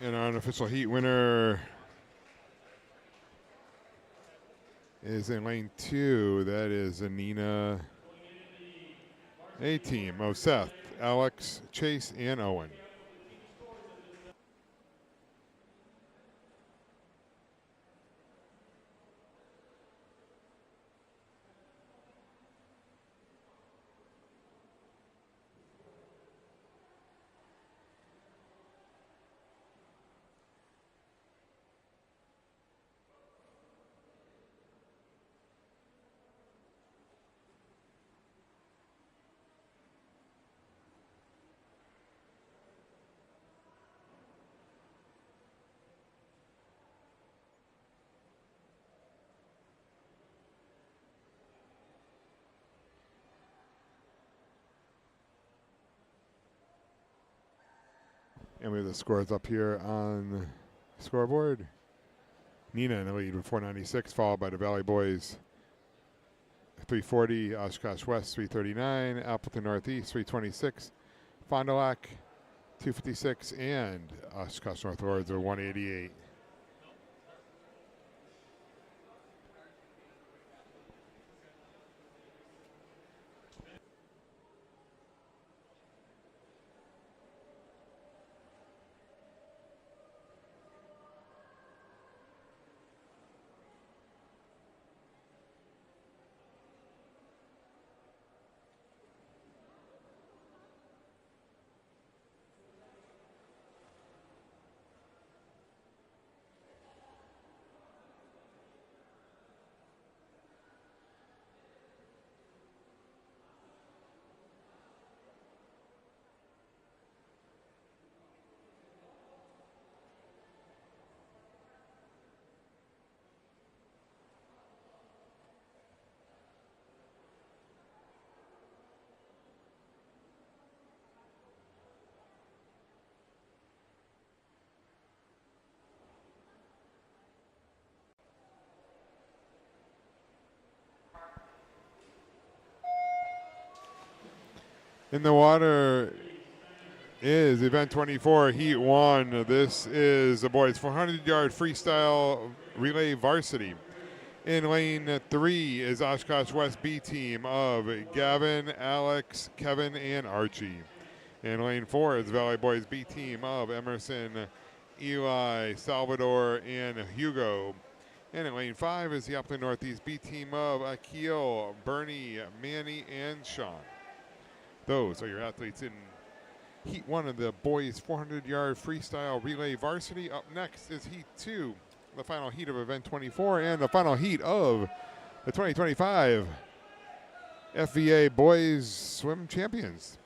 And our unofficial heat winner is in lane 2. That is Anina A team of Seth, Alex, Chase, and Owen. And we have the scores up here on the scoreboard. Nina in the lead with 496, followed by the Valley Boys 340, Oshkosh West 339, Appleton Northeast 326, Fond du Lac 256, and Oshkosh North Lords are 188. In the water is event 24, heat 1. This is the boys 400-yard freestyle relay varsity. In lane 3 is Oshkosh West B team of Gavin, Alex, Kevin, and Archie. In lane 4 is Valley Boys B team of Emerson, Eli, Salvador, and Hugo. And in lane 5 is the Appleton Northeast B team of Akil, Bernie, Manny, and Sean. Those are your athletes in Heat 1 of the boys 400-yard freestyle relay varsity. Up next is Heat 2, the final heat of event 24, and the final heat of the 2025 FVA Boys Swim Champions.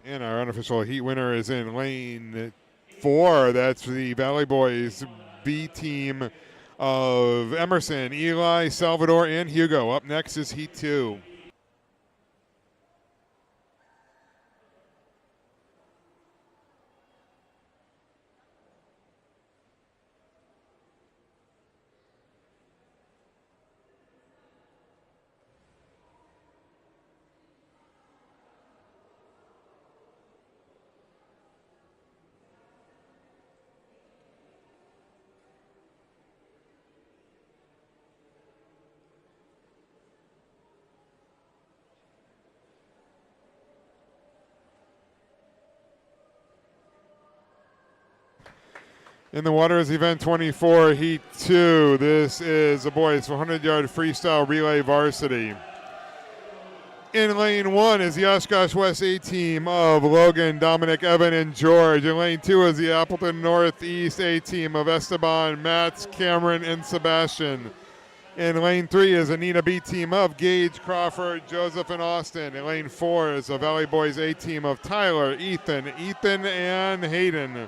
And our unofficial heat winner is in lane 4. That's the Valley Boys B team of Emerson, Eli, Salvador, and Hugo. Up next is heat 2. In the water is event 24, heat 2. This is the boys 100-yard freestyle relay varsity. In lane 1 is the Oshkosh West A team of Logan, Dominic, Evan, and George. In lane 2 is the Appleton Northeast A team of Esteban, Mats, Cameron, and Sebastian. In lane 3 is Anita B team of Gage, Crawford, Joseph, and Austin. In lane 4 is the Valley Boys A team of Tyler, Ethan, and Hayden.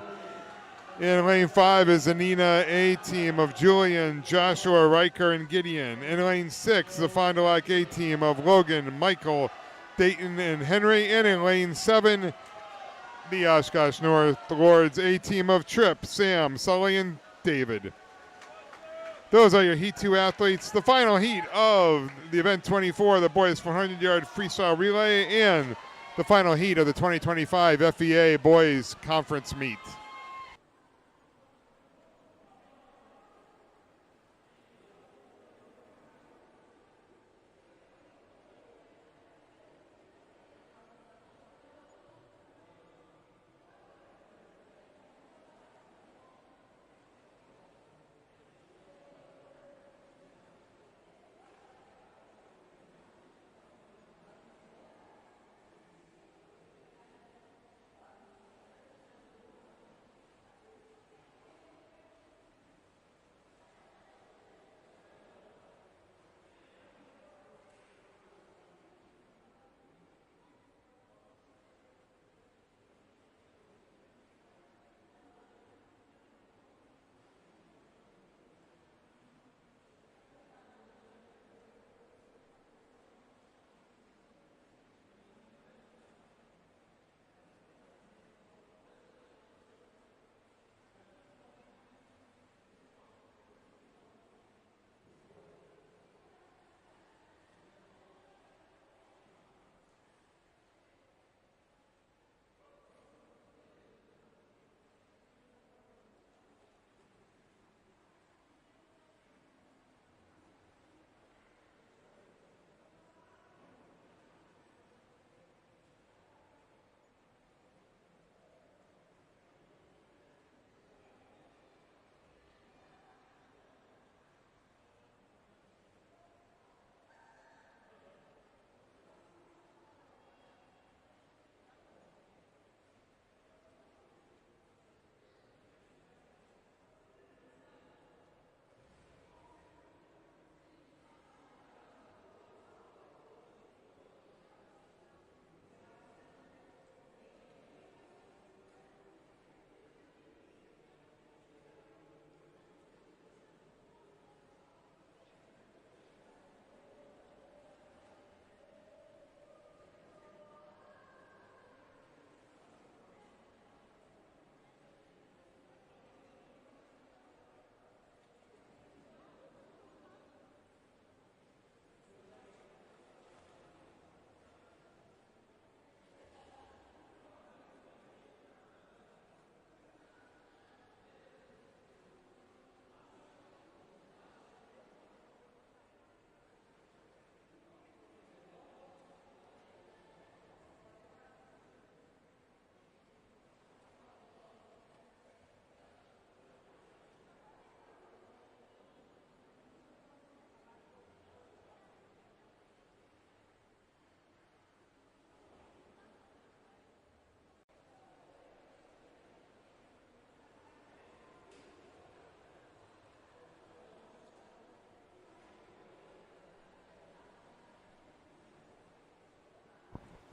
In lane 5 is the Nina A team of Julian, Joshua, Riker, and Gideon. In lane 6, the Fond du Lac A team of Logan, Michael, Dayton, and Henry. And in lane 7, the Oshkosh North Lords A team of Tripp, Sam, Sully, and David. Those are your Heat 2 athletes. The final heat of the event 24, the boys 400-yard freestyle relay, and the final heat of the 2025 FVA Boys Conference Meet.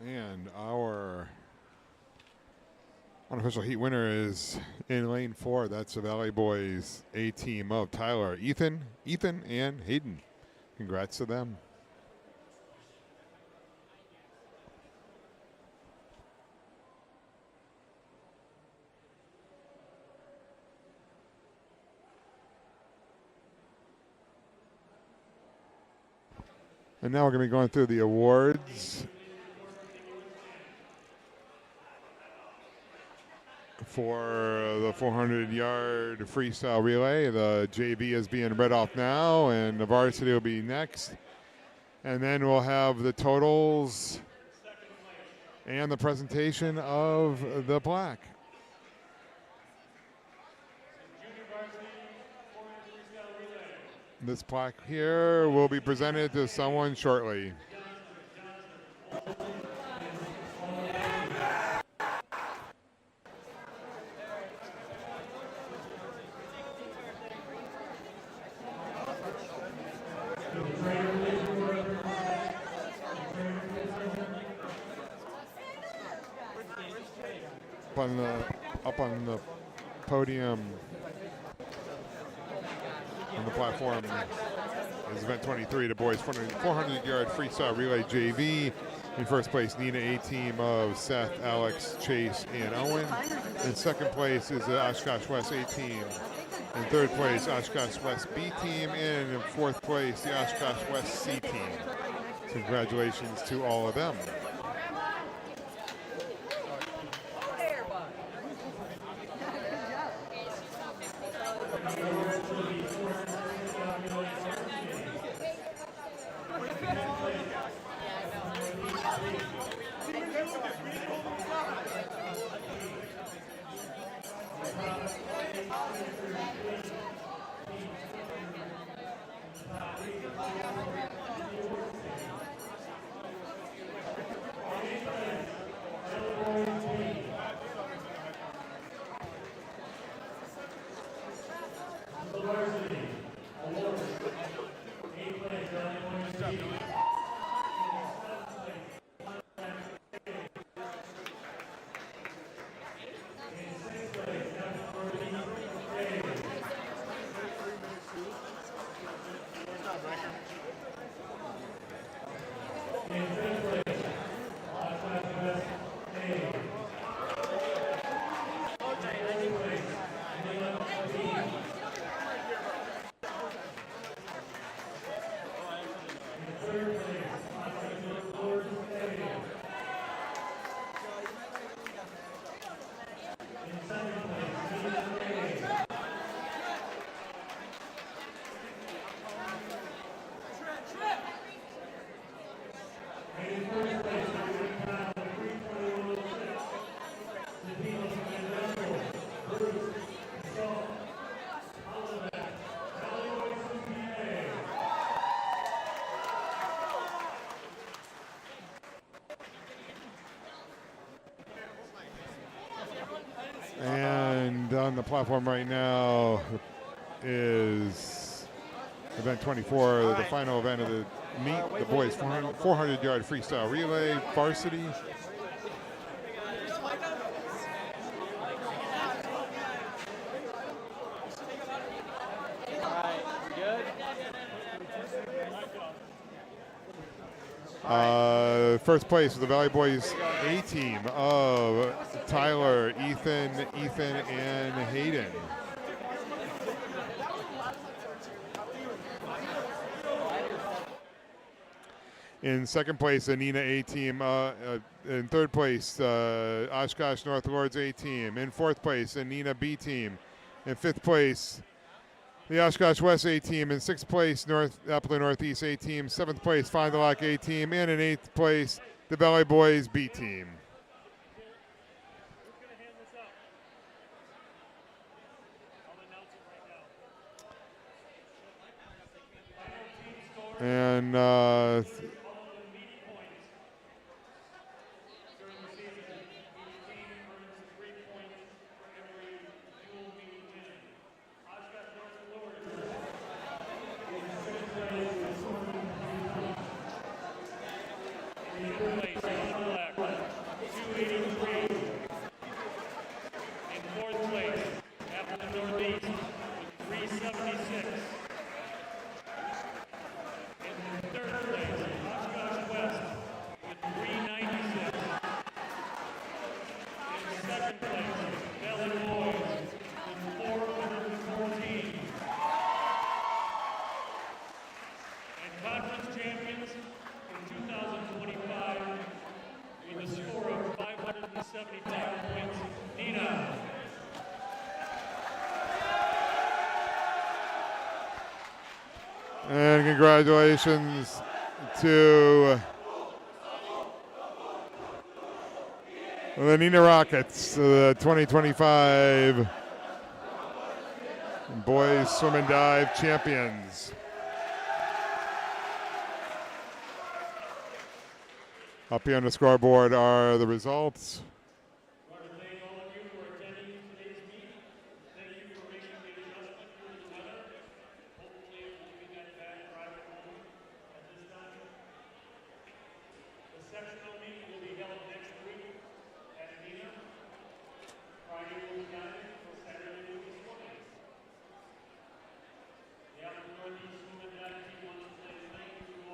And our Unofficial heat winner is in lane 4. That's the Valley Boys A team of Tyler, Ethan, and Hayden. Congrats to them. And now we're going to be going through the awards for the 400-yard freestyle relay. The JV is being read off now, and the varsity will be next. And then we'll have the totals and the presentation of the plaque. This plaque here will be presented to someone shortly. Up on the podium on the platform is event 23, the boys 400-yard freestyle relay JV. In first place, Nina A team of Seth, Alex, Chase, and Owen. In second place is the Oshkosh West A team. In third place, Oshkosh West B team. And in fourth place, the Oshkosh West C team. Congratulations to all of them. And on the platform right now is event 24, the final event of the meet, the boys 400-yard freestyle relay varsity. First place for the Valley Boys A team of Tyler, Ethan, and Hayden. In second place, the Nina A team. In third place, Oshkosh North Lords A team. In fourth place, the Nina B team. In fifth place, the Oshkosh West A team. In sixth place, Appleton Northeast A team. Seventh place, Fond du Lac A team. And in eighth place, the Valley Boys B team. And And congratulations to the Nina Rockets, the 2025 boys swim and dive champions. Up here on the scoreboard are the results.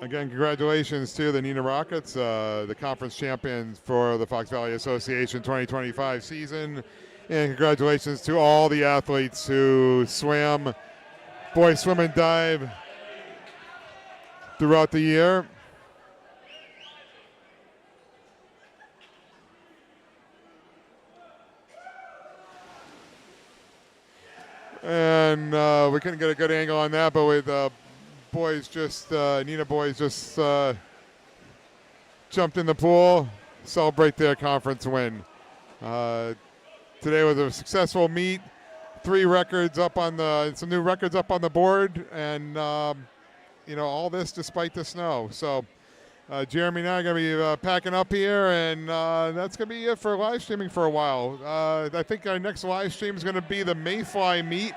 Again, congratulations to the Nina Rockets, the conference champions for the Fox Valley Association 2025 season. And congratulations to all the athletes who swam, boys swim and dive throughout the year. And we couldn't get a good angle on that, but with Nina boys just jumped in the pool, celebrate their conference win. Today was a successful meet, some new records up on the board, and all this despite the snow. So Jeremy and I are going to be packing up here, and that's going to be it for live streaming for a while. I think our next live stream is going to be the Mayfly meet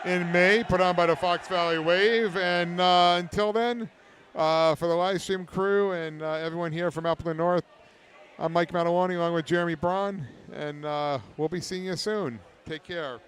in May, put on by the Fox Valley Wave. And until then, for the live stream crew and everyone here from Appleton North, I'm Mike Mataloni along with Jeremy Braun, and we'll be seeing you soon. Take care.